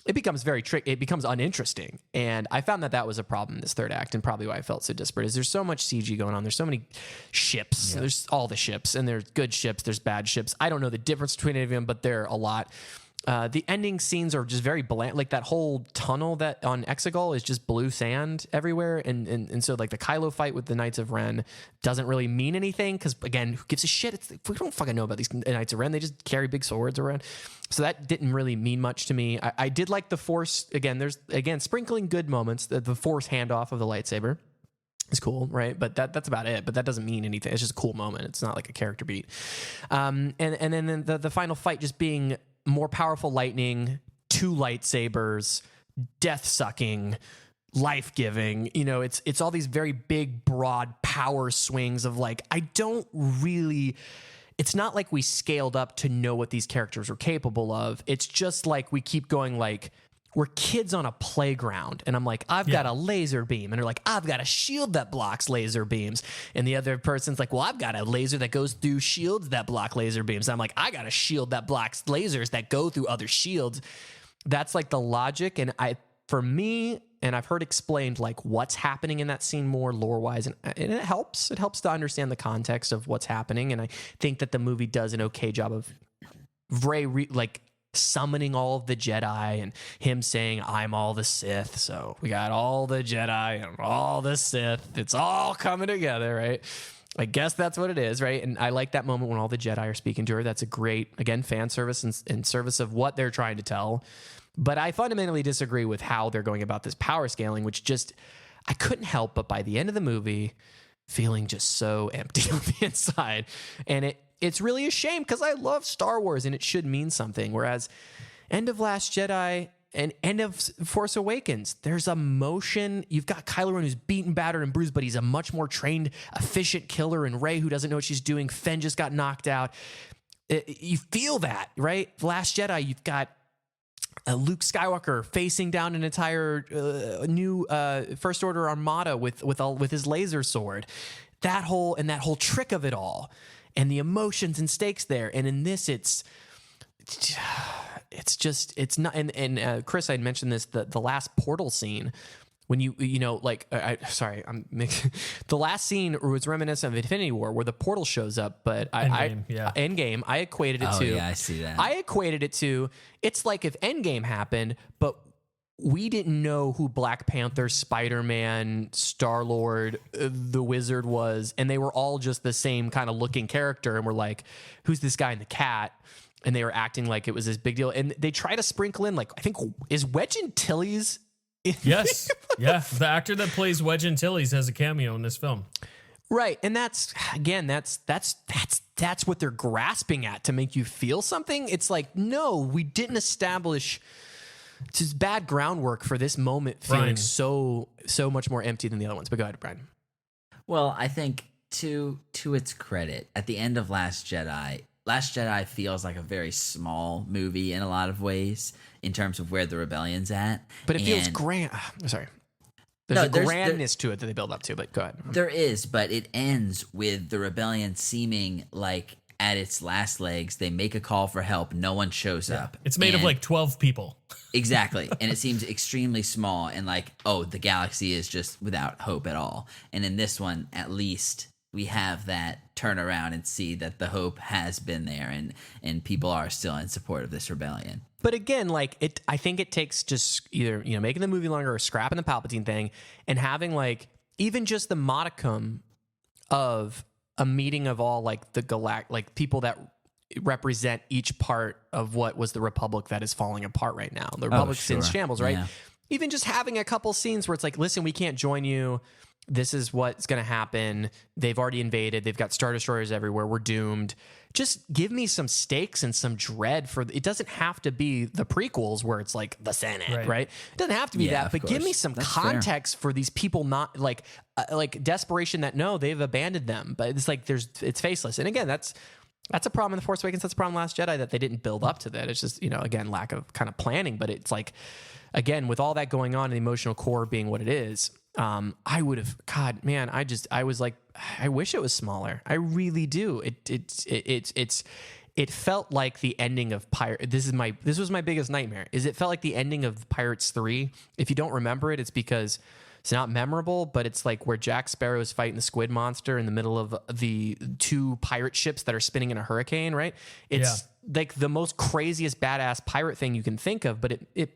it becomes very it becomes uninteresting. And I found that was a problem in this third act, and probably why I felt so disparate is there's so much CG going on. There's so many ships. Yeah. There's all the ships, and there's good ships. There's bad ships. I don't know the difference between any of them, but there are a lot. The ending scenes are just very bland. Like that whole tunnel that on Exegol is just blue sand everywhere. And so like the Kylo fight with the Knights of Ren doesn't really mean anything. Cause again, who gives a shit? We don't fucking know about these Knights of Ren. They just carry big swords around. So that didn't really mean much to me. I did like the Force. Again, there's sprinkling good moments. The Force handoff of the lightsaber is cool, right? But that's about it. But that doesn't mean anything. It's just a cool moment. It's not like a character beat. And then the final fight just being more powerful lightning, two lightsabers, death sucking, life giving. It's all these very big, broad power swings of like, it's not like we scaled up to know what these characters were capable of. It's just like we keep going like, we're kids on a playground, and I'm like, I've got a laser beam, and they're like, I've got a shield that blocks laser beams, and the other person's like, well, I've got a laser that goes through shields that block laser beams. And I'm like, I got a shield that blocks lasers that go through other shields. That's like the logic, and for me, and I've heard explained like what's happening in that scene more lore wise, and it helps. It helps to understand the context of what's happening, and I think that the movie does an okay job of summoning all of the Jedi and him saying, I'm all the Sith. So we got all the Jedi and all the Sith. It's all coming together, right? I guess that's what it is, right? And I like that moment when all the Jedi are speaking to her. That's a great, again, fan service and service of what they're trying to tell. But I fundamentally disagree with how they're going about this power scaling, which just, I couldn't help but by the end of the movie feeling just so empty on the inside. And it's really a shame because I love Star Wars and it should mean something. Whereas end of Last Jedi and end of Force Awakens, there's emotion. You've got Kylo Ren who's beaten, battered, and bruised, but he's a much more trained, efficient killer. And Rey who doesn't know what she's doing. Finn just got knocked out. You feel that, right? Last Jedi, you've got Luke Skywalker facing down an entire new First Order Armada with his laser sword. That whole trick of it all. And the emotions and stakes there. And in this, it's not. And Chris, I had mentioned this, the last portal scene when I'm mixing. The last scene was reminiscent of Infinity War where the portal shows up, but Endgame, I equated it to. Oh, yeah, I see that. I equated it to, it's like if Endgame happened, but we didn't know who Black Panther, Spider-Man, Star-Lord, the Wizard was, and they were all just the same kind of looking character, and we're like, who's this guy in the cat? And they were acting like it was this big deal. And they try to sprinkle in, like, I think, is Wedge Antilles in Yes. Yeah. The actor that plays Wedge Antilles has a cameo in this film. Right. And that's what they're grasping at to make you feel something. It's like, no, we didn't establish. It's just bad groundwork for this moment feeling so much more empty than the other ones. But go ahead, Brian. Well, I think to its credit, at the end of Last Jedi feels like a very small movie in a lot of ways in terms of where the rebellion's at. But it feels grand. Sorry. There's a grandness to it that they build up to, but go ahead. There is, but it ends with the rebellion seeming like at its last legs. They make a call for help. No one shows up. It's made of like 12 people. Exactly. And it seems extremely small and like, oh, the galaxy is just without hope at all. And in this one, at least we have that turn around and see that the hope has been there and people are still in support of this rebellion. But again, like I think it takes just either, making the movie longer or scrapping the Palpatine thing and having like even just the modicum of a meeting of all like the like people that represent each part of what was the Republic that is falling apart right now. The Republic's in shambles, right? Yeah. Even just having a couple scenes where it's like, listen, we can't join you. This is what's going to happen. They've already invaded. They've got Star Destroyers everywhere. We're doomed. Just give me some stakes and some dread for it. Doesn't have to be the prequels where it's like the Senate, right? It doesn't have to be that, but give me some context for these people, not like desperation that no, they've abandoned them, but it's like it's faceless. And again, that's a problem in The Force Awakens. That's a problem in Last Jedi that they didn't build up to that. It's just, again, lack of kind of planning, but it's like, again, with all that going on and the emotional core being what it is, I would have, God, man, I was like, I wish it was smaller. I really do. It felt like the ending of Pirate. This was my biggest nightmare. It felt like the ending of Pirates 3. If you don't remember it, it's because it's not memorable, but it's like where Jack Sparrow is fighting the squid monster in the middle of the two pirate ships that are spinning in a hurricane, right? It's like the most craziest badass pirate thing you can think of, but it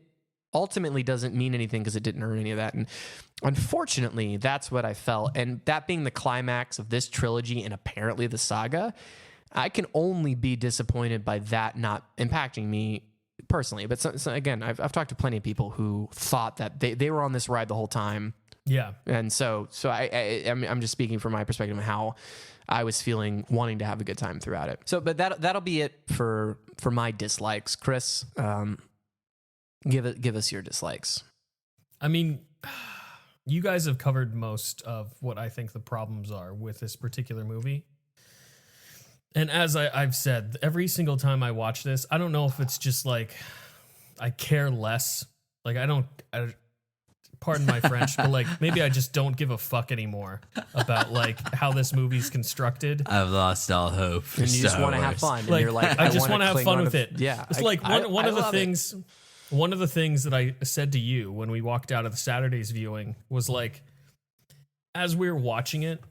ultimately doesn't mean anything because it didn't earn any of that. And unfortunately, that's what I felt. And that being the climax of this trilogy and apparently the saga, I can only be disappointed by that not impacting me personally. But so again, I've talked to plenty of people who thought that they were on this ride the whole time. Yeah. And so I'm just speaking from my perspective of how I was feeling, wanting to have a good time throughout it. So, but that'll be it for my dislikes. Chris, give us your dislikes. I mean, you guys have covered most of what I think the problems are with this particular movie. And as I've said, every single time I watch this, I don't know if it's just like I care less. Like pardon my French, but like maybe I just don't give a fuck anymore about like how this movie's constructed. I've lost all hope. And you just want to have fun. And like, you're like, I just want to have fun with it. Yeah. It's like one of the things. One of the things that I said to you when we walked out of the Saturday's viewing was like, as we were watching it,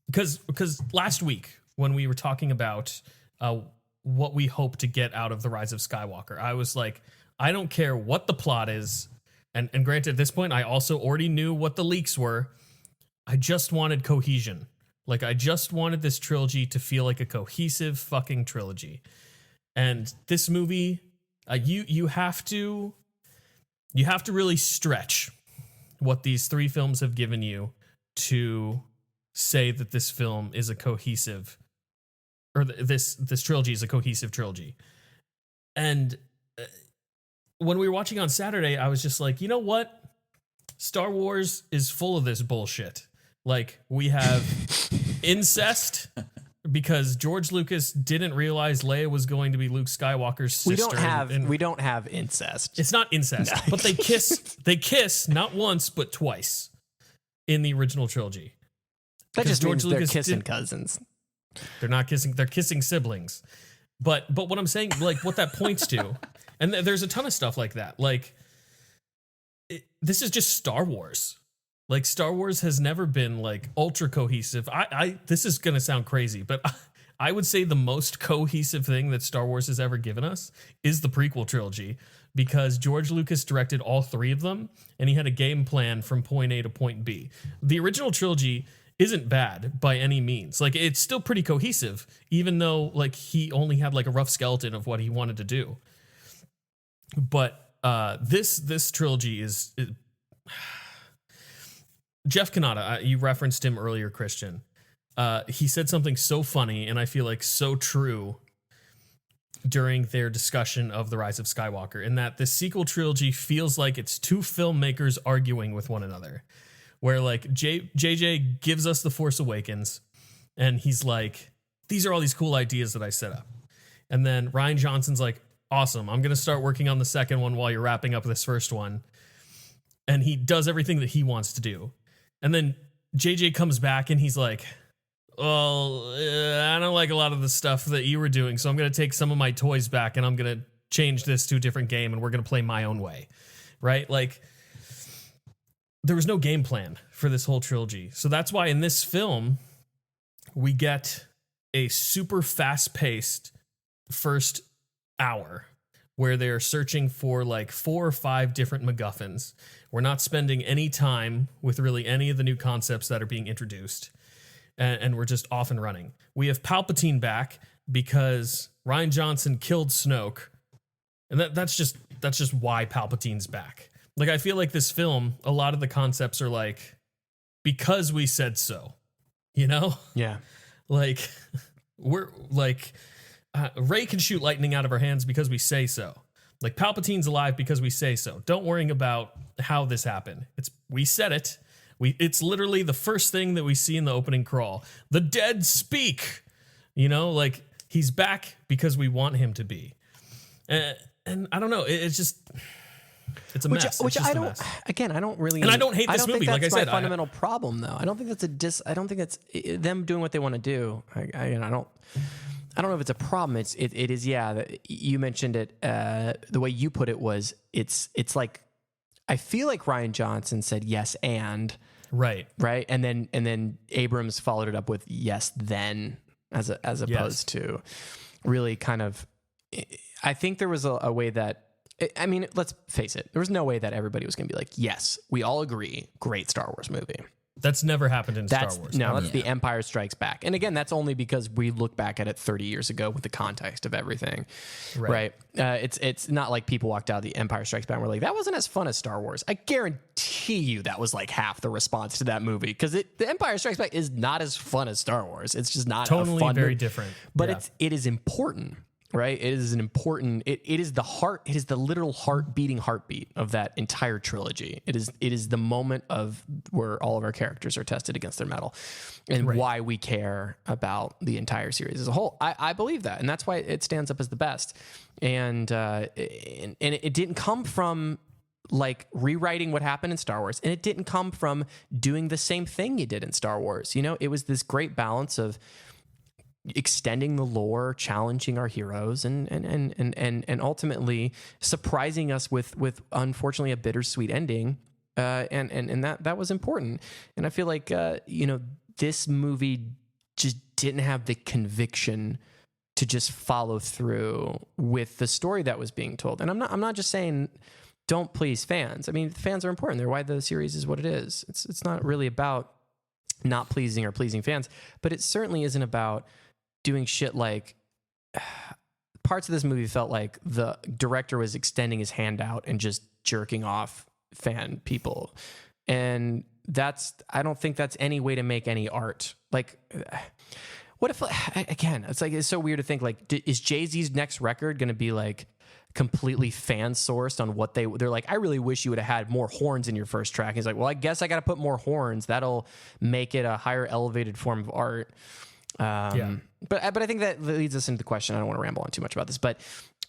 because last week when we were talking about what we hope to get out of The Rise of Skywalker, I was like, I don't care what the plot is. And granted, at this point, I also already knew what the leaks were. I just wanted cohesion. Like, I just wanted this trilogy to feel like a cohesive fucking trilogy. And this movie... you have to really stretch what these three films have given you to say that this film is a cohesive, or this trilogy is a cohesive trilogy. And when we were watching on Saturday, I was just like, you know what? Star Wars is full of this bullshit. Like, we have incest. Because George Lucas didn't realize Leia was going to be Luke Skywalker's sister. We don't have incest. It's not incest, but they kiss. They kiss not once but twice in the original trilogy. That just means they're kissing cousins. They're not kissing. They're kissing siblings. But what I'm saying, like what that points to, and there's a ton of stuff like that. Like this is just Star Wars. Like Star Wars has never been like ultra cohesive. This is going to sound crazy, but I would say the most cohesive thing that Star Wars has ever given us is the prequel trilogy, because George Lucas directed all three of them and he had a game plan from point A to point B. The original trilogy isn't bad by any means. Like it's still pretty cohesive, even though like he only had like a rough skeleton of what he wanted to do. But this trilogy is Jeff Kanata, you referenced him earlier, Christian. He said something so funny and I feel like so true during their discussion of The Rise of Skywalker, in that the sequel trilogy feels like it's two filmmakers arguing with one another, where like JJ gives us The Force Awakens and he's like, these are all these cool ideas that I set up. And then Rian Johnson's like, awesome, I'm going to start working on the second one while you're wrapping up this first one. And he does everything that he wants to do. And then JJ comes back and he's like, well, I don't like a lot of the stuff that you were doing, so I'm going to take some of my toys back and I'm going to change this to a different game and we're going to play my own way, right? Like, there was no game plan for this whole trilogy. So that's why in this film, we get a super fast-paced first hour where they're searching for like 4 or 5 different MacGuffins. We're not spending any time with really any of the new concepts that are being introduced. and we're just off and running. We have Palpatine back because Rian Johnson killed Snoke, and that's just why Palpatine's back. Like, I feel like this film, a lot of the concepts are like, because we said so, you know? Yeah. Like, we're like, Rey can shoot lightning out of her hands because we say so. Like, Palpatine's alive because we say so. Don't worry about how this happened. We said it. It's literally the first thing that we see in the opening crawl. The dead speak. You know, like, he's back because we want him to be. And I don't know. It's just... It's a mess. Which I don't. Again, I don't really. And I don't hate this movie. Like I said, my fundamental problem, though. I don't think that's I don't think that's them doing what they want to do. I don't know if it's a problem. It is. Yeah, you mentioned it. The way you put it was it's like I feel like Rian Johnson said yes and right, and then Abrams followed it up with yes then as opposed to really kind of. I think there was a way that. I mean, let's face it. There was no way that everybody was going to be like, yes, we all agree. Great Star Wars movie. That's never happened in Star Wars. No, that's The Empire Strikes Back. And again, that's only because we look back at it 30 years ago with the context of everything. Right. It's not like people walked out of The Empire Strikes Back and were like, that wasn't as fun as Star Wars. I guarantee you that was like half the response to that movie. Because The Empire Strikes Back is not as fun as Star Wars. It's just not totally a fun very movie. Different. But it is important. Right. It is an important, it is the heart. It is the literal heartbeat of that entire trilogy. It is the moment of where all of our characters are tested against their mettle and why we care about the entire series as a whole. I believe that. And that's why it stands up as the best. And it didn't come from like rewriting what happened in Star Wars. And it didn't come from doing the same thing you did in Star Wars. You know, it was this great balance of extending the lore, challenging our heroes, and ultimately surprising us with unfortunately a bittersweet ending. And that was important. And I feel like this movie just didn't have the conviction to just follow through with the story that was being told. And I'm not just saying don't please fans. I mean, fans are important. They're why the series is what it is. It's not really about not pleasing or pleasing fans, but it certainly isn't about doing shit like parts of this movie felt like the director was extending his hand out and just jerking off fan people. And I don't think that's any way to make any art. Like, what if, again, it's so weird to think like, is Jay-Z's next record going to be like completely fan sourced on what they're like, I really wish you would have had more horns in your first track. He's like, well, I guess I got to put more horns. That'll make it a higher elevated form of art. But I think that leads us into the question. I don't want to ramble on too much about this, but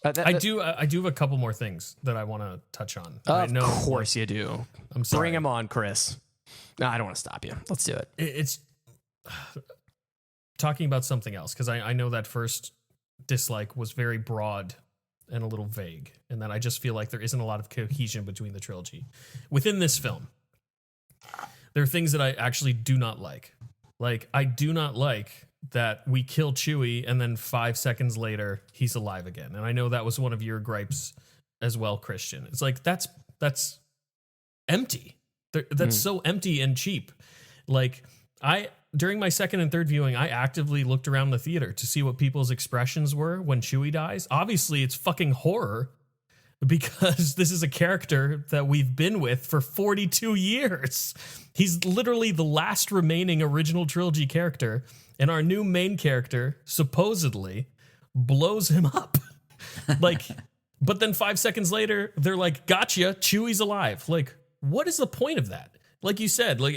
I do have a couple more things that I want to touch on. Of course you do. I'm sorry. Bring them on, Chris. No, I don't want to stop you. Let's do it. It's talking about something else because I know that first dislike was very broad and a little vague, and then I just feel like there isn't a lot of cohesion between the trilogy. Within this film, there are things that I actually do not like. Like, I do not like that we kill Chewie and then 5 seconds later he's alive again. And I know that was one of your gripes as well, Christian. It's like that's empty. That's so empty and cheap. Like, during my second and third viewing, I actively looked around the theater to see what people's expressions were when Chewie dies. Obviously, it's fucking horror because this is a character that we've been with for 42 years. He's literally the last remaining original trilogy character, and our new main character supposedly blows him up. Like, but then 5 seconds later, they're like, gotcha, Chewie's alive. Like, what is the point of that? Like you said, like,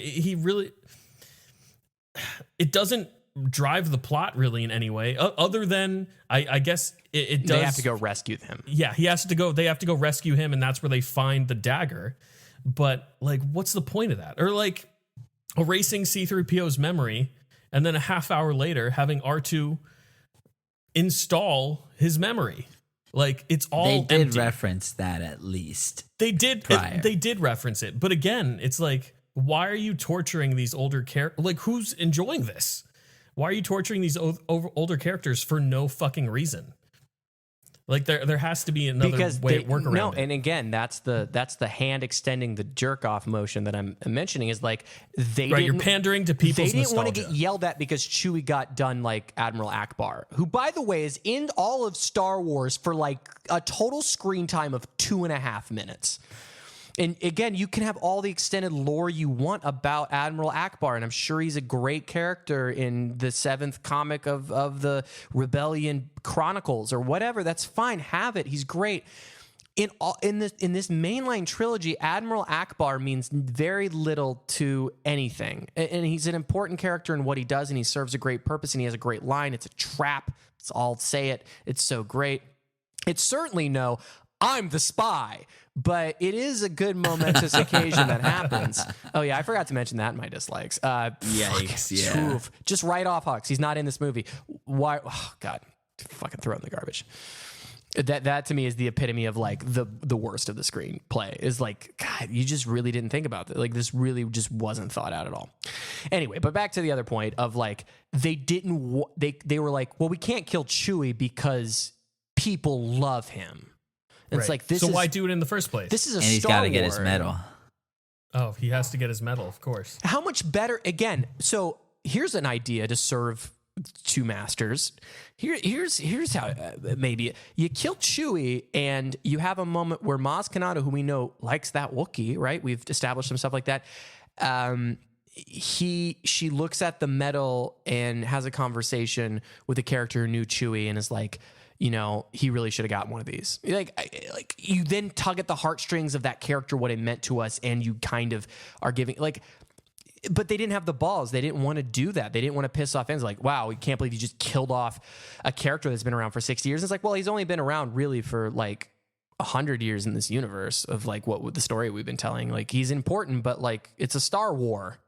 it doesn't drive the plot really in any way other than I guess it does. They have to go rescue him. Yeah, they have to go rescue him, and that's where they find the dagger. But like, what's the point of that? Or like erasing C-3PO's memory and then a half hour later having R2 install his memory. Like, it's all They did empty. reference that at least. They did. They did reference it. But again, it's like, why are you torturing these older characters? Like, who's enjoying this? Why are you torturing these older characters for no fucking reason? Like there has to be another work around no, it. and again, that's the hand extending the jerk off motion that I'm mentioning is like you're pandering to people's They didn't want to nostalgia. get yelled at because Chewie got done like Admiral Akbar, who by the way is in all of Star Wars for like a total screen time of 2.5 minutes. And again, you can have all the extended lore you want about Admiral Akbar, and I'm sure he's a great character in the 7th comic of the Rebellion Chronicles or whatever. That's fine. Have it. He's great. In this mainline trilogy, Admiral Akbar means very little to anything. And he's an important character in what he does, and he serves a great purpose, and he has a great line. It's a trap. I'll say it. It's so great. It's certainly no, I'm the spy. But it is a good momentous occasion that happens. Oh, yeah, I forgot to mention that in my dislikes. Yikes, yeah. Oof. Just write off Hux. He's not in this movie. Why? Oh, God. Fucking throw it in the garbage. That to me is the epitome of like the worst of the screenplay is like, God, you just really didn't think about that. Like this really just wasn't thought out at all. Anyway, but back to the other point of like, they were like, well, we can't kill Chewie because people love him. And it's like this. So why do it in the first place? This is a And he's got to get his medal. Oh, he has to get his medal, of course. How much better? Again, so here's an idea to serve two masters. Here's how maybe you kill Chewie and you have a moment where Maz Kanata, who we know likes that Wookiee, right? We've established some stuff like that. She looks at the medal and has a conversation with a character who knew Chewie and is like, you know, he really should have gotten one of these. Like you then tug at the heartstrings of that character, what it meant to us, and you kind of are giving like. But they didn't have the balls. They didn't want to do that. They didn't want to piss off fans. Like, wow, we can't believe you just killed off a character that's been around for 60 years. It's like, well, he's only been around really for like 100 years in this universe of like what the story we've been telling. Like, he's important, but like it's a Star War.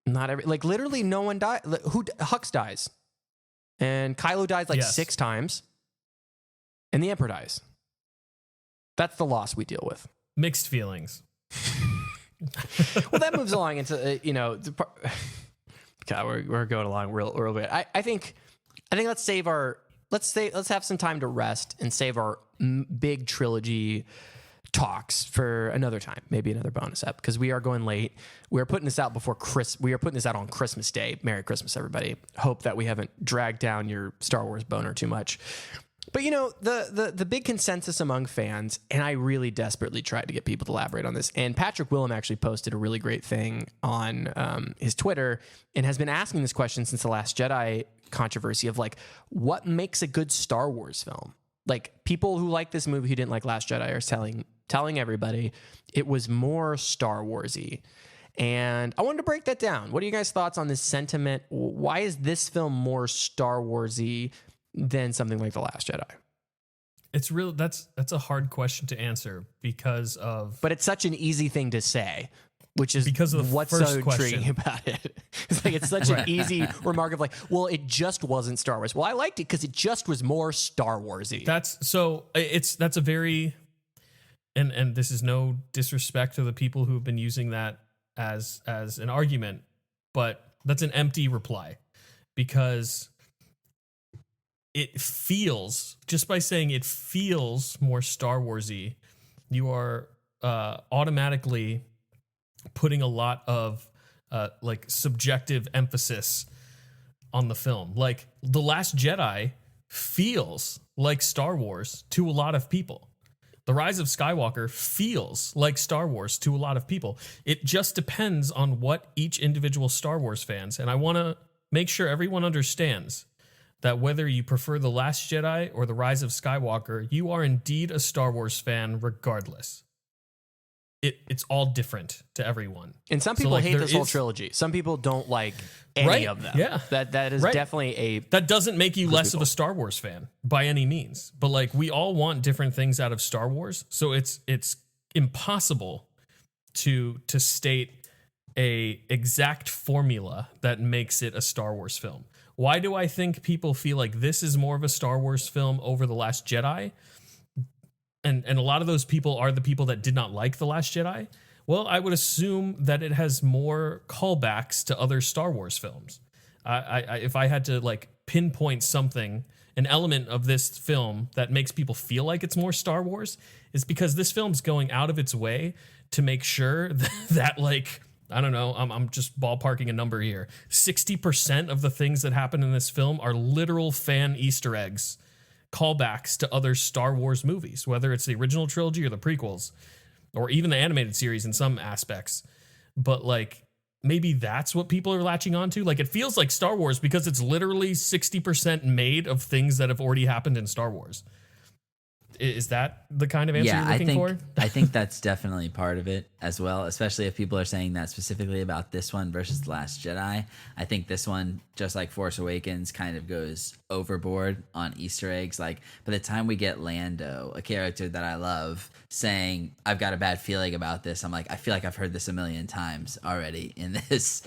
Not every like literally no one died. Hux dies, and Kylo dies like 6 times, and the Emperor dies. That's the loss we deal with. Mixed feelings. Well, that moves along into God, we're going along real bit. I think let's have some time to rest and save our big trilogy talks for another time, maybe another bonus ep, because we are going late. We are putting this out before we are putting this out on Christmas Day. Merry Christmas, everybody. Hope that we haven't dragged down your Star Wars boner too much. But you know, the big consensus among fans, and I really desperately tried to get people to elaborate on this, and Patrick Willem actually posted a really great thing on his Twitter and has been asking this question since the Last Jedi controversy of like, what makes a good Star Wars film? Like, people who like this movie who didn't like Last Jedi are telling everybody it was more Star Wars-y. And I wanted to break that down. What are you guys' thoughts on this sentiment? Why is this film more Star Wars-y than something like The Last Jedi? It's real. That's a hard question to answer because of. But it's such an easy thing to say, which is because of the what's first so intriguing about it. It's like it's such an easy remark of like, well, it just wasn't Star Wars. Well, I liked it because it just was more Star Wars-y. That's a very, and this is no disrespect to the people who have been using that as an argument, but that's an empty reply because it feels, just by saying it feels more Star Wars-y, you are automatically putting a lot of like subjective emphasis on the film. Like, The Last Jedi feels like Star Wars to a lot of people. The Rise of Skywalker feels like Star Wars to a lot of people. It just depends on what each individual Star Wars fans, and I want to make sure everyone understands that whether you prefer The Last Jedi or The Rise of Skywalker, you are indeed a Star Wars fan regardless. It's all different to everyone. And some people hate this whole trilogy. Some people don't like any of them. Yeah. That is definitely a... That doesn't make you less of a Star Wars fan by any means. But like, we all want different things out of Star Wars. So it's impossible to state a exact formula that makes it a Star Wars film. Why do I think people feel like this is more of a Star Wars film over The Last Jedi? And a lot of those people are the people that did not like The Last Jedi. Well, I would assume that it has more callbacks to other Star Wars films. If I had to like pinpoint something an element of this film that makes people feel like it's more Star Wars is because this film's going out of its way to make sure that like, I don't know, I'm just ballparking a number here. 60% of the things that happen in this film are literal fan Easter eggs, callbacks to other Star Wars movies, whether it's the original trilogy or the prequels, or even the animated series in some aspects. But like, maybe that's what people are latching onto. Like, it feels like Star Wars because it's literally 60% made of things that have already happened in Star Wars. Is that the kind of answer you're looking for? I think that's definitely part of it as well, especially if people are saying that specifically about this one versus The Last Jedi. I think this one, just like Force Awakens, kind of goes overboard on Easter eggs. Like, by the time we get Lando, a character that I love, saying, I've got a bad feeling about this, I'm like, I feel like I've heard this a million times already in this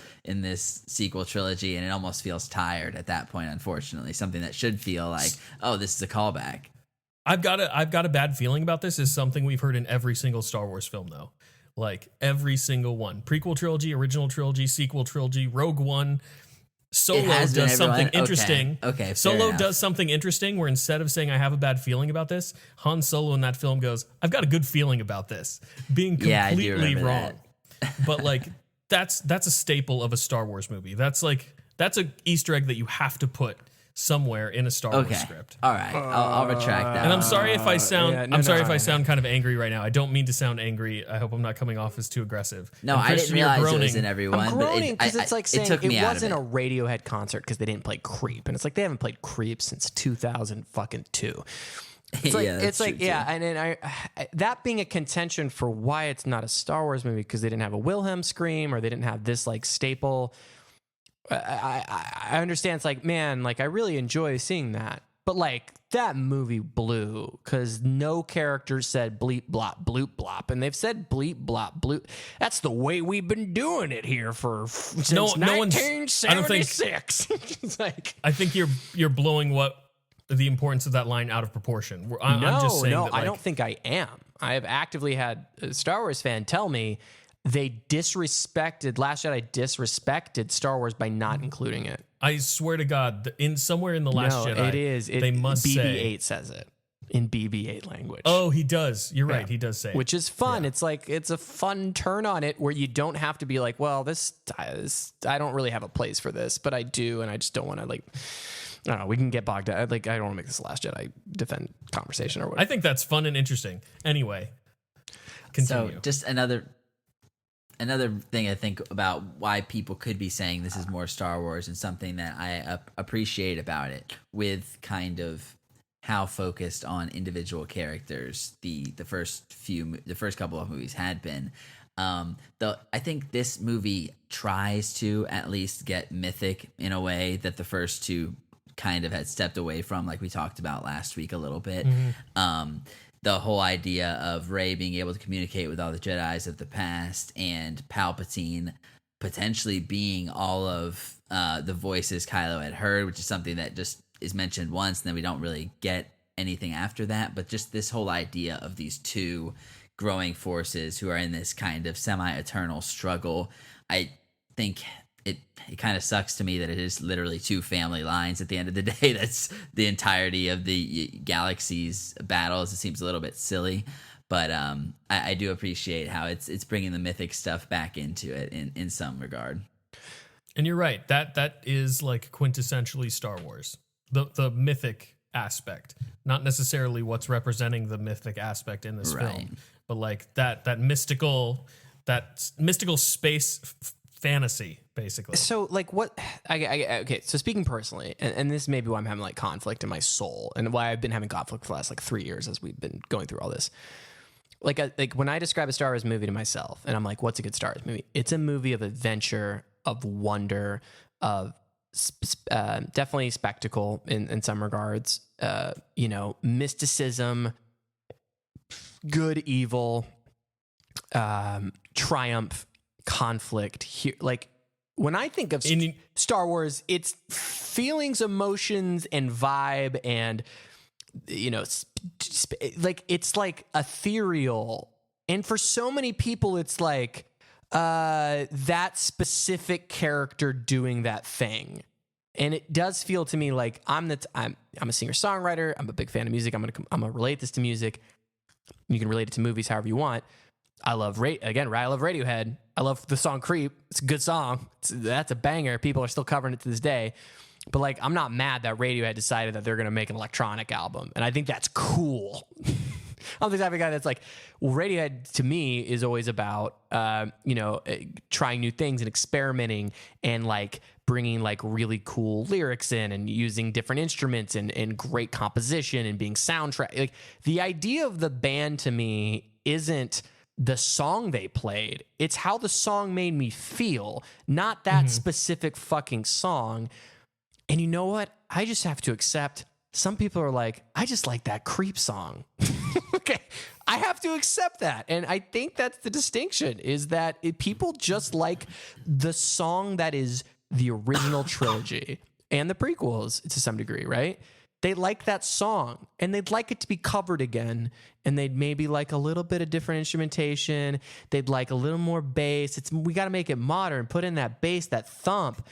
sequel trilogy, and it almost feels tired at that point, unfortunately. Something that should feel like, oh, this is a callback. I've got a bad feeling about this is something we've heard in every single Star Wars film, though. Like, every single one. Prequel trilogy, original trilogy, sequel trilogy, Rogue One. Solo does something interesting. Okay, Solo enough. does something interesting where instead of saying I have a bad feeling about this, Han Solo in that film goes, I've got a good feeling about this. Being completely wrong. But like, that's a staple of a Star Wars movie. That's an Easter egg that you have to put somewhere in a Star Wars script. All right, I'll retract that. And I'm sorry if I sound if I sound kind of angry right now. I don't mean to sound angry. I hope I'm not coming off as too aggressive. No, and I didn't realize it was in I'm everyone. groaning because it's like saying it wasn't a it. Radiohead concert because they didn't play Creep, and it's like they haven't played Creep since 2002. It's like, Yeah, that's true, too. and then I that being a contention for why it's not a Star Wars movie because they didn't have a Wilhelm scream or they didn't have this like staple. I understand. It's like, man, like I really enjoy seeing that, but like that movie blew because no character said bleep blop bloop blop, and they've said bleep blop bloop. That's the way we've been doing it here since 1976. It's like, I think you're blowing the importance of that line out of proportion. I'm just saying that, like, I don't think I am. I have actively had a Star Wars fan tell me they Last Jedi disrespected Star Wars by not including it. I swear to God, somewhere in the Last Jedi, they must say BB-8 says it in BB-8 language. Oh, he does. You're right. He does say it. Which is fun. Yeah. It's like it's a fun turn on it where you don't have to be like, well, this I don't really have a place for this, but I do, and I just don't want to like. I don't know. We can get bogged down. Like, I don't want to make this Last Jedi defend conversation or whatever. I think that's fun and interesting. Anyway, continue. So, just another thing I think about why people could be saying this is more Star Wars, and something that I appreciate about it, with kind of how focused on individual characters the first couple of movies had been. I think this movie tries to at least get mythic in a way that the first two kind of had stepped away from, like we talked about last week a little bit. Mm-hmm. The whole idea of Rey being able to communicate with all the Jedis of the past, and Palpatine potentially being all of the voices Kylo had heard, which is something that just is mentioned once, and then we don't really get anything after that. But just this whole idea of these two growing forces who are in this kind of semi-eternal struggle, I think it kind of sucks to me that it is literally two family lines at the end of the day. That's the entirety of the galaxy's battles. It seems a little bit silly, but I do appreciate how it's bringing the mythic stuff back into it in some regard. And you're right. That is like quintessentially Star Wars. The mythic aspect, not necessarily what's representing the mythic aspect in this film, but like that mystical space fantasy, basically. So like what okay, so speaking personally, and this may be why I'm having like conflict in my soul, and why I've been having conflict for the last like 3 years as we've been going through all this. Like when I describe a Star Wars movie to myself, and I'm like, what's a good Star Wars movie? It's a movie of adventure, of wonder, of definitely spectacle in some regards, mysticism, good, evil, triumph, conflict. Here, like when I think of Star Wars, it's feelings, emotions, and vibe, and like it's like ethereal. And for so many people, it's like that specific character doing that thing. And it does feel to me like I'm a singer-songwriter. I'm a big fan of music. I'm gonna relate this to music. You can relate it to movies however you want. I love Radiohead. I love the song Creep. It's a good song. That's a banger. People are still covering it to this day. But like, I'm not mad that Radiohead decided that they're going to make an electronic album. And I think that's cool. I'm the type of guy that's like, well, Radiohead to me is always about, trying new things and experimenting and like bringing like really cool lyrics in and using different instruments and great composition and being soundtrack. Like, the idea of the band to me isn't the song they played. It's how the song made me feel, not that specific fucking song. And you know what? I just have to accept some people are like, I just like that Creep song. Okay. I have to accept that. And I think that's the distinction, is that people just like the song that is the original trilogy and the prequels to some degree, right? They like that song and they'd like it to be covered again. And they'd maybe like a little bit of different instrumentation. They'd like a little more bass. We got to make it modern, put in that bass, that thump,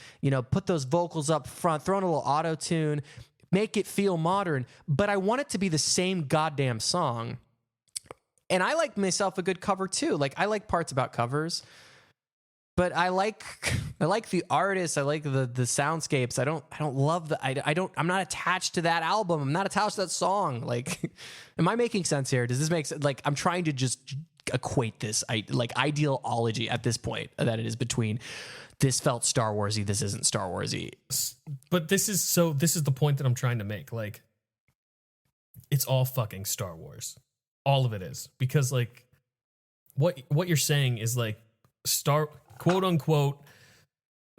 put those vocals up front, throw in a little auto tune, make it feel modern. But I want it to be the same goddamn song. And I like myself a good cover too. Like, I like parts about covers. But I like the artists. I like the soundscapes. I don't love I'm not attached to that album. I'm not attached to that song. Like, am I making sense here? Does this make sense? Like, I'm trying to just equate this ideology at this point that it is between this felt Star Warsy, this isn't Star Warsy. But this is the point that I'm trying to make. Like, it's all fucking Star Wars. All of it is. Because like what you're saying is like quote unquote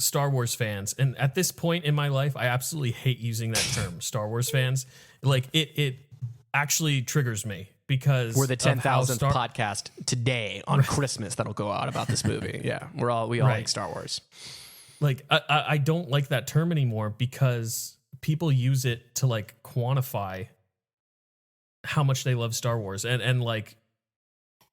Star Wars fans. And at this point in my life, I absolutely hate using that term, Star Wars fans. Like, it actually triggers me because we're the 10,000th podcast today on Christmas that'll go out about this movie. Yeah. We all like Star Wars. Like, I don't like that term anymore because people use it to like quantify how much they love Star Wars. And like,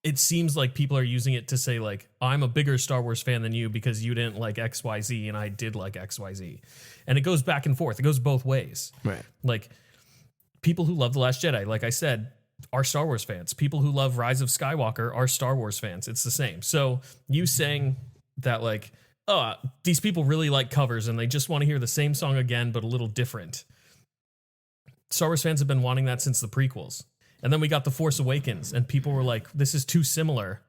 it seems like people are using it to say like, I'm a bigger Star Wars fan than you because you didn't like XYZ and I did like XYZ. And it goes back and forth. It goes both ways. Right. Like, people who love The Last Jedi, like I said, are Star Wars fans. People who love Rise of Skywalker are Star Wars fans. It's the same. So you saying that like, oh, these people really like covers and they just want to hear the same song again, but a little different. Star Wars fans have been wanting that since the prequels. And then we got The Force Awakens, and people were like, this is too similar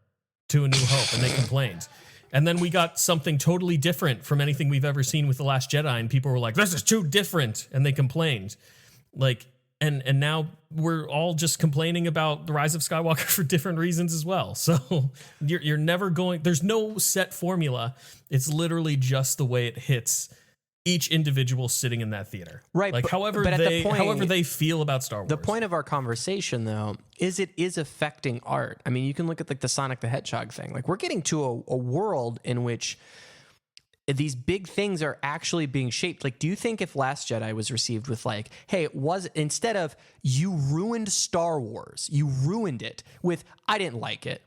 to A New Hope, and they complained. And then we got something totally different from anything we've ever seen with The Last Jedi, and people were like, this is too different, and they complained. Like, and now we're all just complaining about The Rise of Skywalker for different reasons as well. So you're never going, there's no set formula. It's literally just the way it hits each individual sitting in that theater. Right. Like, however they feel about Star Wars. The point of our conversation, though, is it is affecting art. I mean, you can look at like the Sonic the Hedgehog thing. Like, we're getting to a world in which these big things are actually being shaped. Like, do you think if Last Jedi was received with like, hey, it was, instead of you ruined Star Wars, you ruined it with, I didn't like it.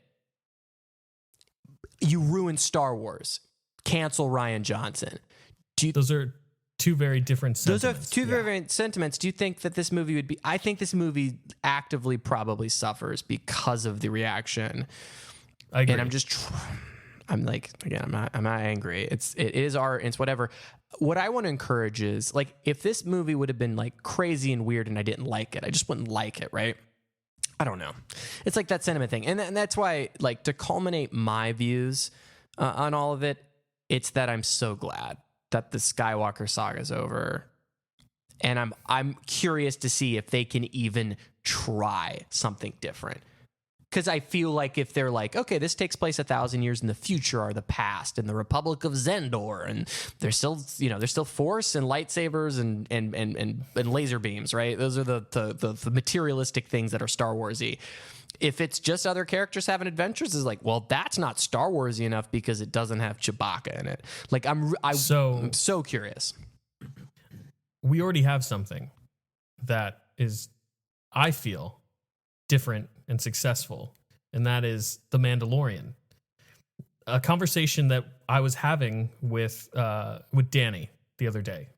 You ruined Star Wars. Cancel Rian Johnson. Those are two very different sentiments. Those are two very different sentiments. Do you think that this movie would be... I think this movie actively probably suffers because of the reaction. I agree. And I'm like, again, I'm not angry. It is art and it's whatever. What I want to encourage is, like, if this movie would have been like crazy and weird and I didn't like it, I just wouldn't like it, right? I don't know. It's like that sentiment thing. And that's why, like, to culminate my views on all of it, it's that I'm so glad that the Skywalker saga is over, and I'm curious to see if they can even try something different. Because I feel like if they're like, okay, this takes place 1,000 years in the future or the past, in the Republic of Zendor, and there's still Force and lightsabers and laser beams, right? Those are the materialistic things that are Star Warsy. If it's just other characters having adventures, it's like, well, that's not Star Warsy enough because it doesn't have Chewbacca in it. Like, I'm so curious. We already have something that is, I feel, different and successful, and that is The Mandalorian. A conversation that I was having with Danny, the other day,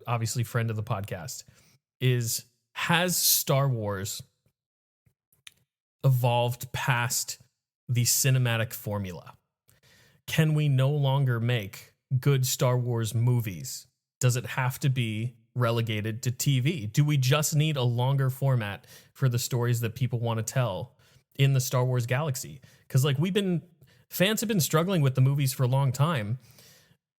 obviously friend of the podcast, is has Star Wars evolved past the cinematic formula? Can we no longer make good Star Wars movies? Does it have to be relegated to TV? Do we just need a longer format for the stories that people want to tell in the Star Wars galaxy? Because like fans have been struggling with the movies for a long time,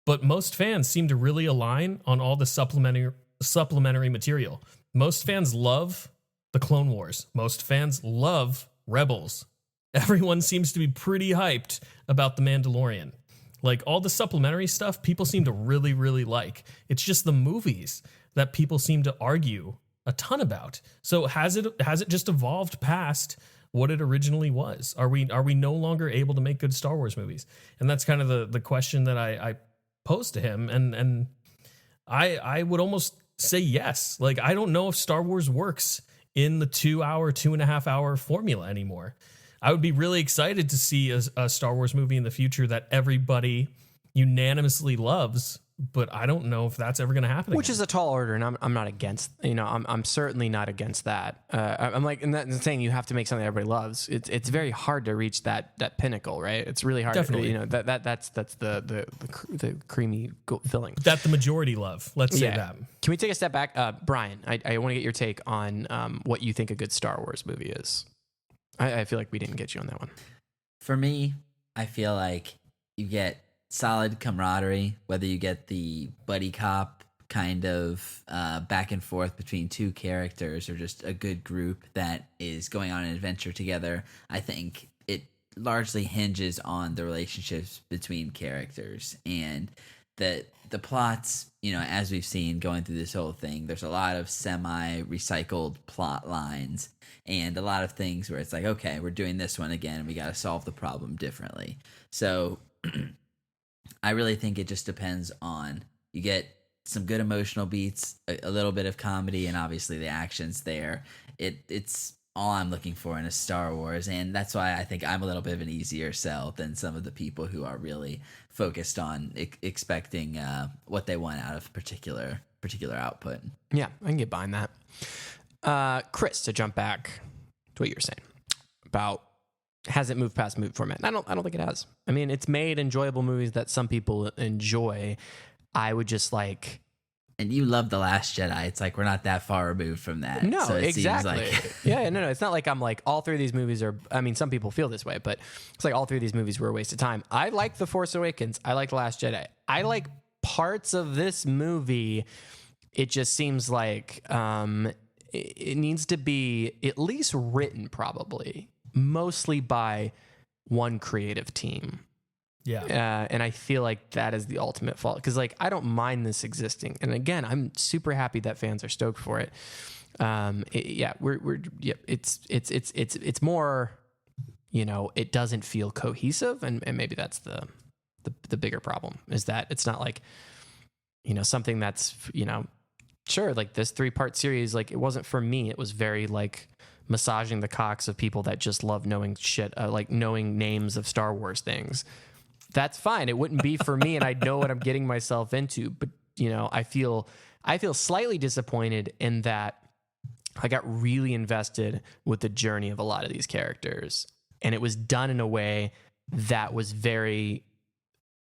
but most fans seem to really align on all the supplementary material. Most fans love the Clone Wars. Most fans love Rebels. Everyone seems to be pretty hyped about The Mandalorian. Like all the supplementary stuff, people seem to really, really like. It's just the movies that people seem to argue a ton about. So has it just evolved past what it originally was? Are we no longer able to make good Star Wars movies? And that's kind of the question that I posed to him. And I would almost say yes. Like, I don't know if Star Wars works in the 2.5 hour formula anymore. I would be really excited to see a Star Wars movie in the future that everybody unanimously loves, but I don't know if that's ever going to happen. Which is a tall order, and I'm not against. I'm certainly not against that. I'm like, and that's saying you have to make something everybody loves. It's very hard to reach that pinnacle, right? It's really hard. Definitely. That's the creamy filling that the majority love. Let's say that. Can we take a step back, Brian? I want to get your take on what you think a good Star Wars movie is. I feel like we didn't get you on that one. For me, I feel like you get solid camaraderie, whether you get the buddy cop kind of back and forth between two characters or just a good group that is going on an adventure together. I think it largely hinges on the relationships between characters and the plots, as we've seen going through this whole thing, there's a lot of semi-recycled plot lines and a lot of things where it's like, okay, we're doing this one again and we got to solve the problem differently. So I really think it just depends on, you get some good emotional beats, a little bit of comedy, and obviously the action's there. It's all I'm looking for in a Star Wars, and that's why I think I'm a little bit of an easier sell than some of the people who are really focused on expecting what they want out of particular output. Yeah, I can get behind that. Chris, to jump back to what you were saying about, has it moved past movie format? I don't think it has. I mean, it's made enjoyable movies that some people enjoy. I would just like. And you love The Last Jedi. It's like we're not that far removed from that. No, so it exactly. Seems like Yeah, no. It's not like I'm like all three of these movies are. I mean, some people feel this way, but it's like all three of these movies were a waste of time. I like The Force Awakens. I like The Last Jedi. I like parts of this movie. It just seems like it needs to be at least written, mostly by one creative team. Yeah. And I feel like that is the ultimate fault, because like I don't mind this existing, and again, I'm super happy that fans are stoked for it. It's more, it doesn't feel cohesive, and maybe that's the bigger problem, is that it's not like something that's sure, like this 3-part series, like it wasn't for me. It was very like massaging the cocks of people that just love knowing shit, like knowing names of Star Wars things. That's fine. It wouldn't be for me, and I know what I'm getting myself into. But I feel slightly disappointed in that I got really invested with the journey of a lot of these characters, and it was done in a way that was very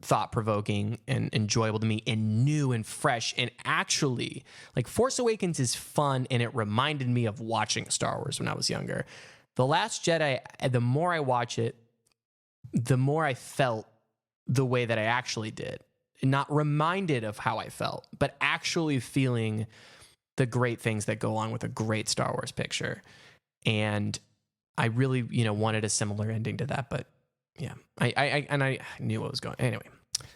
thought-provoking and enjoyable to me and new and fresh. And actually, like, Force Awakens is fun, and it reminded me of watching Star Wars when I was younger. The Last Jedi, the more I watch it, the more I felt the way that I actually did. Not reminded of how I felt, but actually feeling the great things that go on with a great Star Wars picture. And I really, wanted a similar ending to that, but yeah, I knew what was going. Anyway,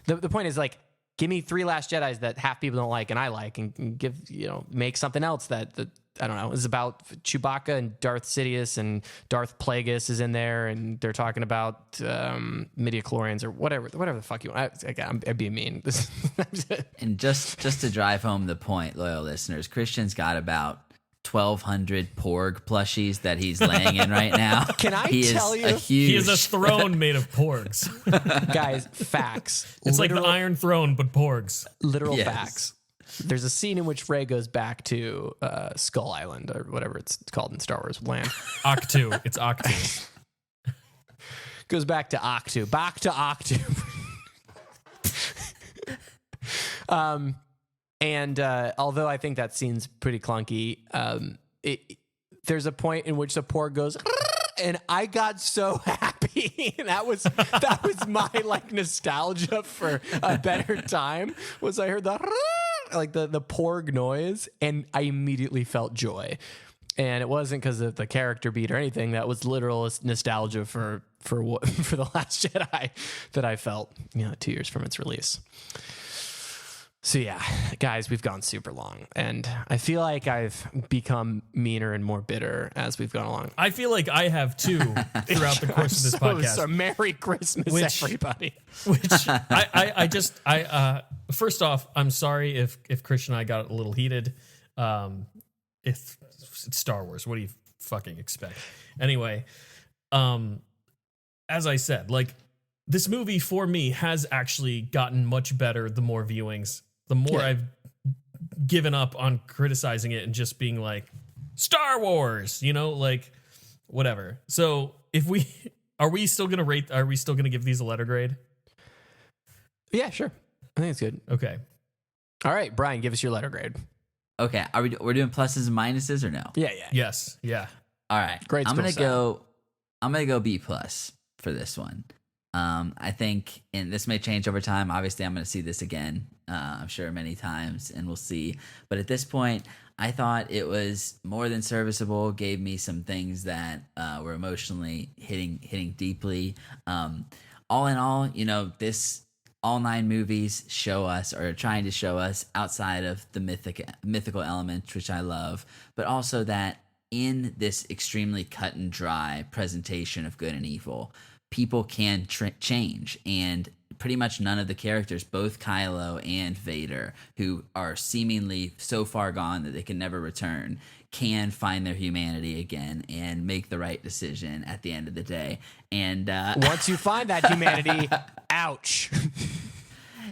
the point is, like, give me 3 Last Jedis that half people don't like and I like, and give, make something else that I don't know, is about Chewbacca and Darth Sidious, and Darth Plagueis is in there, and they're talking about midichlorians or whatever the fuck you want. I'd be mean. And just to drive home the point, loyal listeners, Christian's got about 1,200 Porg plushies that he's laying in right now. Can I tell you? He is a throne made of porgs. Guys, facts. It's like the Iron Throne, but porgs. Literal facts. There's a scene in which Rey goes back to Skull Island or whatever it's called in Star Wars land. Octu. It's Octu. Goes back to Octu. Back to Octu. And although I think that scene's pretty clunky, there's a point in which the porg goes, and I got so happy. that was my like nostalgia for a better time. Was I heard the like the porg noise, and I immediately felt joy. And it wasn't because of the character beat or anything. That was literal nostalgia for the Last Jedi that I felt, 2 years from its release. So yeah, guys, we've gone super long, and I feel like I've become meaner and more bitter as we've gone along. I feel like I have too throughout the course of this podcast. So Merry Christmas, everybody. First off, I'm sorry if Christian and I got a little heated. If it's Star Wars, what do you fucking expect? Anyway, as I said, like, this movie for me has actually gotten much better the more viewings. The more I've given up on criticizing it and just being like, Star Wars, like, whatever. So are we still going to give these a letter grade? Yeah, sure. I think it's good. Okay. All right, Brian, give us your letter grade. Okay, we're doing pluses and minuses or no? Yeah. Yes. Yeah. All right. Great. I'm gonna go B+ for this one. I think, and this may change over time. Obviously, I'm gonna see this again. I'm sure many times, and we'll see. But at this point, I thought it was more than serviceable. Gave me some things that were emotionally hitting deeply. All in all, all 9 movies show us, or are trying to show us, outside of the mythical elements, which I love, but also that in this extremely cut and dry presentation of good and evil, people can change. And pretty much none of the characters, both Kylo and Vader, who are seemingly so far gone that they can never return, can find their humanity again and make the right decision at the end of the day. And once you find that humanity, ouch.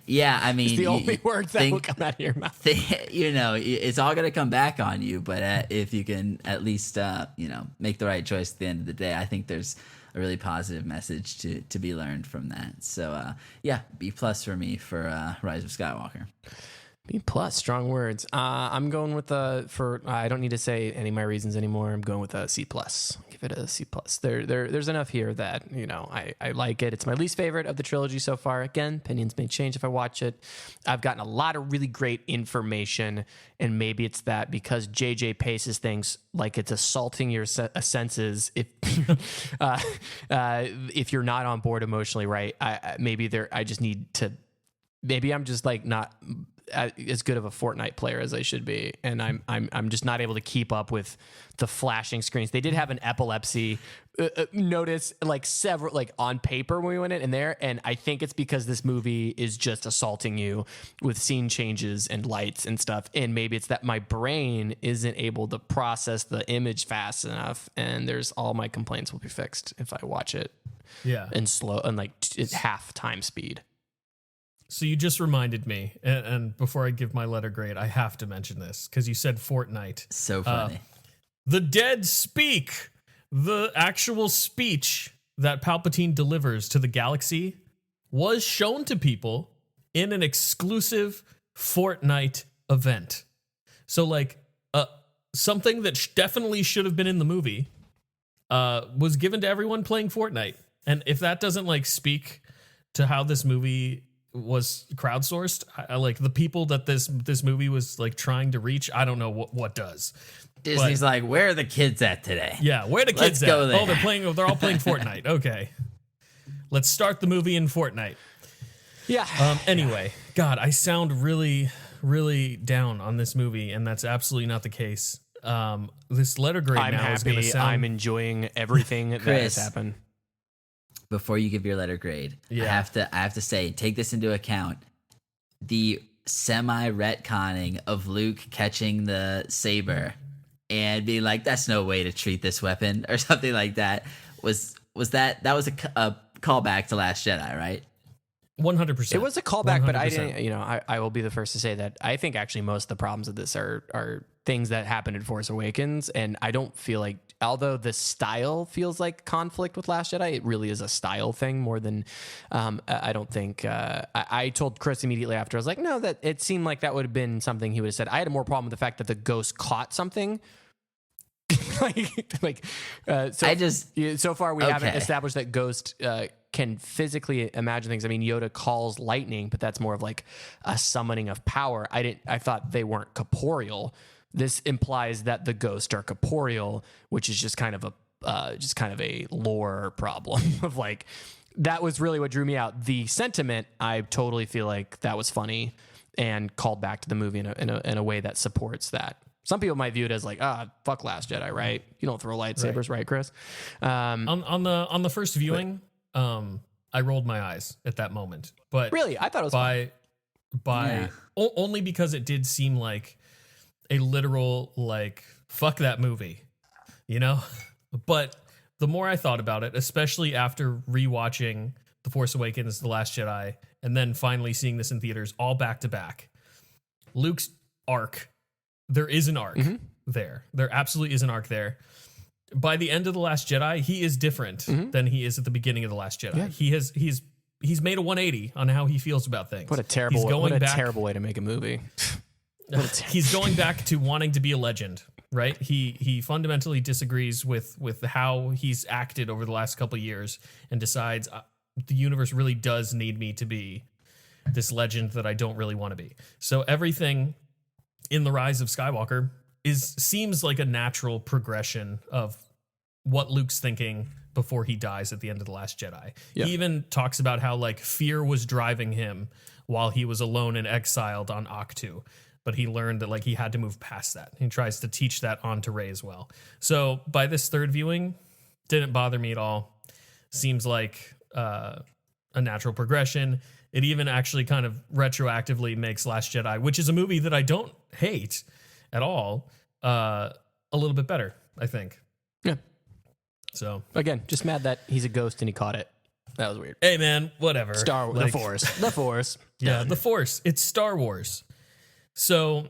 Yeah, I mean, it's the only words that will come out of your mouth. It's all going to come back on you. But if you can at least, make the right choice at the end of the day, I think there's a really positive message to be learned from that. So, B+ for me for Rise of Skywalker. B+, strong words. I'm going with I don't need to say any of my reasons anymore. I'm going with a C+. Give it a C+. There's enough here that, I like it. It's my least favorite of the trilogy so far. Again, opinions may change if I watch it. I've gotten a lot of really great information, and maybe it's that because JJ paces things like it's assaulting your senses if if you're not on board emotionally, right? Maybe I'm just like not as good of a Fortnite player as I should be, and I'm just not able to keep up with the flashing screens. They did have an epilepsy notice, like several, like on paper when we went in there, and I think it's because this movie is just assaulting you with scene changes and lights and stuff, and maybe it's that my brain isn't able to process the image fast enough, and there's all my complaints will be fixed if I watch it in slow and like half time speed. So you just reminded me, and before I give my letter grade, I have to mention this because you said Fortnite. So funny. The dead speak. The actual speech that Palpatine delivers to the galaxy was shown to people in an exclusive Fortnite event. So like something that definitely should have been in the movie was given to everyone playing Fortnite. And if that doesn't like speak to how this movie was crowdsourced, I like the people that this movie was like trying to reach, I don't know what does. Disney's like, where are the kids at today? Yeah, where are the kids Let's go at? there. Oh, they're all playing Fortnite. Okay. Let's start the movie in Fortnite. Yeah. Anyway, God, I sound really, really down on this movie, and that's absolutely not the case. This letter grade I'm now happy. is going to sound... I'm enjoying everything that has happened. Before you give your letter grade, I have to say, take this into account. The semi-retconning of Luke catching the saber and being like, that's no way to treat this weapon, or something like that. Was a callback to Last Jedi, right? 100%. It was a callback, but I 100%. didn't. You know, I will be the first to say that I think actually most of the problems of this are things that happened in Force Awakens, and I don't feel like, although the style feels like conflict with Last Jedi, it really is a style thing more than. I don't think. I told Chris immediately after. I was like, no, that it seemed like that would have been something he would have said. I had a more problem with the fact that the ghost caught something. So far we haven't established that Ghost can physically imagine things. I mean, Yoda calls lightning, but that's more of like a summoning of power. I thought they weren't corporeal. This implies that the ghosts are corporeal, which is just kind of a lore problem of like, that was really what drew me out. The sentiment, I totally feel like that was funny and called back to the movie in a way that supports that. Some people might view it as like, fuck Last Jedi, right? You don't throw lightsabers, right, Chris? On the first viewing, I rolled my eyes at that moment. But really, I thought it was only because it did seem like a literal like fuck that movie, you know. But the more I thought about it, especially after rewatching The Force Awakens, The Last Jedi, and then finally seeing this in theaters all back to back, Luke's arc. There is an arc there. There absolutely is an arc there. By the end of The Last Jedi, he is different than he is at the beginning of The Last Jedi. Yeah. He's made a 180 on how he feels about things. What a terrible way to make a movie. He's going back to wanting to be a legend, right? He fundamentally disagrees with how he's acted over the last couple of years and decides the universe really does need me to be this legend that I don't really want to be. So everything in The Rise of Skywalker seems like a natural progression of what Luke's thinking before he dies at the end of The Last Jedi. Yeah. He even talks about how like fear was driving him while he was alone and exiled on Ahch-To, but he learned that like he had to move past that. He tries to teach that on to Rey as well. So by this third viewing, didn't bother me at all. Seems like a natural progression. It even actually kind of retroactively makes Last Jedi, which is a movie that I don't hate at all, a little bit better, I think. Yeah. So again, just mad that he's a ghost and he caught it. That was weird. Hey man, whatever. The Force. Yeah, the Force. It's Star Wars. So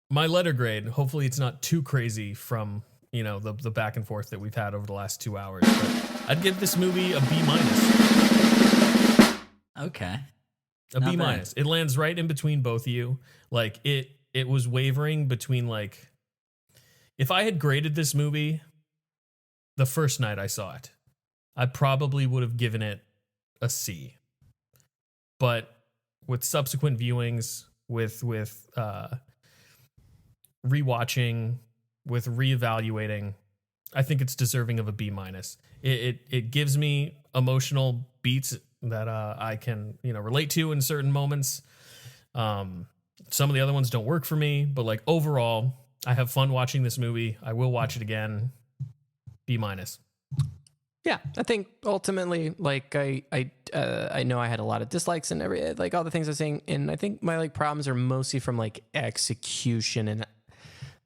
my letter grade, hopefully it's not too crazy from, you know, the back and forth that we've had over the last 2 hours, but I'd give this movie a B-. Okay. A B-. It lands right in between both of you. Like it was wavering between like, if I had graded this movie the first night I saw it, I probably would have given it a C. But with subsequent viewings, with rewatching, with reevaluating, I think it's deserving of a B-. It gives me emotional beats that I can, you know, relate to in certain moments. Some of the other ones don't work for me, but like overall, I have fun watching this movie. I will watch it again. B-. Yeah, I think ultimately, like I know I had a lot of dislikes and like all the things I was saying, and I think my like problems are mostly from like execution and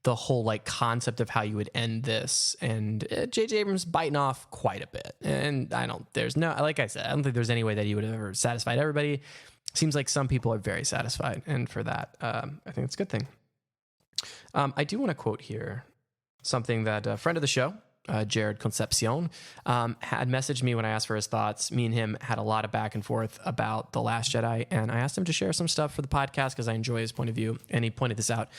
the whole like concept of how you would end this, and J.J. Abrams biting off quite a bit. And like I said, I don't think there's any way that he would have ever satisfied everybody. Seems like some people are very satisfied, and for that, I think it's a good thing. I do want to quote here something that a friend of the show, Jared Concepcion, had messaged me when I asked for his thoughts. Me and him had a lot of back and forth about The Last Jedi, and I asked him to share some stuff for the podcast because I enjoy his point of view, and he pointed this out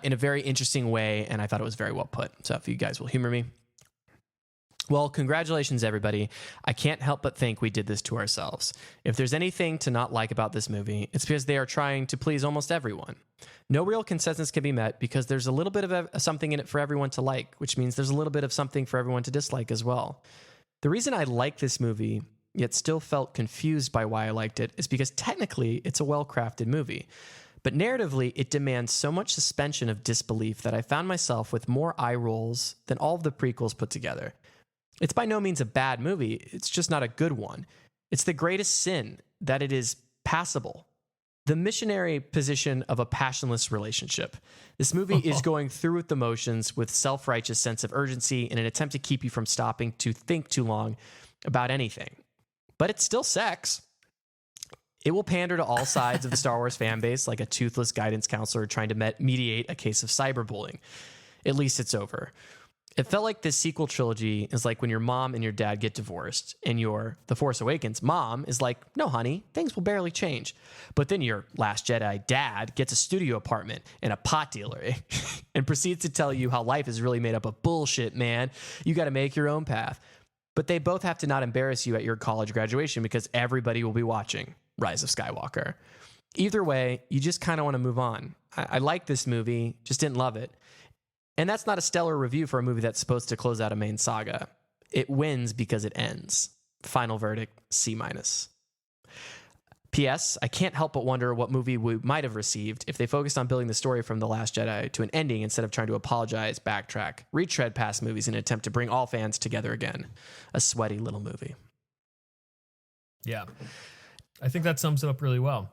in a very interesting way, and I thought it was very well put. So if you guys will humor me. Well, congratulations, everybody. I can't help but think we did this to ourselves. If there's anything to not like about this movie, it's because they are trying to please almost everyone. No real consensus can be met because there's a little bit of something in it for everyone to like, which means there's a little bit of something for everyone to dislike as well. The reason I like this movie, yet still felt confused by why I liked it, is because technically it's a well-crafted movie. But narratively, it demands so much suspension of disbelief that I found myself with more eye rolls than all of the prequels put together. It's by no means a bad movie, it's just not a good one. It's the greatest sin that it is passable. The missionary position of a passionless relationship. This movie is going through with the motions with self-righteous sense of urgency in an attempt to keep you from stopping to think too long about anything. but it's still sex. It will pander to all sides of the Star Wars fan base like a toothless guidance counselor trying to mediate a case of cyberbullying. At least it's over. It felt like this sequel trilogy is like when your mom and your dad get divorced and your The Force Awakens mom is like, no, honey, things will barely change. But then your Last Jedi dad gets a studio apartment and a pot dealer and proceeds to tell you how life is really made up of bullshit, man. You got to make your own path. But they both have to not embarrass you at your college graduation because everybody will be watching Rise of Skywalker. Either way, you just kind of want to move on. I like this movie, just didn't love it. And that's not a stellar review for a movie that's supposed to close out a main saga. It wins because it ends. Final verdict, C-. P.S. I can't help but wonder what movie we might have received if they focused on building the story from The Last Jedi to an ending instead of trying to apologize, backtrack, retread past movies in an attempt to bring all fans together again. A sweaty little movie. Yeah. I think that sums it up really well.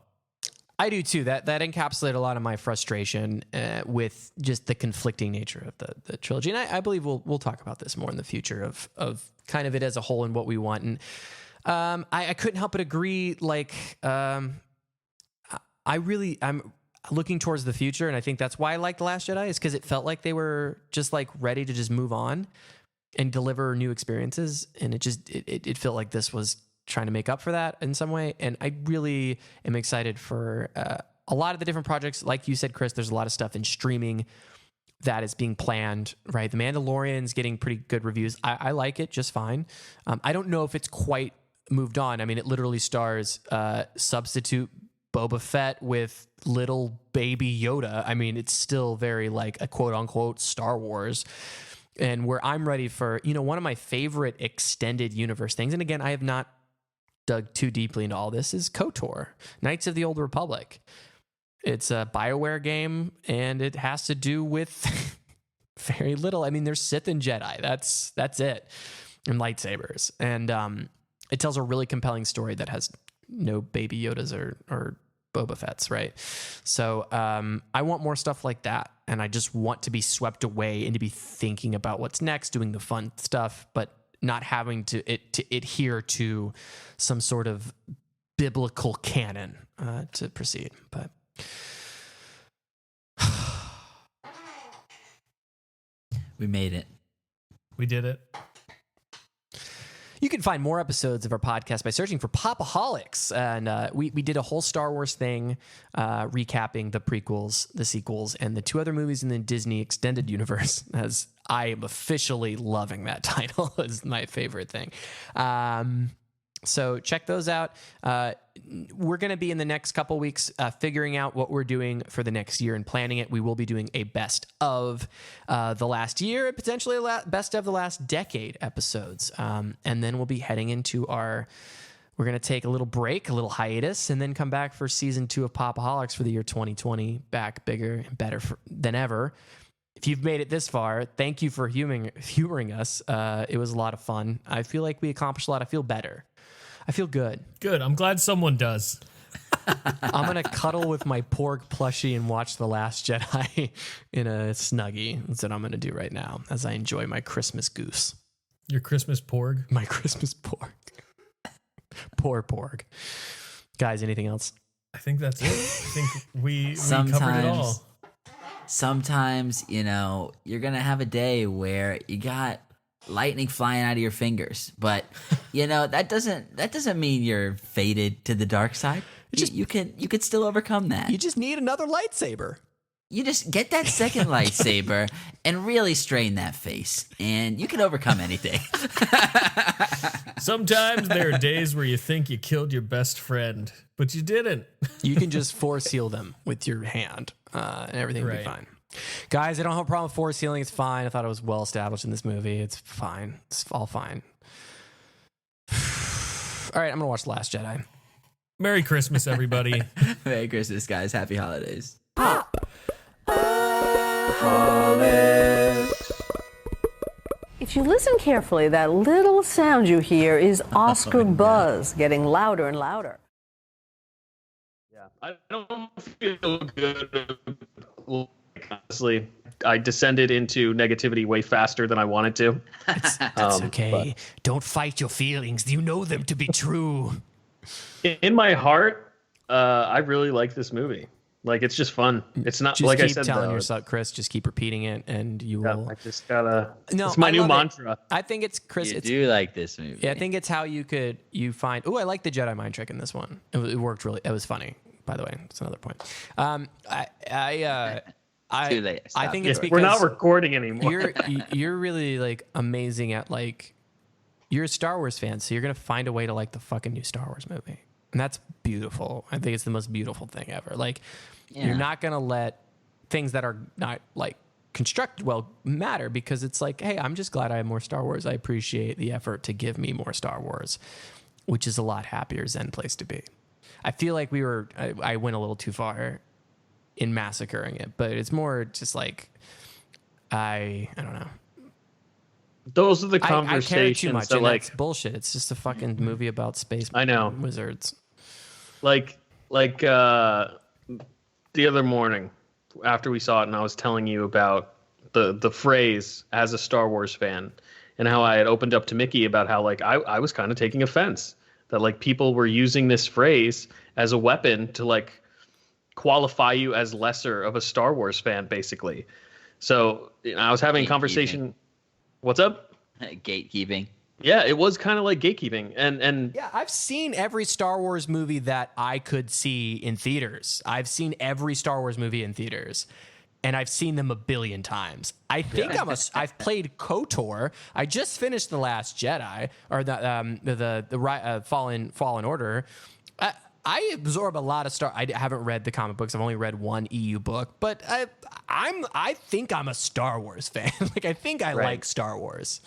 I do too. That encapsulated a lot of my frustration with just the conflicting nature of the trilogy, and I believe we'll talk about this more in the future of kind of it as a whole and what we want. And I couldn't help but agree. Like I'm looking towards the future, and I think that's why I like The Last Jedi is because it felt like they were just like ready to just move on and deliver new experiences, and it felt like this was trying to make up for that in some way. And I really am excited for a lot of the different projects. Like you said, Chris, there's a lot of stuff in streaming that is being planned, right? The Mandalorian's getting pretty good reviews. I like it just fine. I don't know if it's quite moved on. I mean, it literally stars substitute Boba Fett with little baby Yoda. I mean, it's still very like a quote unquote Star Wars. And where I'm ready for, one of my favorite extended universe things. And again, I have not dug too deeply into all this, is KOTOR, Knights of the Old Republic. It's a BioWare game, and it has to do with very little. I mean, there's Sith and Jedi. That's it. And lightsabers. And it tells a really compelling story that has no baby Yodas or Boba Fett's, right? So I want more stuff like that. And I just want to be swept away and to be thinking about what's next, doing the fun stuff, but not having to adhere to some sort of biblical canon to proceed. But we made it. We did it. You can find more episodes of our podcast by searching for Pop-O-Holics. And we did a whole Star Wars thing recapping the prequels, the sequels, and the two other movies in the Disney Extended Universe, as I am officially loving that title. Is my favorite thing. So check those out. We're going to be in the next couple weeks figuring out what we're doing for the next year and planning it. We will be doing a best of the last year and potentially a best of the last decade episodes. And then we'll be heading into we're going to take a little break, a little hiatus, and then come back for season 2 of Pop-O-Holics for the year 2020, back bigger and better than ever. If you've made it this far, thank you for humoring us. It was a lot of fun. I feel like we accomplished a lot. I feel better. I feel good. Good. I'm glad someone does. I'm going to cuddle with my Porg plushie and watch The Last Jedi in a Snuggie. That's what I'm going to do right now as I enjoy my Christmas goose. Your Christmas porg? My Christmas porg. Poor Porg. Guys, anything else? I think that's it. I think we covered it all. Sometimes, you're going to have a day where you got lightning flying out of your fingers, but that doesn't mean you're fated to the dark side. You could still overcome that. You just need another lightsaber. You just get that second lightsaber and really strain that face, and you can overcome anything. Sometimes there are days where you think you killed your best friend, but you didn't. You can just force heal them with your hand, and everything will be fine. Guys, I don't have a problem with force healing. It's fine. I thought it was well established in this movie. It's fine. It's all fine. All right, I'm going to watch The Last Jedi. Merry Christmas, everybody. Merry Christmas, guys. Happy holidays. If you listen carefully, that little sound you hear is Oscar buzz getting louder and louder. Yeah, I don't feel good, honestly. I descended into negativity way faster than I wanted to. That's okay. Don't fight your feelings. You know them to be true. In my heart, I really like this movie. Like, it's just fun. It's not Just like keep I said. telling though, yourself, Chris. Just keep repeating it, and you will. I just gotta. No, it's my I new love it. mantra. I think it's Chris. You do like this movie. Yeah, I think it's how you find. Oh, I like the Jedi mind trick in this one. It worked really. It was funny. By the way, that's another point. Too late. I think it's because we're not recording anymore. you're really like amazing at like you're a Star Wars fan, so you're gonna find a way to like the fucking new Star Wars movie, and that's beautiful. I think it's the most beautiful thing ever. Like you're not gonna let things that are not like constructed well matter, because it's like, hey, I'm just glad I have more Star Wars. I appreciate the effort to give me more Star Wars, which is a lot happier zen place to be. I feel like I went a little too far in massacring it, but it's more just like I don't know. Those are the I care conversations too much, that and like that's bullshit. It's just a fucking movie about space. I know. Wizards. like the other morning after we saw it, and I was telling you about the phrase as a Star Wars fan, and how I had opened up to Mickey about how like I was kind of taking offense that like people were using this phrase as a weapon to like qualify you as lesser of a Star Wars fan, basically. So I was having a conversation. What's up? Gatekeeping. Yeah, it was kind of like gatekeeping, and Yeah, I've seen every Star Wars movie that I could see in theaters. I've seen every Star Wars movie in theaters, and I've seen them a billion times. I think I've played KOTOR. I just finished The Last Jedi, or the Fallen Order. I absorb a lot of I haven't read the comic books. I've only read one EU book, but I think I'm a Star Wars fan. Like I think I like Star Wars.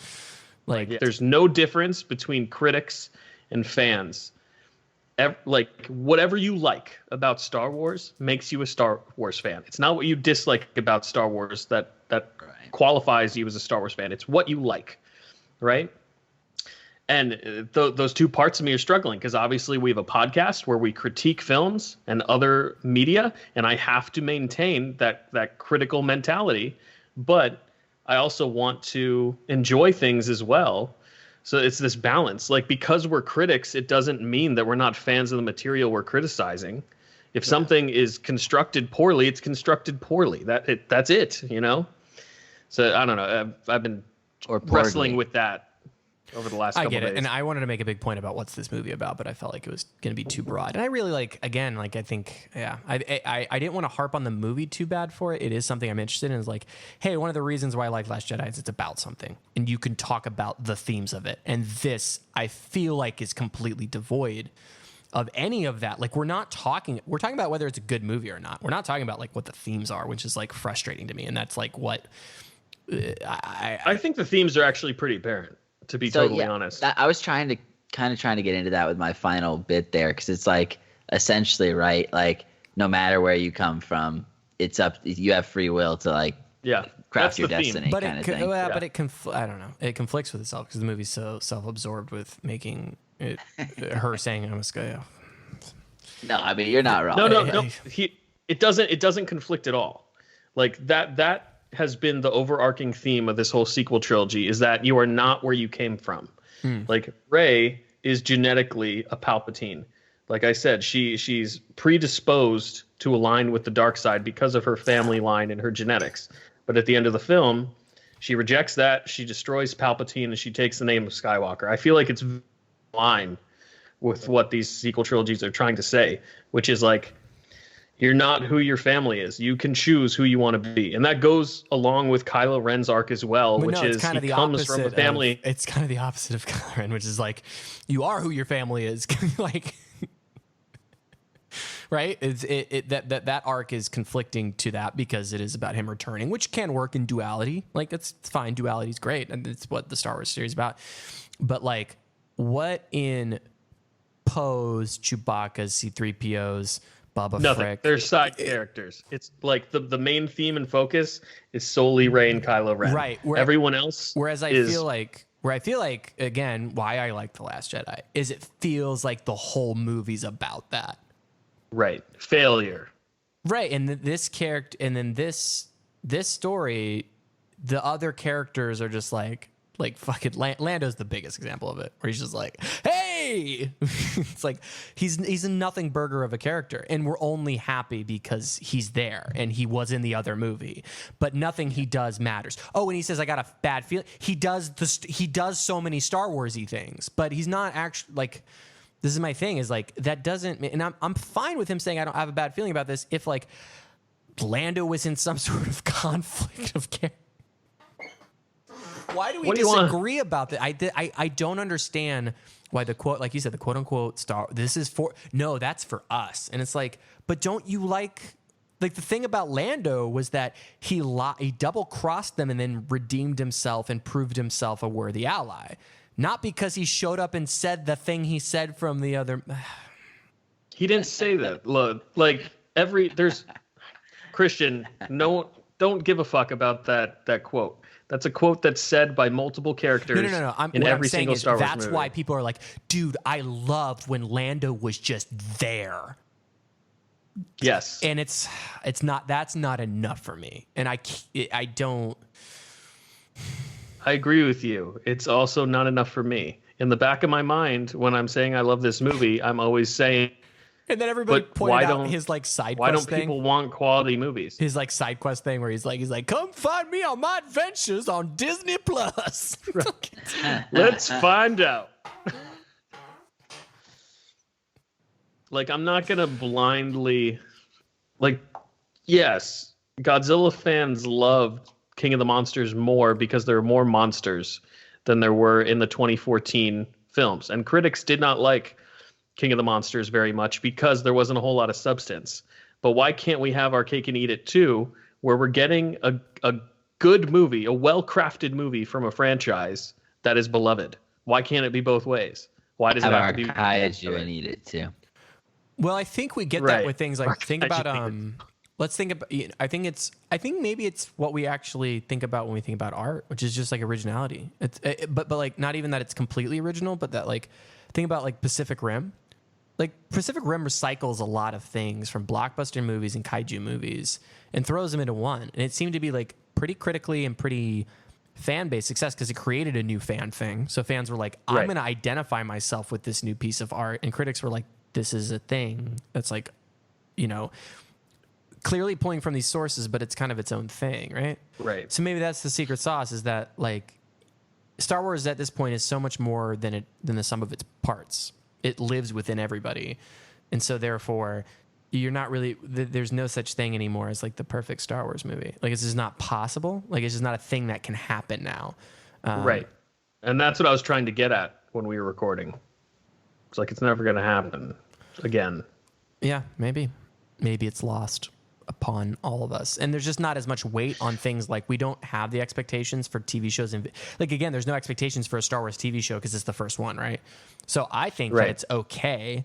Like there's no difference between critics and fans. Like whatever you like about Star Wars makes you a Star Wars fan. It's not what you dislike about Star Wars that qualifies you as a Star Wars fan. It's what you like, right? And those two parts of me are struggling, because obviously we have a podcast where we critique films and other media, and I have to maintain that critical mentality, but I also want to enjoy things as well. So it's this balance. Like, because we're critics, it doesn't mean that we're not fans of the material we're criticizing. If something is constructed poorly, it's constructed poorly. That's it, you know? So I don't know. I've been wrestling with that over the last couple I get it, days. and I wanted to make a big point about what's this movie about, but I felt like it was going to be too broad. And I really I think, I didn't want to harp on the movie too bad for it. It is something I'm interested in. It's like, hey, one of the reasons why I like Last Jedi is it's about something, and you can talk about the themes of it. And this, I feel like, is completely devoid of any of that. Like we're talking about whether it's a good movie or not. We're not talking about like what the themes are, which is like frustrating to me. And that's like what I think the themes are actually pretty apparent, to be totally honest. I was trying to get into that with my final bit there, because it's like essentially, right, like no matter where you come from, it's you have free will to like craft your destiny, but kind of thing. But I don't know. It conflicts with itself, because the movie's so self-absorbed with making it her saying I'm a Skywalker. No, I mean you're not wrong. No. It doesn't conflict at all. Like that has been the overarching theme of this whole sequel trilogy, is that you are not where you came from. Like Rey is genetically a Palpatine. Like I said, she's predisposed to align with the dark side because of her family line and her genetics. But at the end of the film, she rejects that. She destroys Palpatine and she takes the name of Skywalker. I feel like it's in line with what these sequel trilogies are trying to say, which is like, you're not who your family is. You can choose who you want to be. And that goes along with Kylo Ren's arc as well, which is he comes from a family. It's kind of the opposite of Kylo Ren, which is like, you are who your family is. Like, right? That arc is conflicting to that, because it is about him returning, which can work in duality. Like, it's fine. Duality is great. And it's what the Star Wars series is about. But like, what in Poe's, Chewbacca's, C-3PO's, Bubba Nothing. Frick. They're side characters. It's like the main theme and focus is solely Rey and Kylo Ren. Right. Everyone else. Whereas I feel like again, why I like The Last Jedi is it feels like the whole movie's about that. Right. Failure. Right. And this character, and then this this story, the other characters are just like fucking Lando's the biggest example of it, where he's just like, hey, it's like he's a nothing burger of a character, and we're only happy because he's there and he was in the other movie, but nothing he does matters. Oh, and he says I got a bad feeling. He does so many Star Warsy things, but he's not actually like. This is my thing, is like that doesn't, and I'm fine with him saying I don't have a bad feeling about this if like Lando was in some sort of conflict of character. Why do we disagree about that? I don't understand why the quote, like you said, the quote unquote star, this is for, no, that's for us. And it's like, but don't you like the thing about Lando was that he double crossed them and then redeemed himself and proved himself a worthy ally. Not because he showed up and said the thing he said from the other. He didn't say that. Look, like there's Christian, don't give a fuck about that quote. That's a quote that's said by multiple characters No. in every single Star Wars movie. That's why people are like, dude, I loved when Lando was just there. Yes. And that's not enough for me. And I don't. I agree with you. It's also not enough for me. In the back of my mind, when I'm saying I love this movie, I'm always saying. And then everybody pointed out his like side why quest don't thing. people want quality movies? His like side quest thing where he's like, come find me on my adventures on Disney Plus. Let's find out. Like, I'm not gonna blindly, like, yes, Godzilla fans loved King of the Monsters more because there were more monsters than there were in the 2014 films, and critics did not like King of the Monsters very much because there wasn't a whole lot of substance. But why can't we have our cake and eat it too, where we're getting a good movie, a well-crafted movie from a franchise that is beloved? Why can't it be both ways? Why does it have to be kaiju and eat it too? Well, I think we get that with things like think about let's think about. I think maybe it's what we actually think about when we think about art, which is just like originality. But like not even that it's completely original, but that like think about like Pacific Rim. Like Pacific Rim recycles a lot of things from blockbuster movies and kaiju movies and throws them into one. And it seemed to be like pretty critically and pretty fan-based success because it created a new fan thing. So fans were like, I'm going to identify myself with this new piece of art. And critics were like, this is a thing that's like, you know, clearly pulling from these sources, but it's kind of its own thing, right? Right. So maybe that's the secret sauce, is that like Star Wars at this point is so much more than the sum of its parts. It lives within everybody. And so therefore you're not really, there's no such thing anymore as like the perfect Star Wars movie. Like it's just not possible. Like it's just not a thing that can happen now. Right. And that's what I was trying to get at when we were recording. It's like, it's never going to happen again. Yeah, maybe it's lost upon all of us. And there's just not as much weight on things. Like we don't have the expectations for TV shows. And like, again, there's no expectations for a Star Wars TV show because it's the first one, right? So I think that it's okay,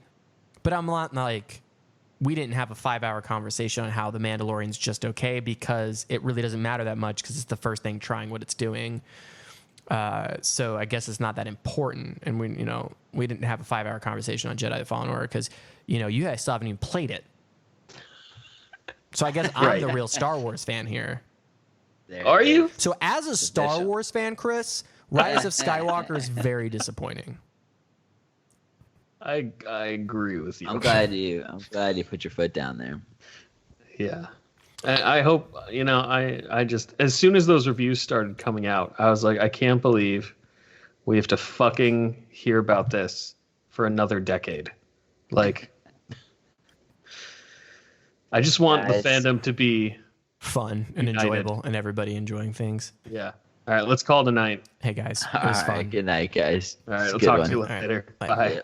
but I'm not like, we didn't have a 5-hour conversation on how The Mandalorian's just okay because it really doesn't matter that much because it's the first thing trying what it's doing. So I guess it's not that important. And we didn't have a 5-hour conversation on Jedi: The Fallen Order because, you guys still haven't even played it. So I guess I'm the real Star Wars fan here. Are you? So as a Star Wars fan, Chris, Rise of Skywalker is very disappointing. I agree with you. I'm glad you put your foot down there. Yeah. I hope, I just, as soon as those reviews started coming out, I was like, I can't believe we have to fucking hear about this for another decade. Like, I just want the fandom to be fun and enjoyable and everybody enjoying things. Yeah. All right, let's call it a night. Hey, guys. It was fun. Good night, guys. All right, I'll talk to you later. Right. Bye. Yeah.